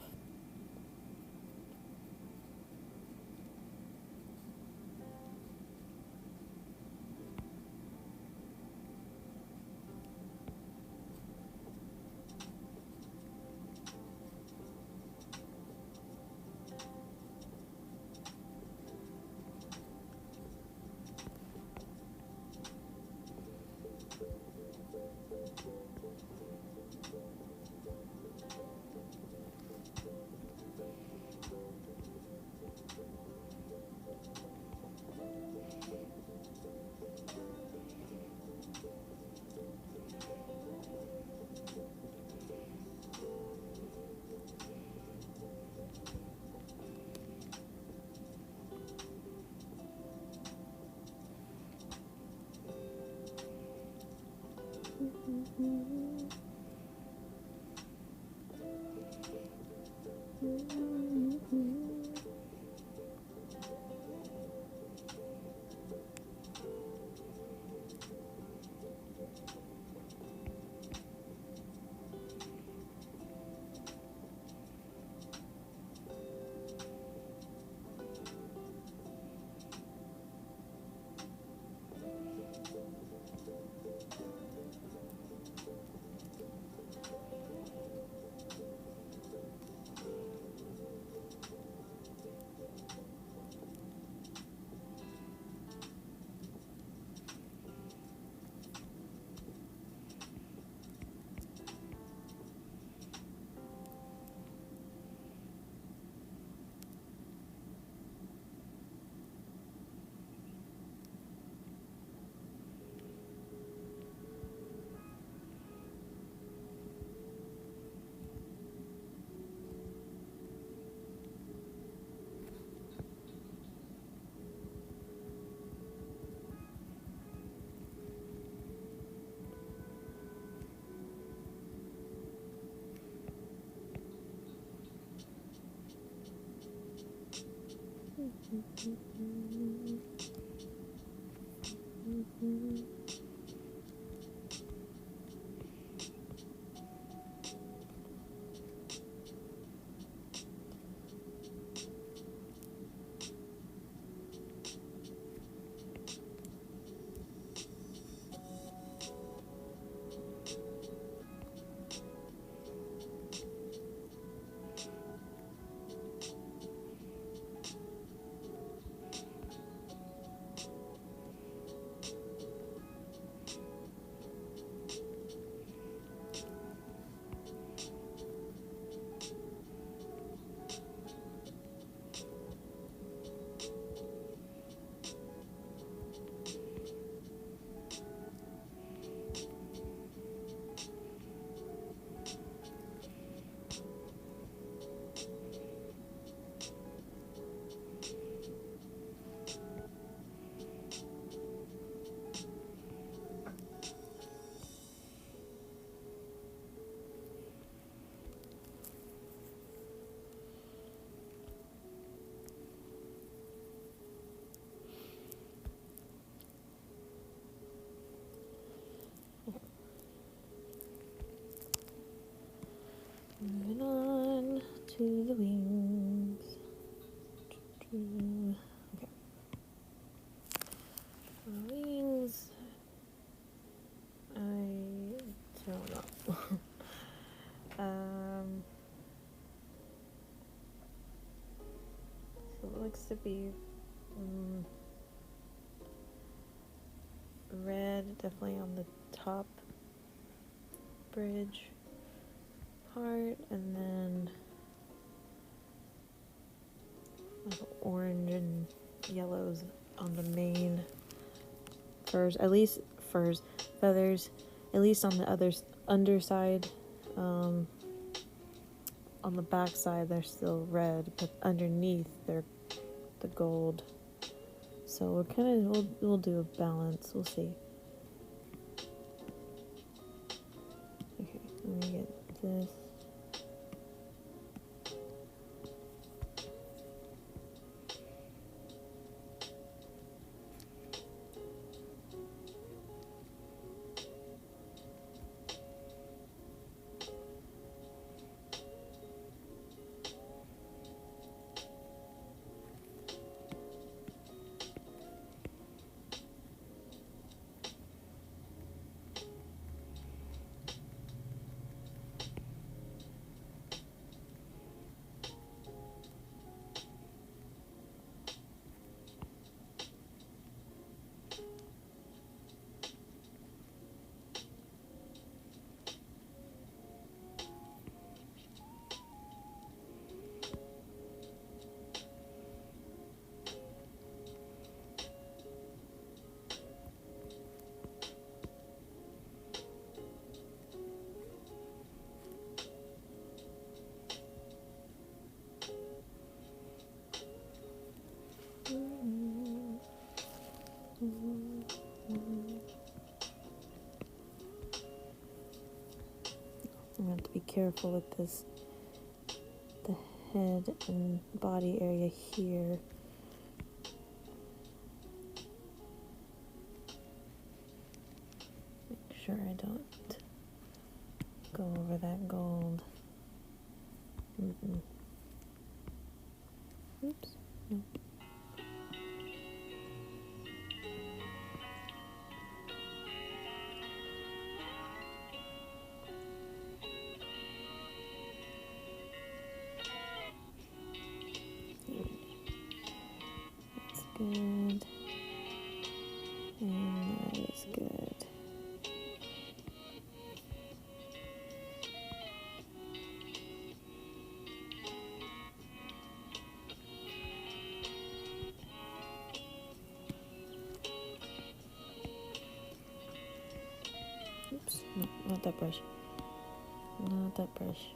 Okay. Wings. I don't know. So it looks to be red, definitely on the top bridge part, and then orange and yellows on the main feathers, at least on the underside. On the back side they're still red, but underneath they're the gold. So we'll do a balance. We'll see. Okay, let me get this. I'm going to have to be careful with this, the head and body area here. Make sure I don't go over that gold. Oops. No. That's good. And that is good. Oops, no, not that brush. Not that brush.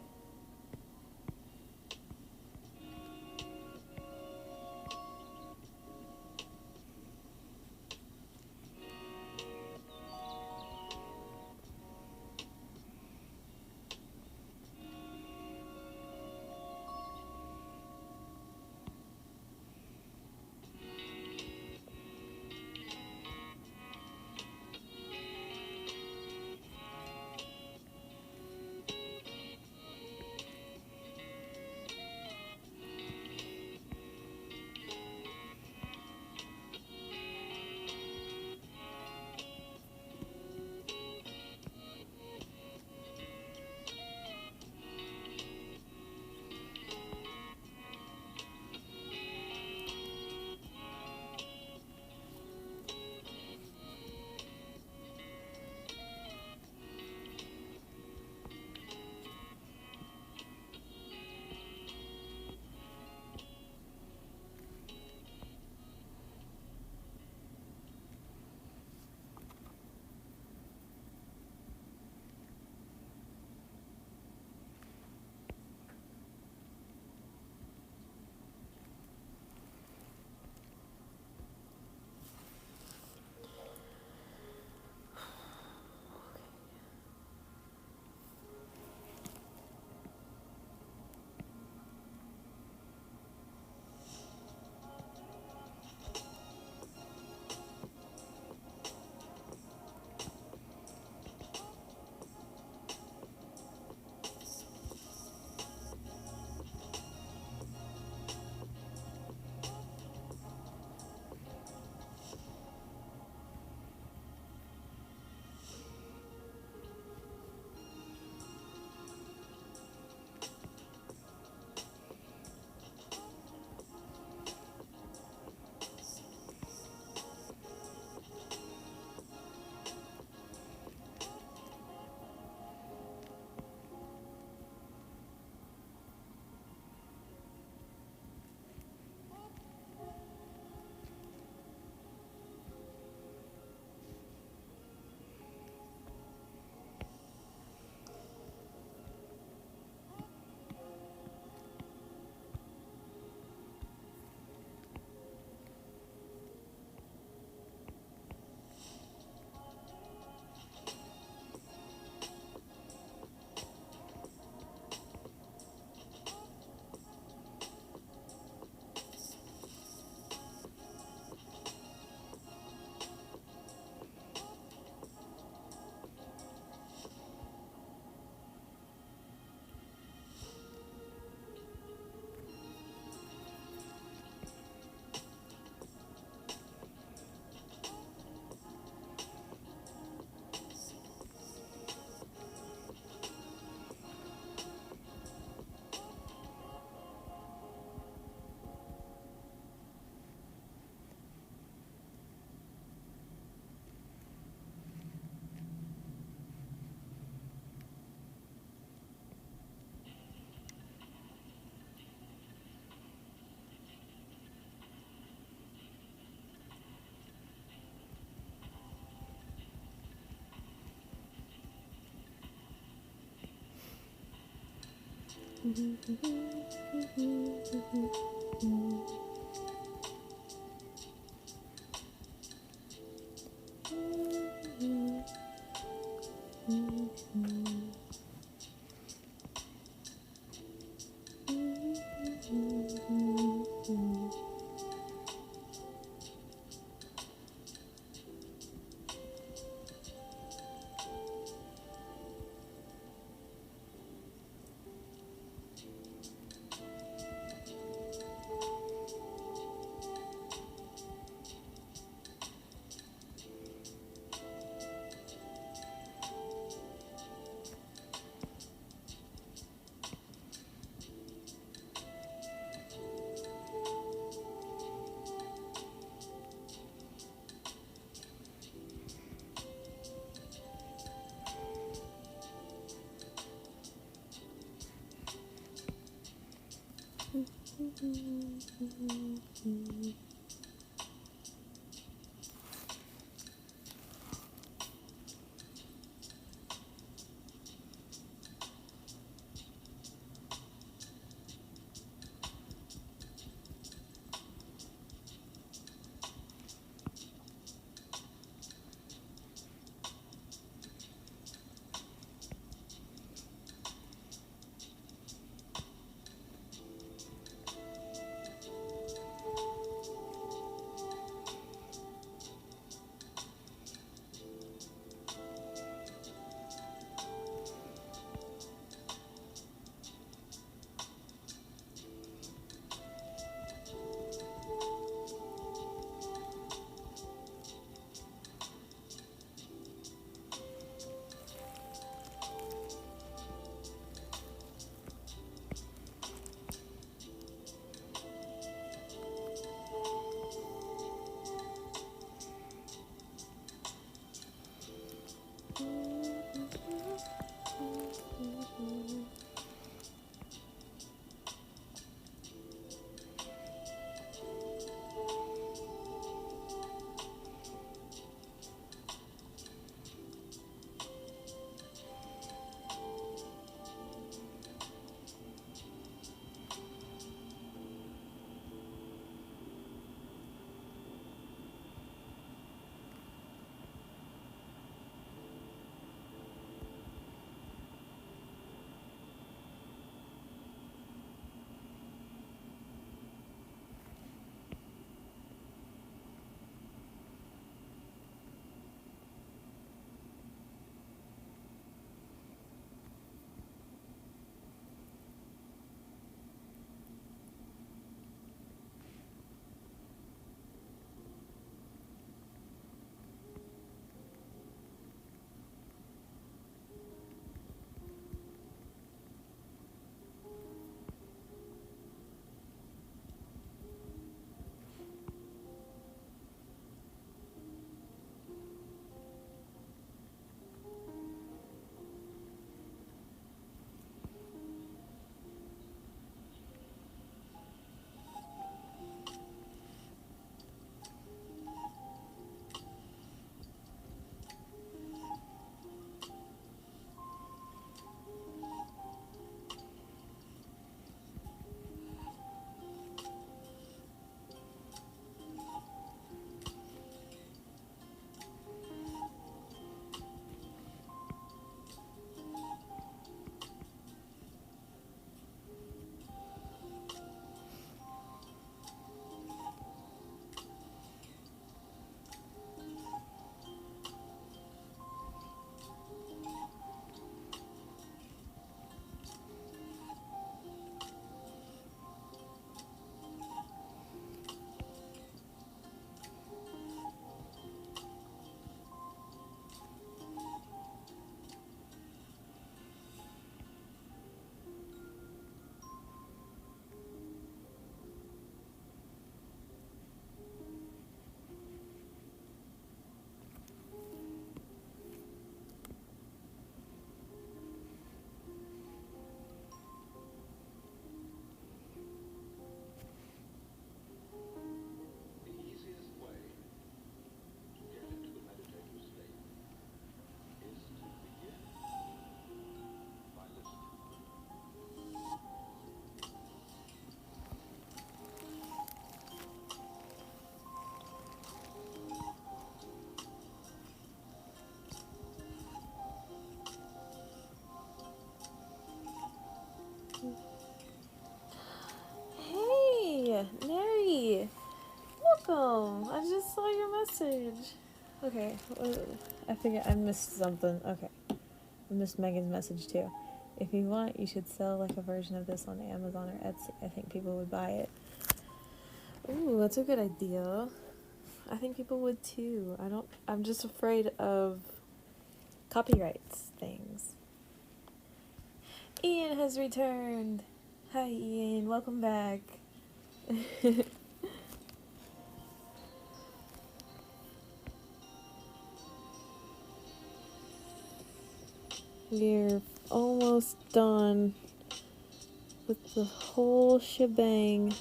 welcome. I just saw your message. Okay, I think I missed something. Okay, I missed Megan's message too. If you want, you should sell like a version of this on Amazon or Etsy. I think people would buy it. Ooh, that's a good idea. I think people would too. I'm just afraid of copyrights things. Ian has returned. Hi, Ian. Welcome back. We're almost done with the whole shebang.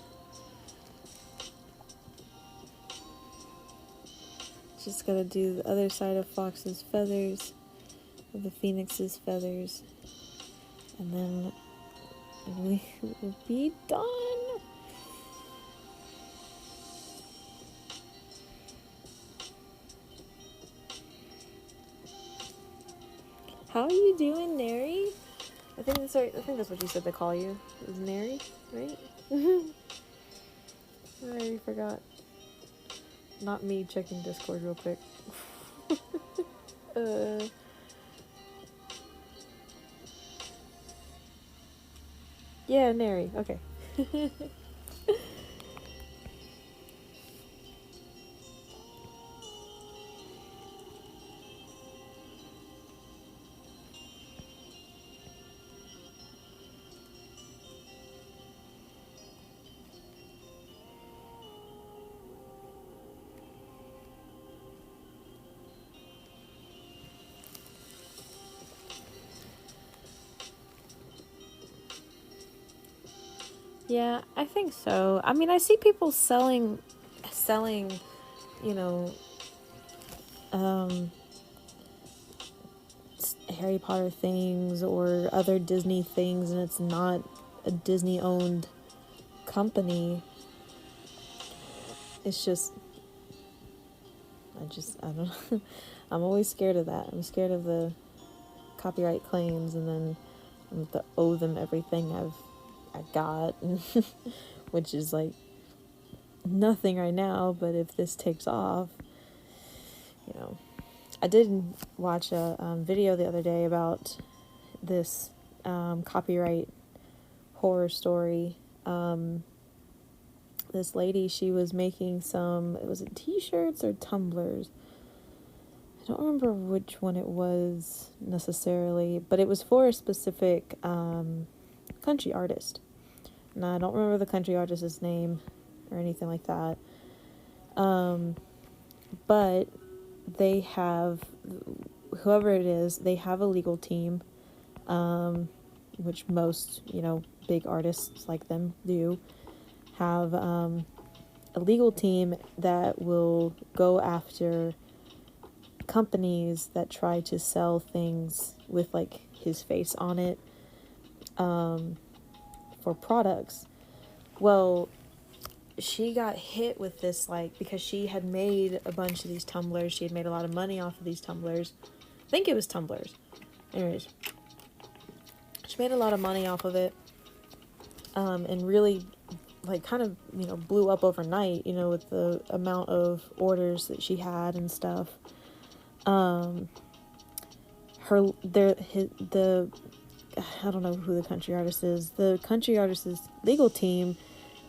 Just gotta do the other side of Fox's feathers, of the Phoenix's feathers, and then we will be done. How are you doing, Neri? I think that's what you said to call you. It was Neri, right? I already forgot. Not me checking Discord real quick. Yeah, Neri. Okay. Yeah, I think so. I mean, I see people selling, you know, Harry Potter things or other Disney things, and it's not a Disney-owned company. It's just, I don't know. I'm always scared of that. I'm scared of the copyright claims, and then I'm going to owe them everything I got, which is like nothing right now, but if this takes off, you know. I did watch a video the other day about this copyright horror story. This lady, she was making was it t-shirts or tumblers? I don't remember which one it was necessarily, but it was for a specific country artist. And I don't remember the country artist's name or anything like that. But they have, whoever it is, they have a legal team, which most, big artists like them do, have a legal team that will go after companies that try to sell things with, like, his face on it, for products. Well, she got hit with this, like, because she had made a bunch of these tumblers. She had made a lot of money off of these tumblers. I think it was tumblers. Anyways, she made a lot of money off of it, and really, like, kind of, blew up overnight, with the amount of orders that she had and stuff. I don't know who the country artist is. The country artist's legal team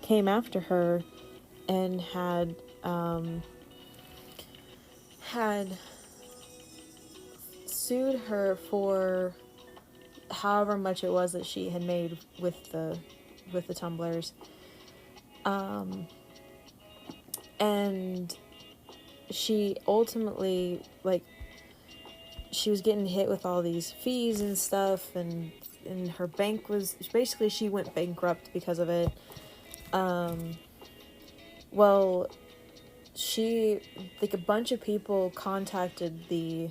came after her and had sued her for however much it was that she had made with the tumblers, and she ultimately, like, she was getting hit with all these fees and stuff, and her bank was, basically, she went bankrupt because of it. Well, a bunch of people contacted the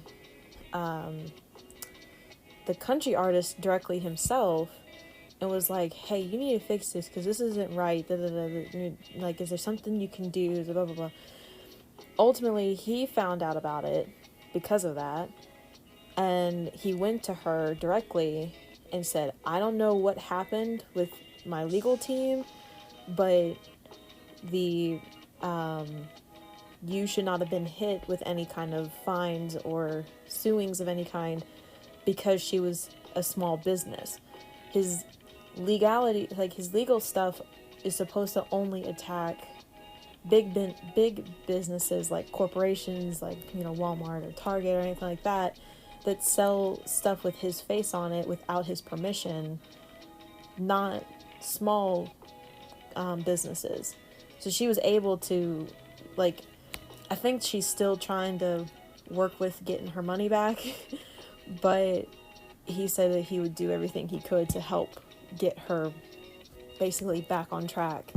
country artist directly himself and was like, hey, you need to fix this because this isn't right, like, is there something you can do, blah, blah, blah. Ultimately, he found out about it because of that, and he went to her directly and said, I don't know what happened with my legal team, but the you should not have been hit with any kind of fines or suings of any kind because she was a small business. His legality, like his legal stuff, is supposed to only attack big businesses like corporations, like Walmart or Target or anything like that, that sell stuff with his face on it without his permission, not small businesses. So she was able to, like, I think she's still trying to work with getting her money back, but he said that he would do everything he could to help get her basically back on track.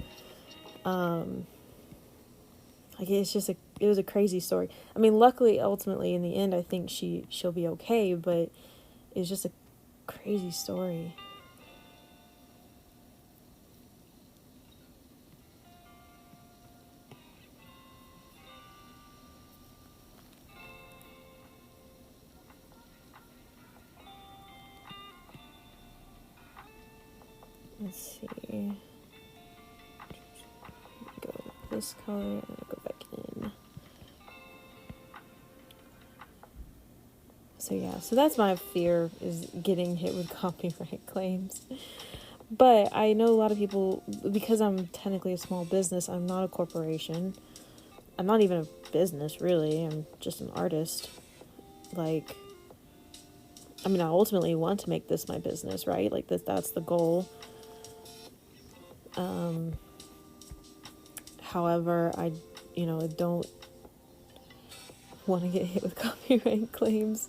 Like, it was a crazy story. I mean, luckily, ultimately, in the end, I think she'll be okay, but it's just a crazy story. Let's see. Go this color and go back in. So yeah, so that's my fear, is getting hit with copyright claims. But I know a lot of people, because I'm technically a small business, I'm not a corporation. I'm not even a business, really. I'm just an artist. Like, I mean, I ultimately want to make this my business, right? Like, that's the goal. However, I don't want to get hit with copyright claims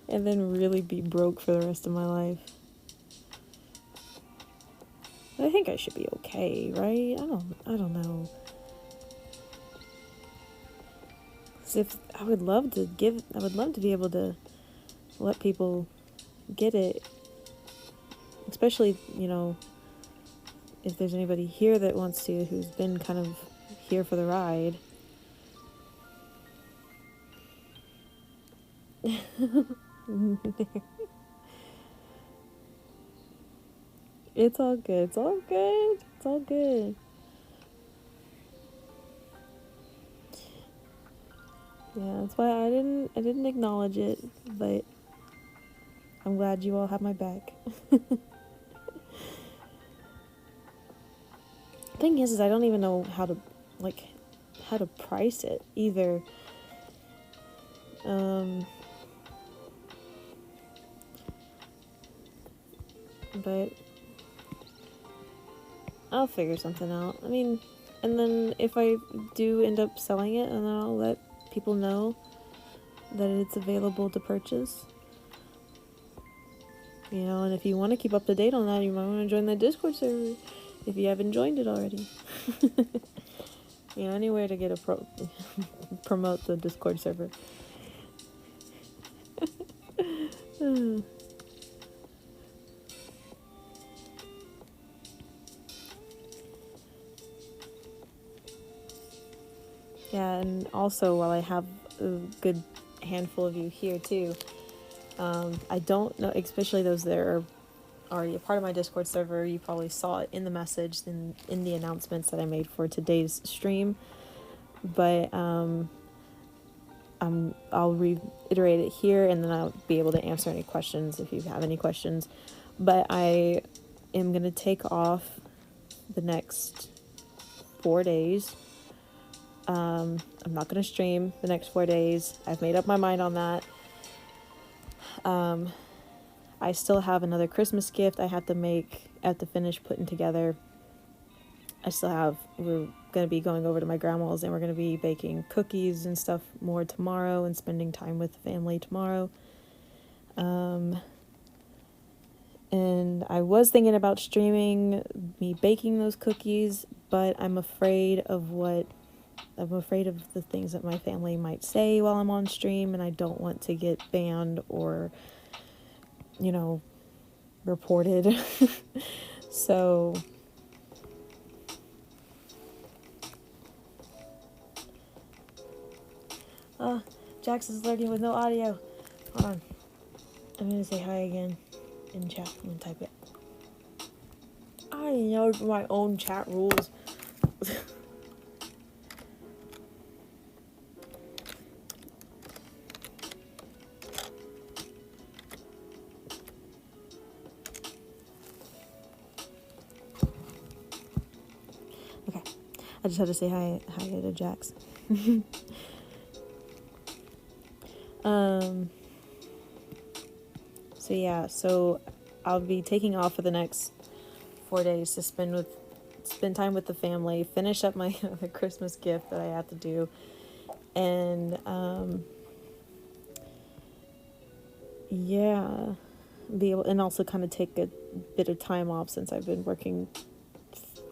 and then really be broke for the rest of my life. But I think I should be okay, right? I don't know. 'Cause I would love to be able to let people get it, especially, if there's anybody here that wants to, who's been kind of here for the ride. It's all good. It's all good. It's all good. Yeah, that's why I didn't acknowledge it, but I'm glad you all have my back. Thing is I don't even know how to price it either. But I'll figure something out. I mean, and then if I do end up selling it, and then I'll let people know that it's available to purchase. And if you want to keep up to date on that, you might want to join the Discord server if you haven't joined it already. Anywhere to get promote the Discord server. Yeah, and also, while I have a good handful of you here too, I don't know, especially those that are already a part of my Discord server, you probably saw it in the message, in the announcements that I made for today's stream, but I'll reiterate it here, and then I'll be able to answer any questions if you have any questions. But I am going to take off the next 4 days. I'm not going to stream the next 4 days. I've made up my mind on that. I still have another Christmas gift I have to finish putting together. We're going to be going over to my grandma's, and we're going to be baking cookies and stuff more tomorrow and spending time with the family tomorrow. And I was thinking about streaming me baking those cookies, but I'm afraid of the things that my family might say while I'm on stream, and I don't want to get banned or, reported. So, Jax is learning with no audio. Hold on. I'm gonna say hi again in chat. I'm gonna type it. I know my own chat rules. I just had to say hi to Jax. So yeah, so I'll be taking off for the next 4 days to spend time with the family, finish up my the Christmas gift that I have to do, and yeah, be able, and also kind of take a bit of time off since I've been working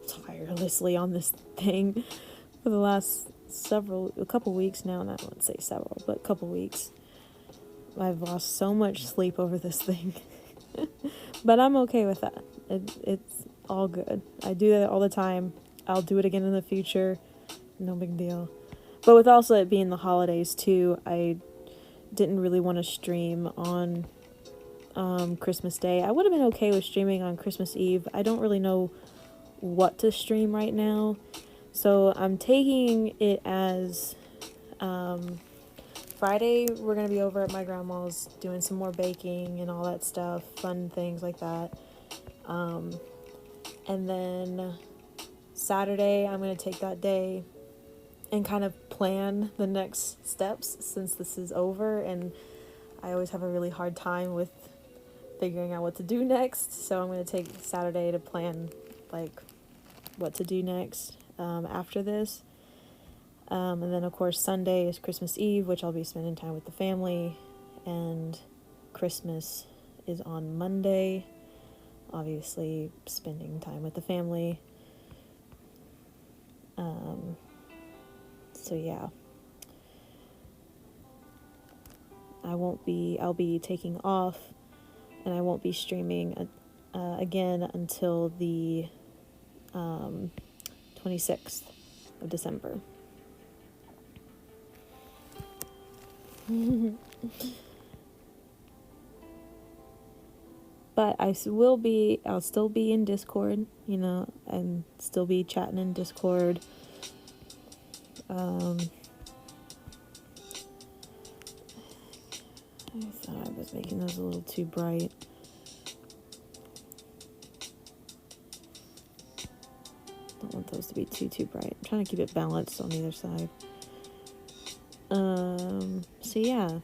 tirelessly on this thing for the last a couple weeks now, and I wouldn't say several, but a couple weeks. I've lost so much sleep over this thing. But I'm okay with that. It's all good. I do that all the time. I'll do it again in the future. No big deal. But with also it being the holidays too, I didn't really want to stream on Christmas Day. I would have been okay with streaming on Christmas Eve. I don't really know what to stream right now. So I'm taking it as Friday we're going to be over at my grandma's doing some more baking and all that stuff, fun things like that. And then Saturday I'm going to take that day and kind of plan the next steps since this is over, and I always have a really hard time with figuring out what to do next. So I'm going to take Saturday to plan like what to do next after this. And then, of course, Sunday is Christmas Eve, which I'll be spending time with the family. And Christmas is on Monday. Obviously, spending time with the family. So, yeah. I'll be taking off. And I won't be streaming again until the 26th of December. But I'll still be in Discord, and still be chatting in Discord. I thought I was making those a little too bright. Don't want those to be too bright. I'm trying to keep it balanced on either side. So yeah,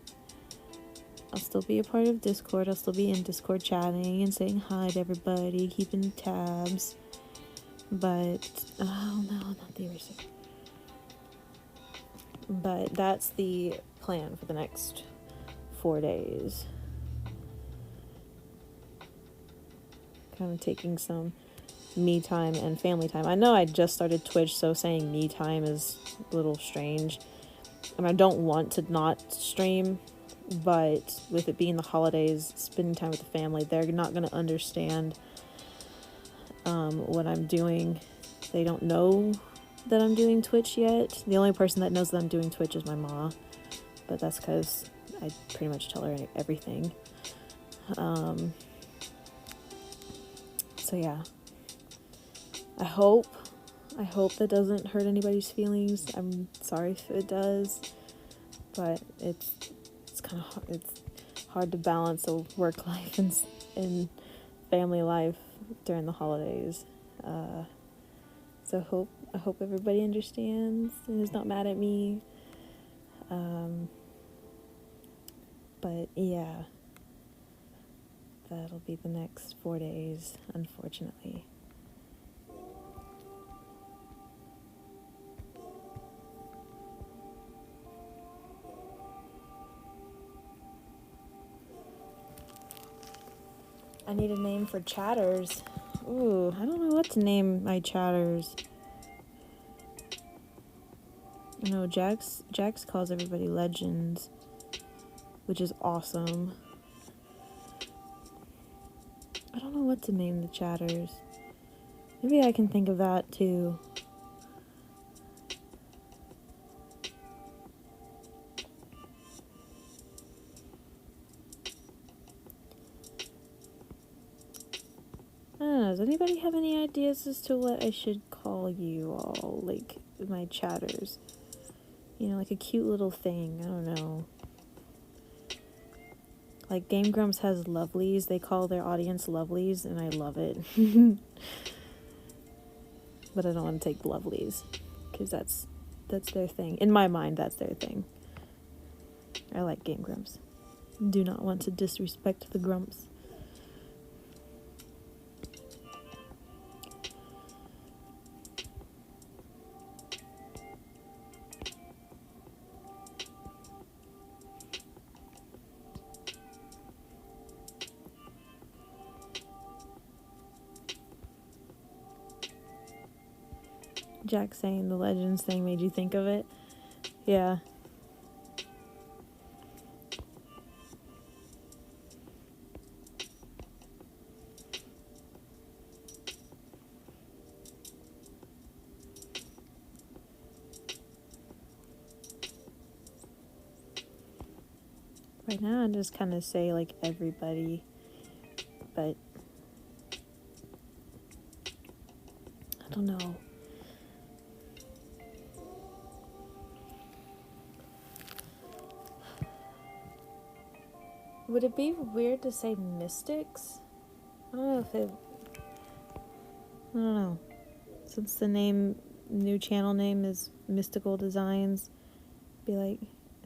I'll still be a part of Discord. I'll still be in Discord chatting and saying hi to everybody, keeping tabs. But, oh no, not the eraser. But that's the plan for the next 4 days. Kind of taking some me time and family time. I know I just started Twitch, so saying me time is a little strange. I don't want to not stream, but with it being the holidays, spending time with the family, they're not going to understand what I'm doing. They don't know that I'm doing Twitch yet. The only person that knows that I'm doing Twitch is my ma, but that's because I pretty much tell her everything. So yeah, I hope that doesn't hurt anybody's feelings. I'm sorry if it does, but it's kind of hard. It's hard to balance a work life and family life during the holidays. So I hope everybody understands and is not mad at me. But yeah, that'll be the next 4 days, unfortunately. I need a name for chatters. Ooh, I don't know what to name my chatters. No, Jax calls everybody legends, which is awesome. I don't know what to name the chatters. Maybe I can think of that too. I don't know, does anybody have any ideas as to what I should call you all? Like, my chatters. Like a cute little thing. I don't know. Like, Game Grumps has lovelies. They call their audience lovelies, and I love it. But I don't want to take lovelies. because that's their thing. In my mind, that's their thing. I like Game Grumps. Do not want to disrespect the Grumps. Jack saying the Legends thing made you think of it. Yeah. Right now I just kind of say like everybody, but I don't know. Would it be weird to say mystics? I don't know if it... I don't know. Since the new channel name is Mystical Designs, be like,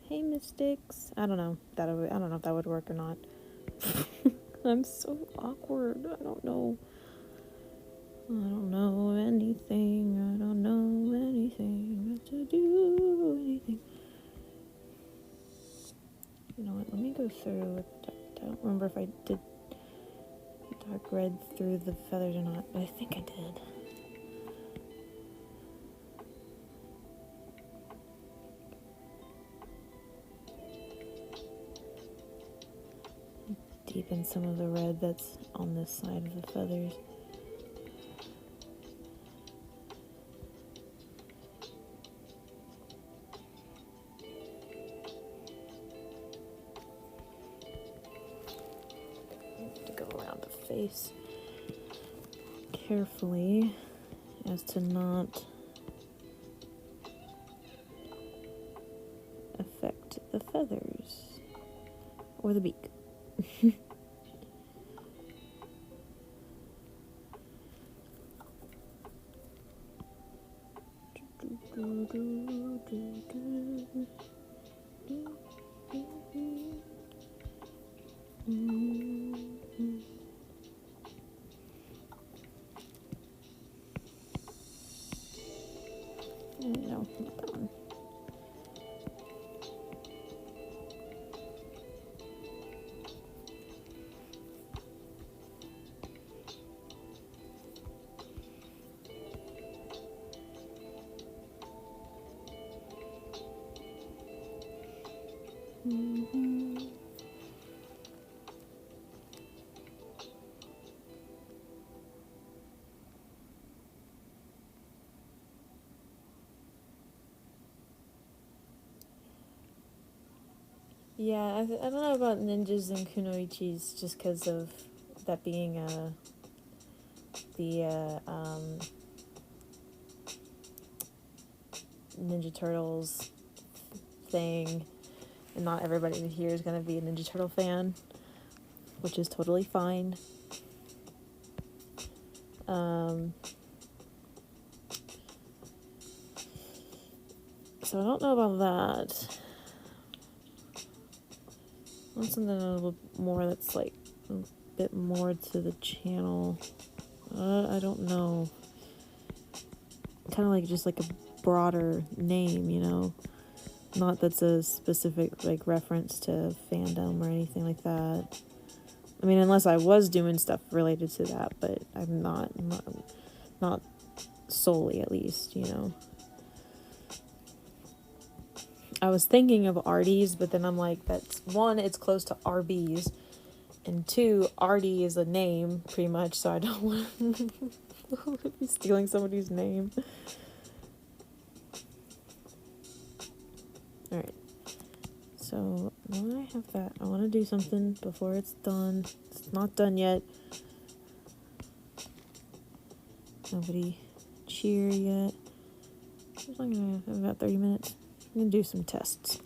hey mystics. I don't know. I don't know if that would work or not. I'm so awkward. I don't know. I don't know anything. I don't know anything. Not to do anything. You know what? Let me go through. I don't remember if I did dark red through the feathers or not, but I think I did. Deepen some of the red that's on this side of the feathers. To go around the face carefully as to not affect the feathers or the beak. No, not that one. Yeah, I don't know about ninjas and kunoichis just because of that being the Ninja Turtles thing, and not everybody here is going to be a Ninja Turtle fan, which is totally fine. So I don't know about that. I want something a little more that's like a bit more to the channel. I don't know. Kind of like just like a broader name, you know? Not that's a specific like reference to fandom or anything like that. I mean, unless I was doing stuff related to that, but I'm not solely, at least, you know. I was thinking of Artie's, but then I'm like, that's one, it's close to Arby's, and two, Artie is a name, pretty much, so I don't want to be stealing somebody's name. Alright, so now that I have that, I want to do something before it's done. It's not done yet. Nobody cheer yet. I'm gonna have about 30 minutes. I'm gonna do some tests.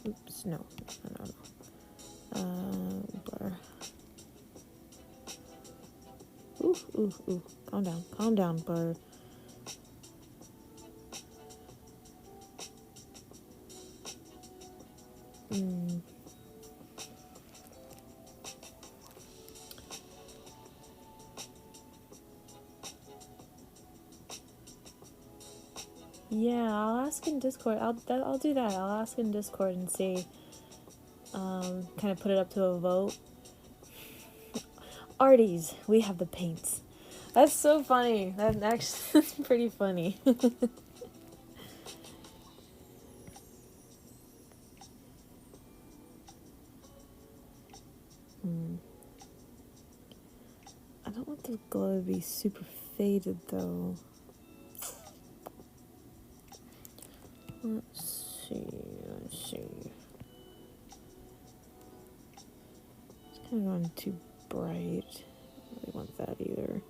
Oops, no. ooh. Calm down, bud. Yeah, I'll ask in Discord. I'll do that. I'll ask in Discord and see. Kind of put it up to a vote. Arties, we have the paints. That's so funny. That actually that's pretty funny. I don't want the glow to be super faded though. Let's see. It's kind of gone too bright. I don't really want that either.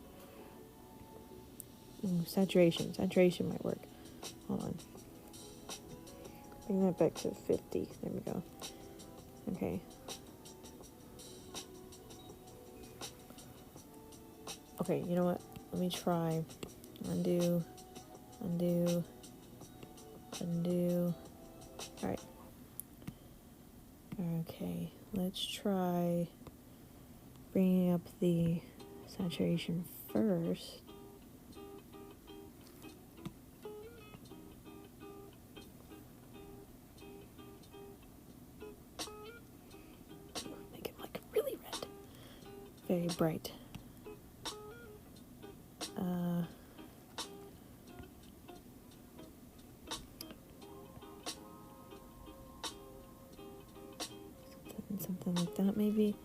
Ooh, saturation. Saturation might work. Hold on. Bring that back to 50. There we go. Okay. Okay, you know what? Let me try. Undo. Alright. Okay, let's try bringing up the saturation first. Make it like really red. Very bright. Something like that maybe.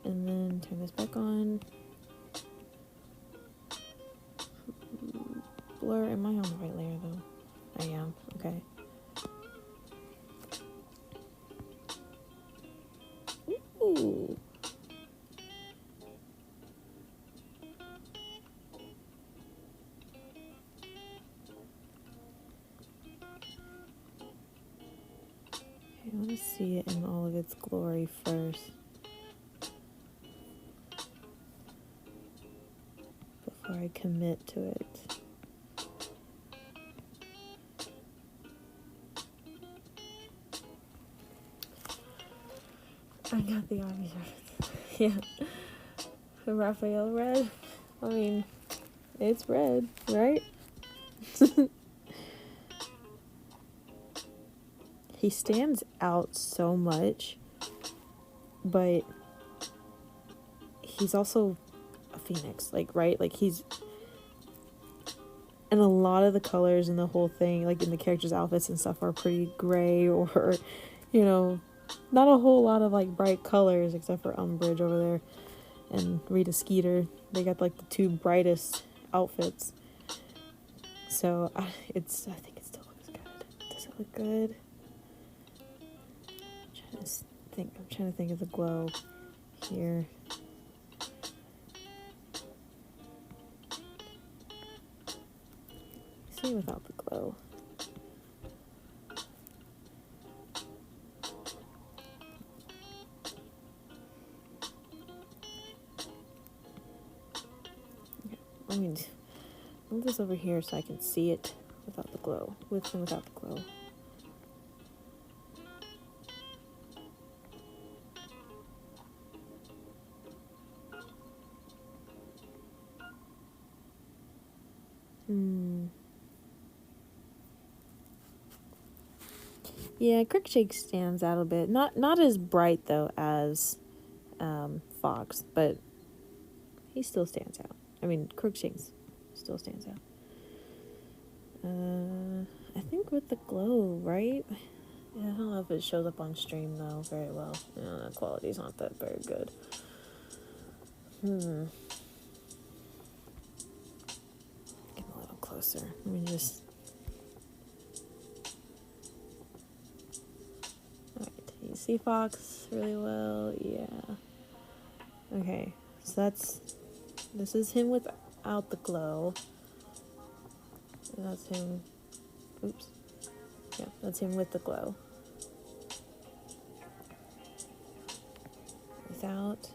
And then turn this back on. Blur, am I on the right layer though? I am, okay. Ooh. I want to see it in all of its glory first. Before I commit to it. I got the obvious reference. Yeah. Raphael red. I mean, it's red, right? He stands out so much, but he's also a phoenix, like, right? Like, he's... And a lot of the colors in the whole thing, like in the characters' outfits and stuff, are pretty gray or, you know, not a whole lot of, like, bright colors except for Umbridge over there and Rita Skeeter. They got, like, the two brightest outfits. So, I think it still looks good. Does it look good? I'm trying to think of the glow here. See without the glow. Okay, I mean, move this over here so I can see it without the glow. With and without the glow. Yeah, Crookshank stands out a bit. Not as bright though as Fox, but he still stands out. I mean, Crookshank still stands out. I think with the glow, right? Yeah, I don't know if it shows up on stream though very well. Yeah, the quality's not that very good. Get a little closer. Let me just... Alright, you see Fox really well? Yeah. Okay, so this is him without the glow. And that's him, oops. Yeah, that's him with the glow. Without.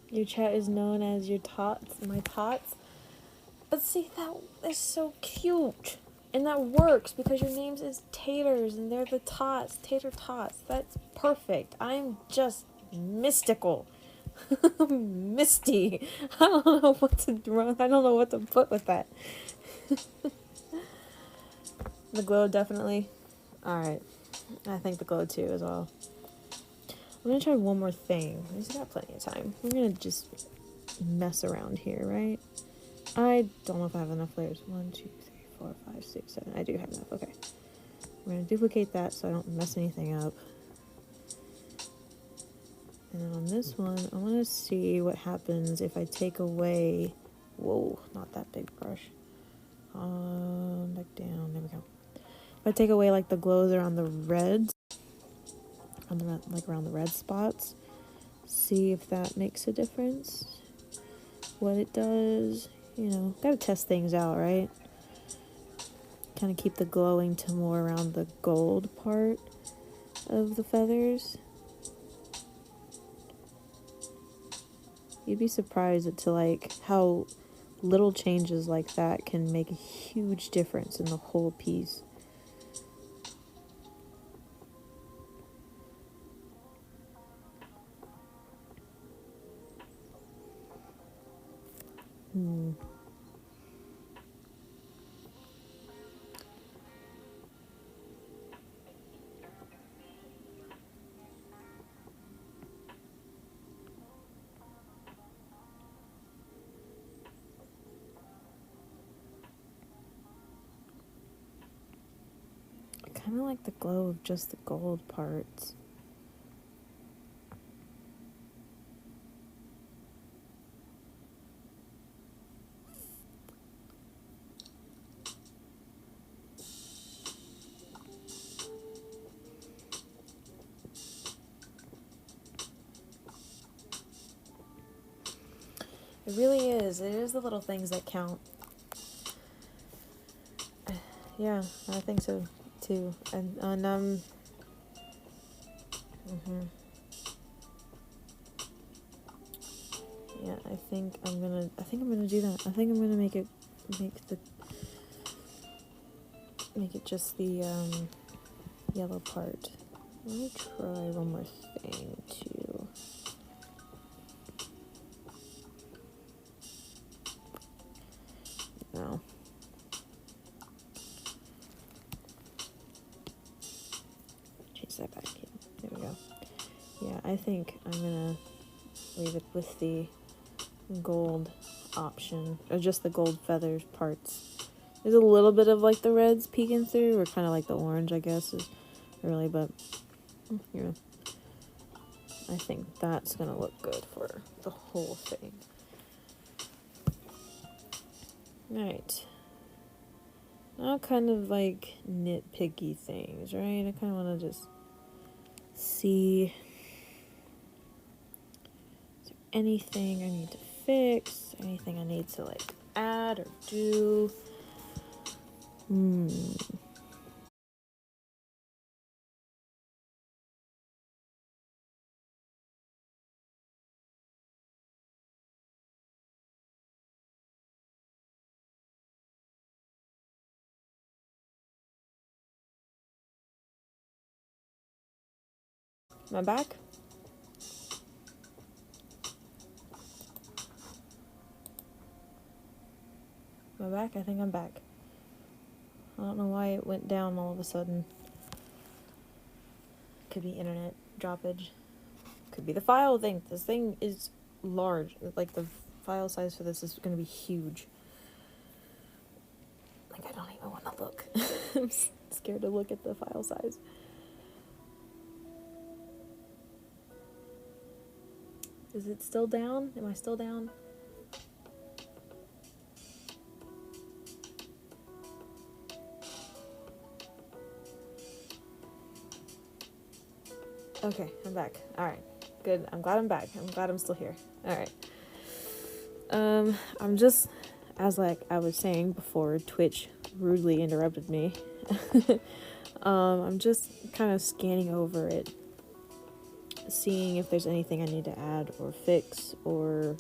Your chat is known as your tots, my tots. But see, that is so cute. And that works because your names is Taters and they're the tots, Tater Tots. That's perfect. I'm just mystical. Misty. I don't know what to run. I don't know what to put with that. The glow, definitely. Alright. I think the glow too as well. I'm gonna try one more thing. We've got plenty of time. We're gonna just mess around here, right? I don't know if I have enough layers. 1, 2, 3, 4, 5, 6, 7. I do have enough. Okay. We're gonna duplicate that so I don't mess anything up. And then on this one, I want to see what happens if I take away... Whoa, not that big brush. Back down. There we go. If I take away like the glows around the reds, on the like around the red spots, see if that makes a difference. What it does, you know, gotta test things out, right? Kind of keep the glowing to more around the gold part of the feathers. You'd be surprised at to like how little changes like that can make a huge difference in the whole piece. I kind of like the glow of just the gold parts. It really is. It is the little things that count. Yeah, I think so too. And yeah, I think I'm gonna do that. I think I'm gonna make it just the yellow part. Let me try one more thing too. No. Change that back in. There we go. Yeah, I think I'm gonna leave it with the gold option, or just the gold feathers parts. There's a little bit of like the reds peeking through, or kind of like the orange, I guess, is really, but yeah, I think that's gonna look good for the whole thing. Alright. Now kind of like nitpicky things, right? I kind of want to just see is there anything I need to fix, anything I need to like add or do. Am I back? Am I back? I think I'm back. I don't know why it went down all of a sudden. Could be internet droppage. Could be the file thing. This thing is large. Like the file size for this is going to be huge. Like I don't even want to look. I'm scared to look at the file size. Is it still down? Am I still down? Okay, I'm back. Alright. Good. I'm glad I'm back. I'm glad I'm still here. Alright. I'm just, as like I was saying before Twitch rudely interrupted me, I'm just kind of scanning over it seeing if there's anything I need to add or fix, or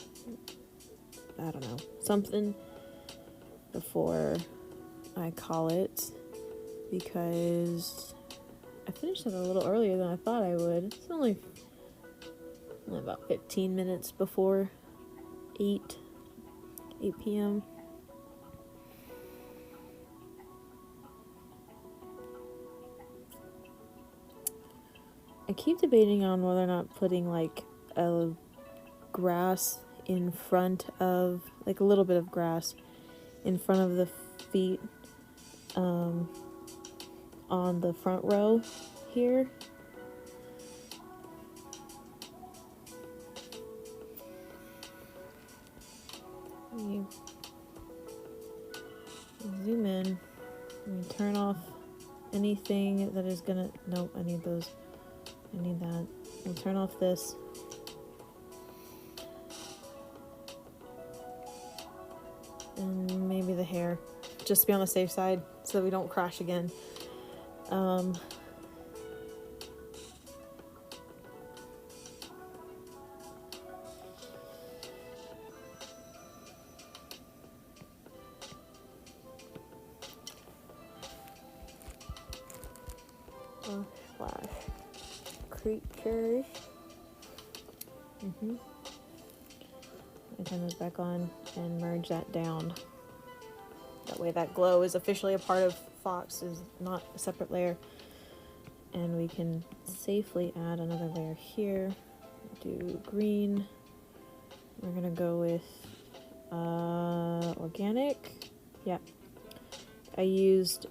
I don't know, something before I call it, because I finished it a little earlier than I thought I would. It's only about 15 minutes before 8 p.m. I keep debating on whether or not putting like a grass in front of, like a little bit of grass in front of the feet on the front row here. You zoom in and turn off anything that is gonna, nope, I need those, I need that. We'll turn off this. And maybe the hair, just to be on the safe side so that we don't crash again. Flash creatures. I turn this back on and merge that down. That way that glow is officially a part of Fox, is not a separate layer. And we can safely add another layer here. Do green. We're gonna go with organic. Yep. I used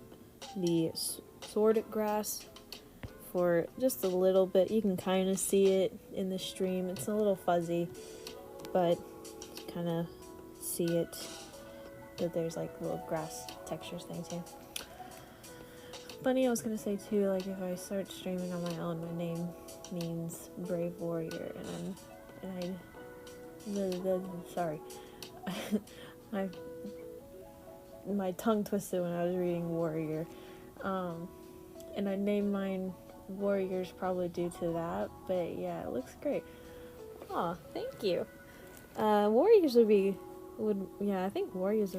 the sword grass for just a little bit. You can kind of see it in the stream. It's a little fuzzy, but you kind of see it, that there's like little grass textures thing too. Funny, I was gonna say too, like if I start streaming on my own, my name means brave warrior, sorry, my tongue twisted when I was reading warrior, and I named mine warriors probably due to that, but yeah, it looks great. Aw, thank you. Warriors I think warriors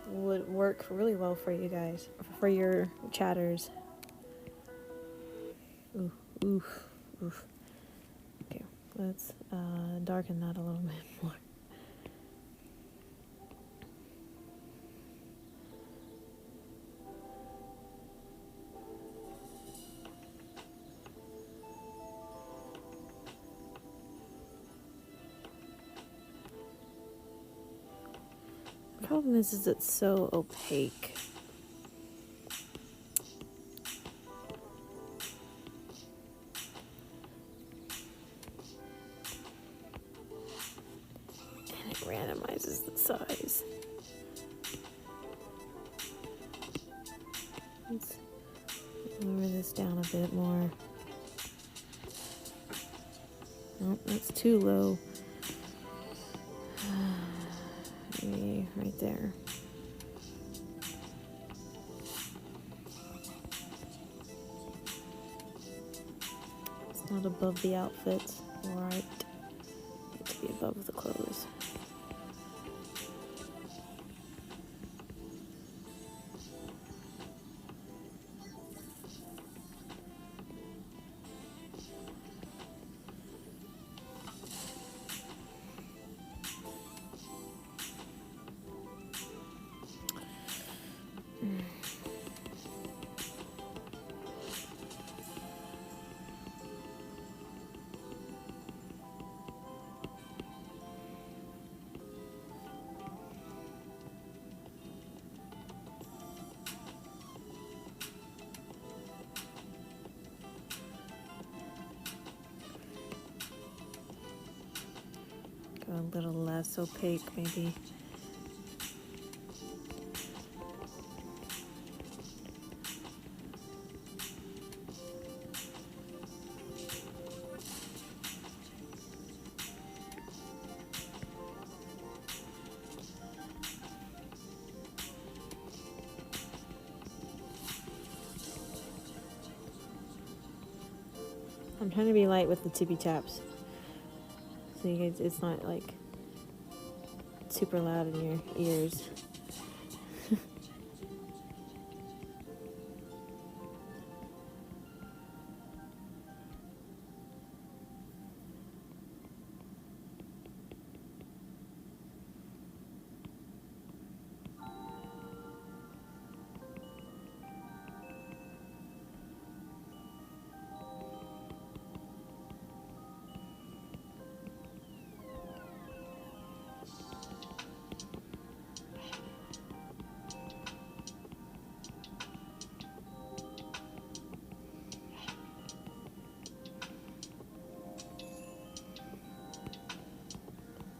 would work really well for you guys, for your chatters. Oof. Okay, let's darken that a little bit more. The problem is it's so opaque. And it randomizes the size. Let's lower this down a bit more. Nope, that's too low. Maybe right there. It's not above the outfit, right? Need to be above the clothes. Go a little less opaque, maybe. I'm trying to be light with the tippy taps. So you guys, it's not like super loud in your ears.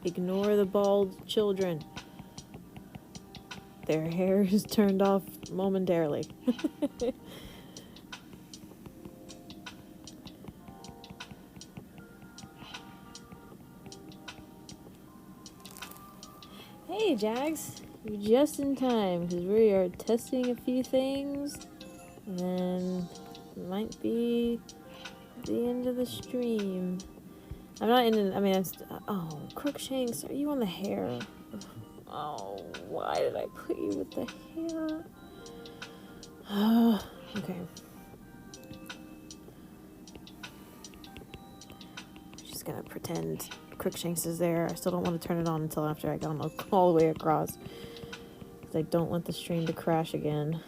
Ignore the bald children. Their hair is turned off momentarily. Hey, Jags. You're just in time, because we are testing a few things. And then it might be the end of the stream. I'm not in. I mean, oh, Crookshanks, are you on the hair? Oh, why did I put you with the hair? Okay. Just gonna pretend Crookshanks is there. I still don't want to turn it on until after I got him all the way across. Because I don't want the stream to crash again.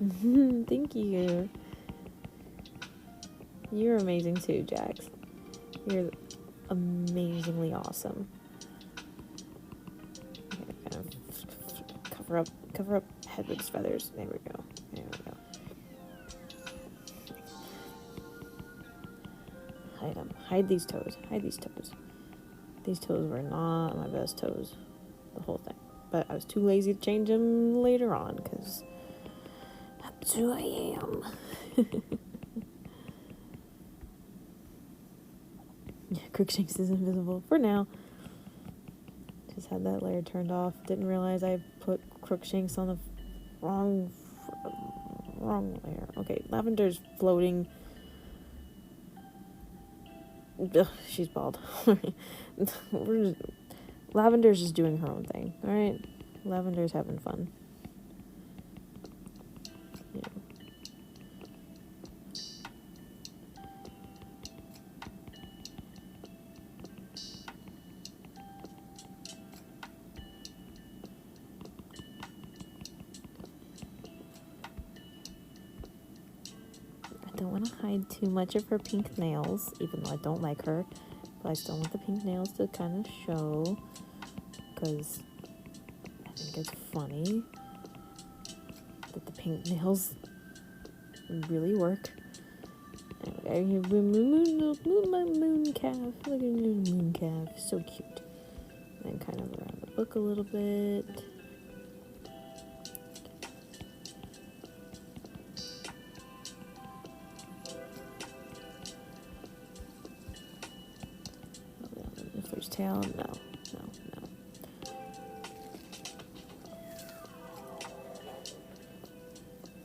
Thank you. You're amazing too, Jax. You're amazingly awesome. Okay, kind of cover up Hedwig's feathers. There we go. There we go. Hide them. Hide these toes. Hide these toes. These toes were not my best toes the whole thing. But I was too lazy to change them later on, because that's who I am. Yeah, Crookshanks is invisible for now. Just had that layer turned off. Didn't realize I put Crookshanks on the wrong layer. Okay, Lavender's floating. Ugh, she's bald. Lavender's just doing her own thing, alright? Lavender's having fun. Yeah. I don't want to hide too much of her pink nails, even though I don't like her. But I still want the pink nails to kind of show, because I think it's funny that the pink nails really work. Anyway, my moon calf. Look at the moon calf. So cute. Then kind of around the book a little bit. First tail, no.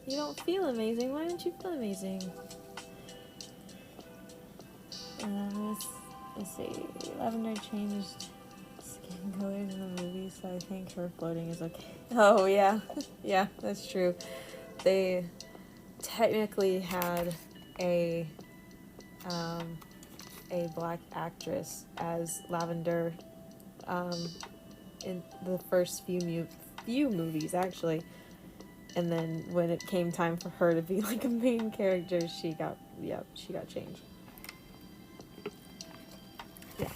You don't feel amazing. Why don't you feel amazing? Let's see. Lavender changed skin colors in the movie, so I think her floating is okay. Oh yeah, yeah, that's true. They technically had a black actress as Lavender in the first few movies, actually. And then when it came time for her to be like a main character, she got changed. Yeah,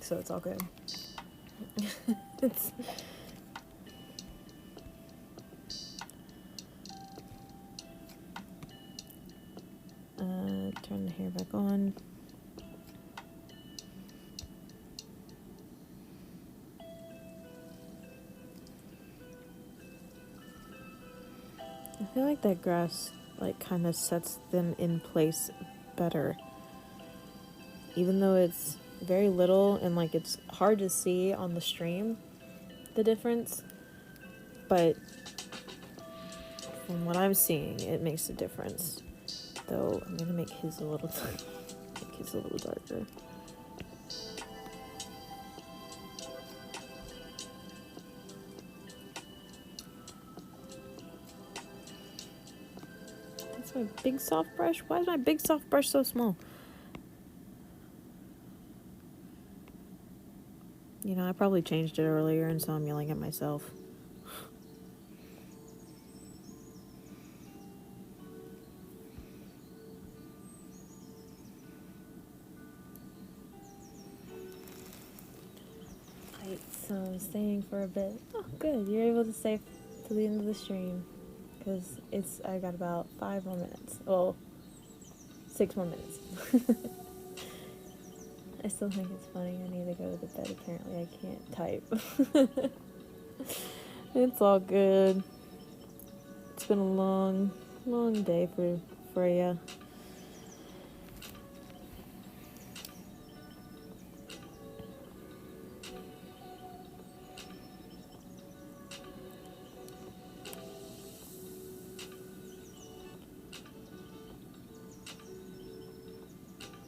so it's all good. It's turn the hair back on. I feel like that grass like kind of sets them in place better. Even though it's very little and like it's hard to see on the stream the difference, but From what I'm seeing, it makes a difference. Though I'm gonna make his a little darker. That's my big soft brush. Why is my big soft brush so small? You know, I probably changed it earlier, and so I'm yelling at myself. Right, so I'm staying for a bit. Oh, good. You're able to stay to the end of the stream. Because I got about 5 more minutes. Well, 6 more minutes. I still think it's funny. I need to go to bed. Apparently, I can't type. It's all good. It's been a long, long day for Freya.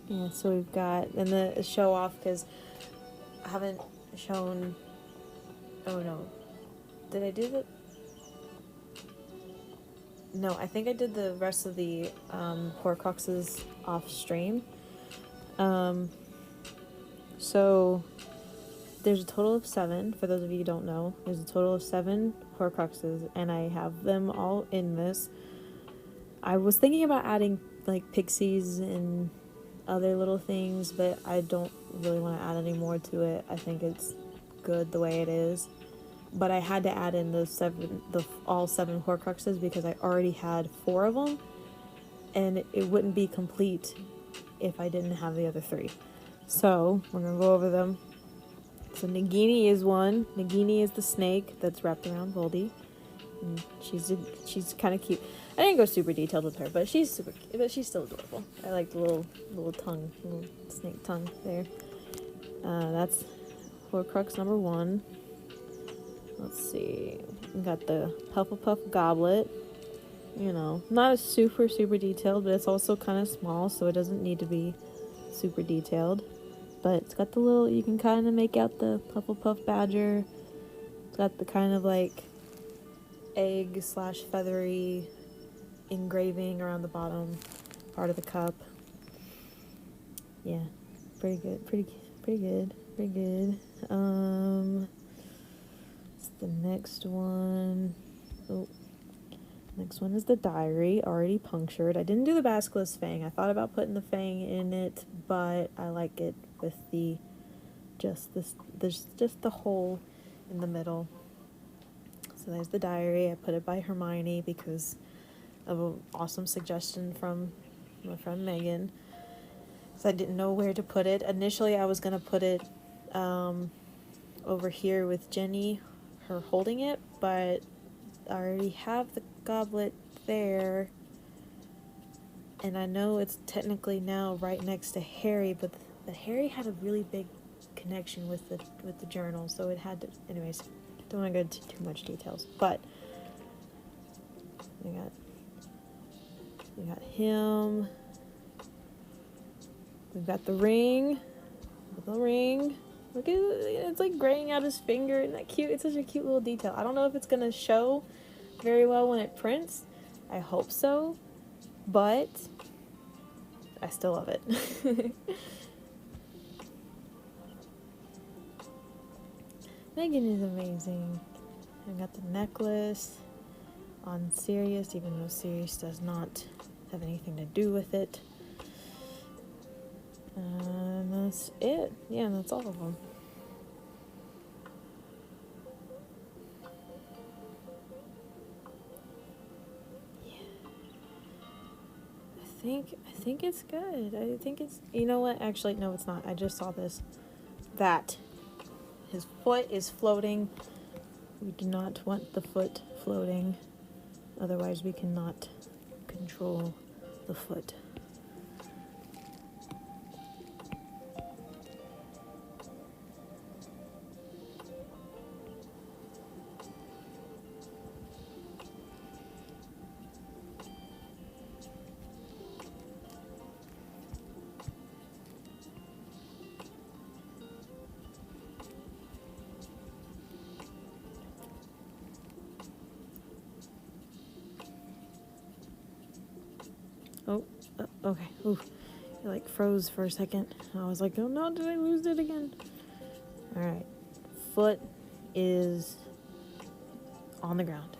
Yeah, so we've got, and the show off, because I haven't shown, oh no, did I do the, no, I think I did the rest of the Horcruxes off stream. So there's a total of 7, for those of you who don't know, there's a total of 7 Horcruxes, and I have them all in this. I was thinking about adding, like, pixies and other little things, but I don't really want to add any more to it. I think it's good the way it is. But I had to add in all 7 Horcruxes because I already had 4 of them, and it wouldn't be complete if I didn't have the other 3. So we're gonna go over them. So Nagini is one. Nagini is the snake that's wrapped around Voldy. And she's kind of cute. I didn't go super detailed with her, but she's super cute. But she's still adorable. I like the little tongue, little snake tongue there. That's Horcrux number 1. Let's see. We got the Hufflepuff goblet. You know, not super detailed, but it's also kind of small, so it doesn't need to be super detailed. But it's got the little, you can kind of make out the Hufflepuff badger. It's got the kind of like egg / feathery engraving around the bottom part of the cup. Yeah, pretty good. Pretty good. It's the next one. Oh, next one is the diary, already punctured. I didn't do the Basilisk Fang. I thought about putting the Fang in it, but I like it with just the hole in the middle. So there's the diary. I put it by Hermione because of an awesome suggestion from my friend Megan. So I didn't know where to put it. Initially, I was going to put it over here with Jenny, her holding it, but I already have the goblet there. And I know it's technically now right next to Harry, but Harry had a really big connection with the journal, so it had to. Anyways, don't want to go into too much details, but we got him. We've got the ring. Look at it, it's like graying out his finger. Isn't that cute? It's such a cute little detail. I don't know if it's gonna show very well when it prints. I hope so, but I still love it. Megan is amazing. I got the necklace on Sirius, even though Sirius does not have anything to do with it. And that's it. Yeah, that's all of them. Yeah. I think it's good. I think it's, you know what? Actually, no, it's not. I just saw this. That his foot is floating. We do not want the foot floating. Otherwise, we cannot control the foot. Oh, okay. Ooh, it like froze for a second. I was like, oh no, did I lose it again? Alright. Foot is on the ground.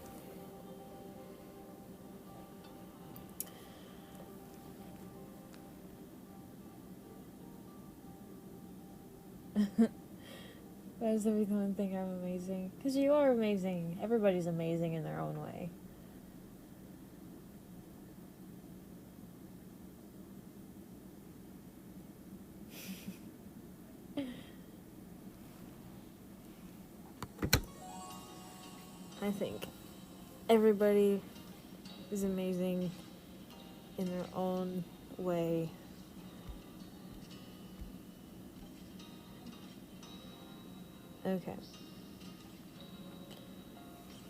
Why does everyone think I'm amazing? Because you are amazing. Everybody's amazing in their own way. I think everybody is amazing in their own way. Okay.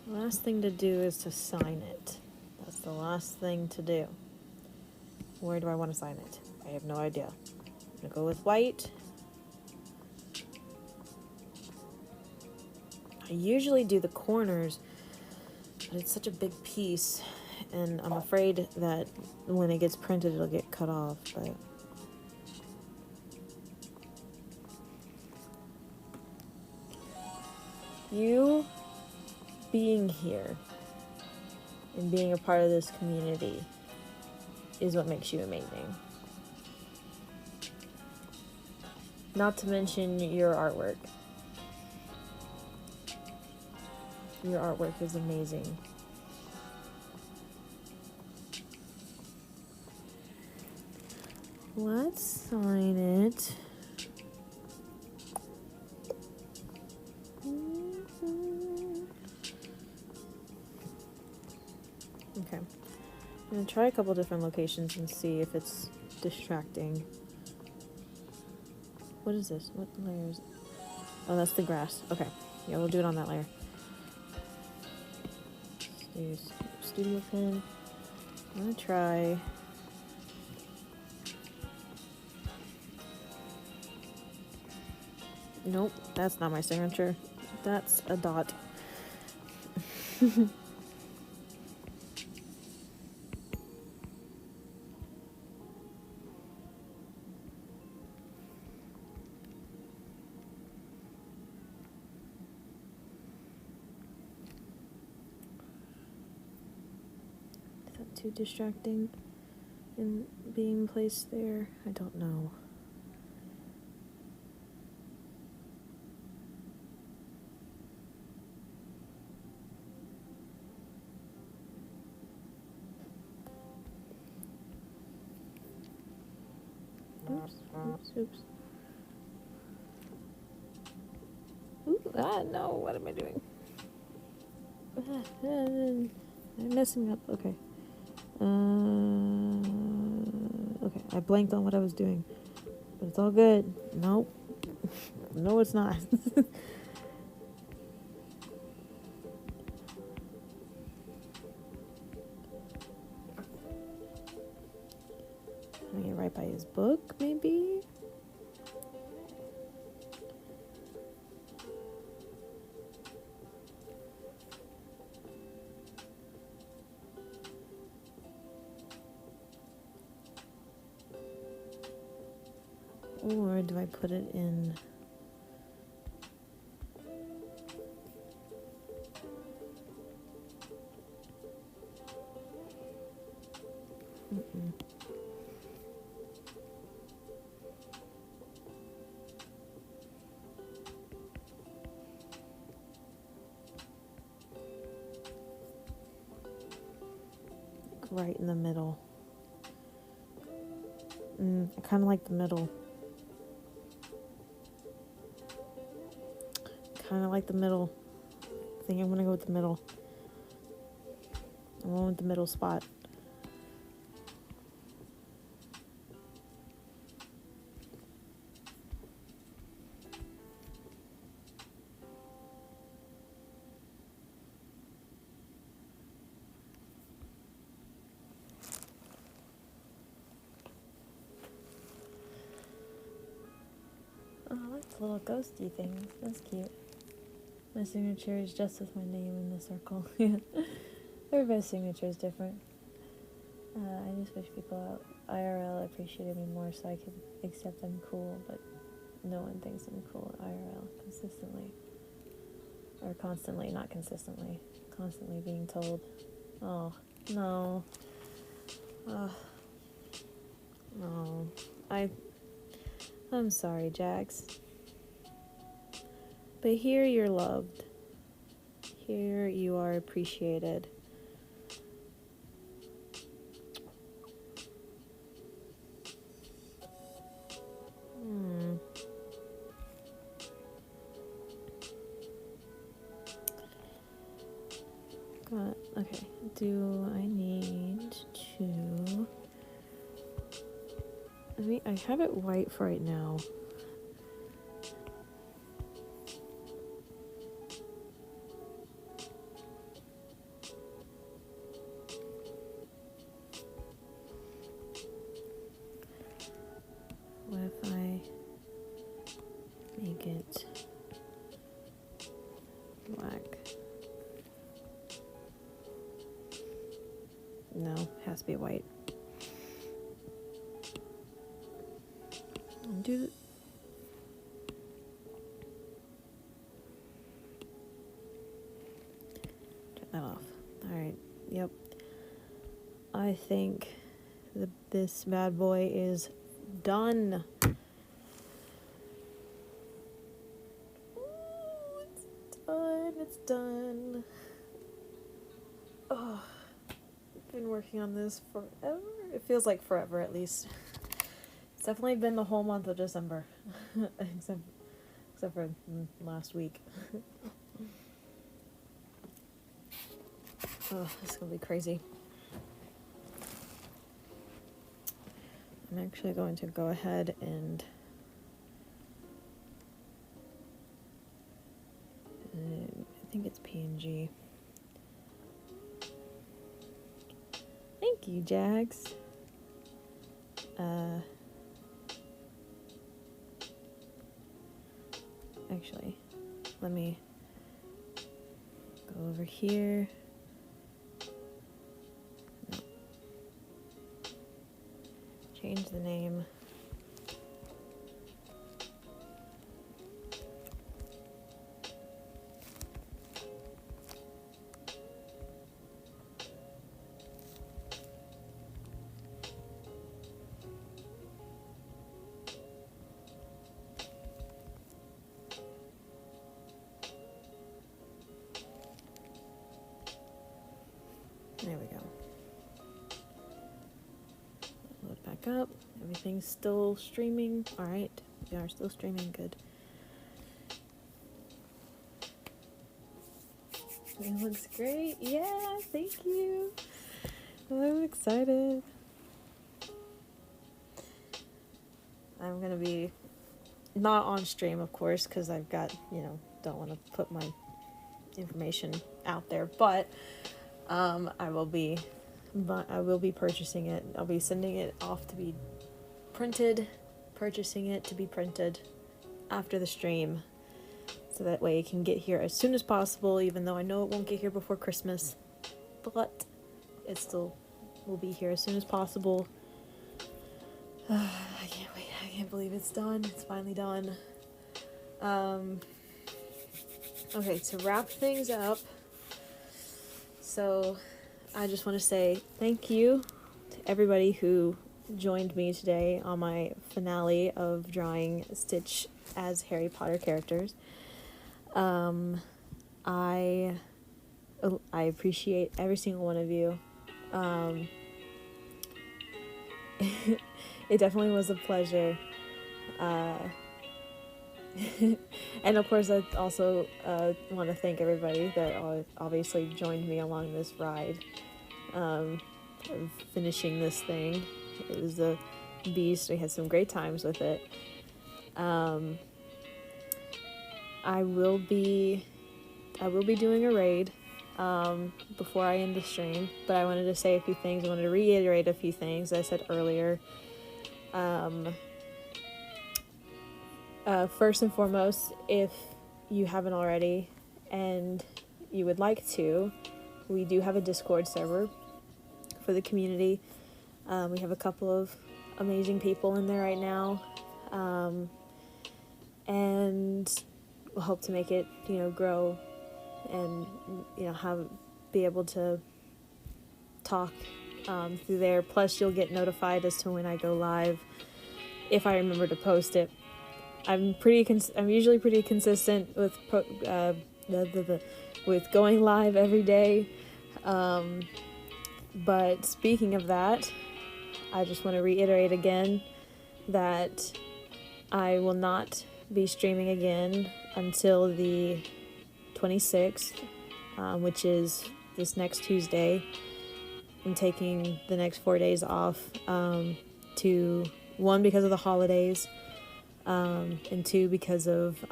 Last thing to do is to sign it. That's the last thing to do. Where do I want to sign it? I have no idea. I'm gonna go with white. I usually do the corners, but it's such a big piece, and I'm afraid that when it gets printed, it'll get cut off, but... You being here and being a part of this community is what makes you amazing. Not to mention your artwork. Your artwork is amazing. Let's sign it. Okay. I'm gonna try a couple different locations and see if it's distracting. What is this? What layer is it? Oh, that's the grass. Okay. Yeah, we'll do it on that layer. Let's use studio pen. I'm gonna try... Nope, that's not my signature. That's a dot. Is that too distracting in being placed there? I don't know. Oops, oops, oops. Ooh, no, what am I doing? I'm messing up, okay. Okay, I blanked on what I was doing. But it's all good. Nope. No, it's not. I'm gonna write by his book, maybe? Or do I put it in... right in the middle. I kind of like the middle. Kind of like the middle. I think I'm gonna go with the middle. I'm going with the middle spot. Oh, that's a little ghosty thing. That's cute. My signature is just with my name in the circle. Everybody's signature is different. I just wish people out IRL appreciated me more so I could accept I'm cool, but no one thinks I'm cool IRL consistently. Or constantly, not consistently. Constantly being told, oh, no. No. I'm sorry, Jax. But here you're loved. Here you are appreciated. Okay, do I need to... I have it white for right now. What if I make it black? No, it has to be white. Turn that off. Alright, yep. I think this bad boy is done. Ooh, it's done. Oh, I've been working on this forever. It feels like forever, at least. It's definitely been the whole month of December. except for last week. Oh, this is gonna be crazy. I'm actually going to go ahead and I think it's PNG. Thank you, Jax. Actually, let me go over here. No. Change the name. There we go. Load back up. Everything's still streaming. Alright, we are still streaming. Good. It looks great. Yeah, thank you. I'm excited. I'm gonna be not on stream, of course, because I've got, don't want to put my information out there, but I will be purchasing it. I'll be sending it off to be printed, purchasing it to be printed after the stream, so that way it can get here as soon as possible, even though I know it won't get here before Christmas, but it still will be here as soon as possible. I can't wait. I can't believe it's done. It's finally done. Okay, to wrap things up, so I just want to say thank you to everybody who joined me today on my finale of drawing Stitch as Harry Potter characters. I appreciate every single one of you. It definitely was a pleasure. And of course, I also want to thank everybody that obviously joined me along this ride of finishing this thing. It was a beast. We had some great times with it. I will be doing a raid before I end the stream, but I wanted to say a few things. I wanted to reiterate a few things I said earlier. First and foremost, if you haven't already and you would like to, we do have a Discord server for the community. We have a couple of amazing people in there right now, and we'll hope to make it, grow, and be able to talk through there. Plus, you'll get notified as to when I go live, if I remember to post it. I'm usually pretty consistent with with going live every day. But speaking of that, I just want to reiterate again that I will not be streaming again until the 26th, which is this next Tuesday. I'm taking the next 4 days off, one, because of the holidays, and two, because of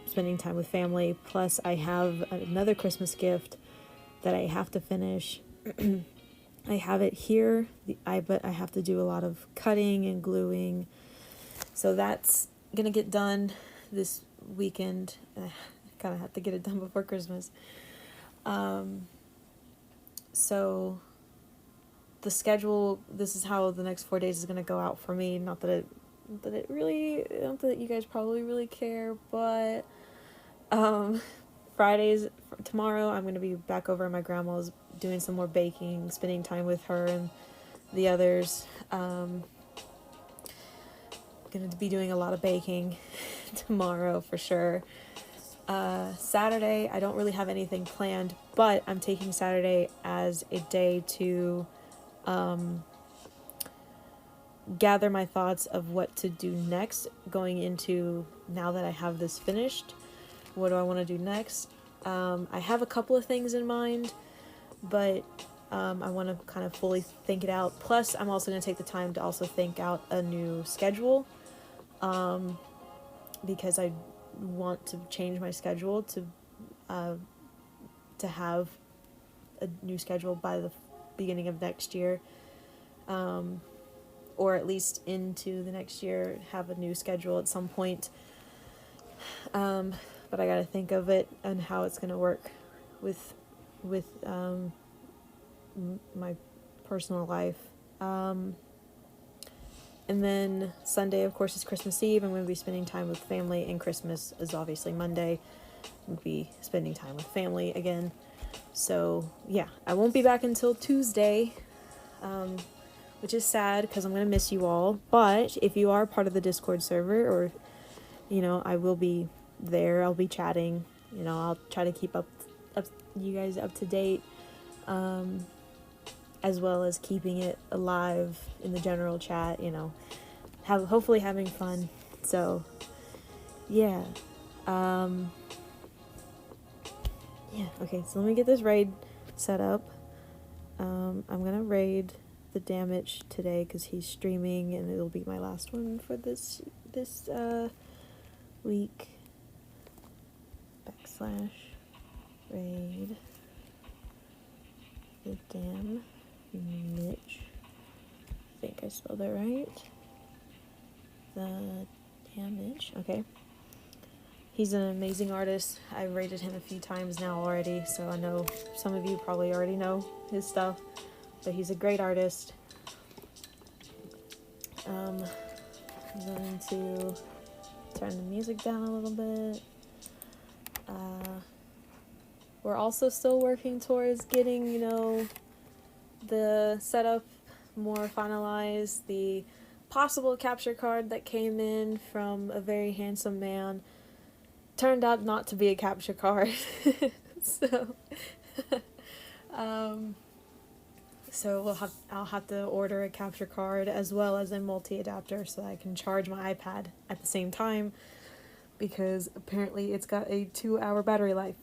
spending time with family. Plus, I have another Christmas gift that I have to finish. I have it here, but I have to do a lot of cutting and gluing. So that's going to get done this weekend. I kind of have to get it done before Christmas. So the schedule, this is how the next 4 days is going to go out for me. Not that you guys probably really care, but Fridays, tomorrow, I'm going to be back over at my grandma's doing some more baking, spending time with her and the others. Going to be doing a lot of baking tomorrow for sure. Saturday, I don't really have anything planned, but I'm taking Saturday as a day to gather my thoughts of what to do next, going into, now that I have this finished, what do I want to do next? I have a couple of things in mind, but I want to kind of fully think it out. Plus, I'm also going to take the time to also think out a new schedule, because I want to change my schedule to have a new schedule by the beginning of next year, or at least into the next year, have a new schedule at some point. But I got to think of it and how it's going to work with my personal life. And then Sunday, of course, is Christmas Eve. I'm going to be spending time with family, and Christmas is obviously Monday. We'll be spending time with family again. So, yeah, I won't be back until Tuesday, which is sad because I'm going to miss you all. But if you are part of the Discord server, or, I will be there. I'll be chatting. I'll try to keep you guys up to date, as well as keeping it alive in the general chat, hopefully having fun. So, yeah. Okay, so let me get this raid set up. I'm gonna raid the Damage today because he's streaming, and it'll be my last one for this week. / raid the Damage. I think I spelled it right. The Damage. Okay. He's an amazing artist. I've rated him a few times now already, so I know some of you probably already know his stuff, but he's a great artist. I'm going to turn the music down a little bit. We're also still working towards getting, the setup more finalized. The possible capture card that came in from a very handsome man turned out not to be a capture card. So I'll have to order a capture card as well as a multi-adapter so that I can charge my iPad at the same time, because apparently it's got a 2-hour battery life.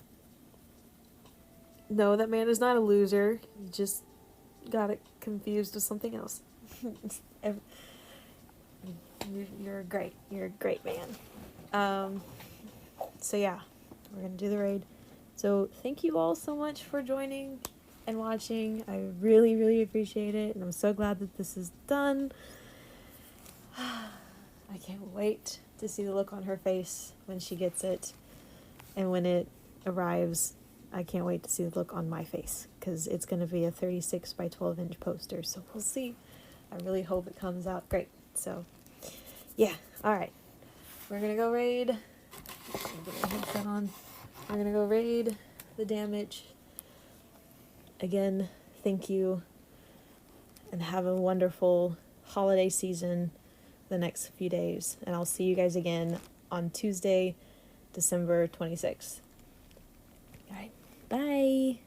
No, that man is not a loser. He just got it confused with something else. You're great. You're a great man. So yeah, we're gonna do the raid. So thank you all so much for joining and watching. I really, really appreciate it, and I'm so glad that this is done. I can't wait to see the look on her face when she gets it, and when it arrives, I can't wait to see the look on my face, because it's going to be a 36 by 12 inch poster, so we'll see. I really hope it comes out great. So, yeah. All right. We're going to go raid. Let me get my headset on. We're going to go raid the damage. Again, thank you. And have a wonderful holiday season the next few days. And I'll see you guys again on Tuesday, December 26th. All right. Bye.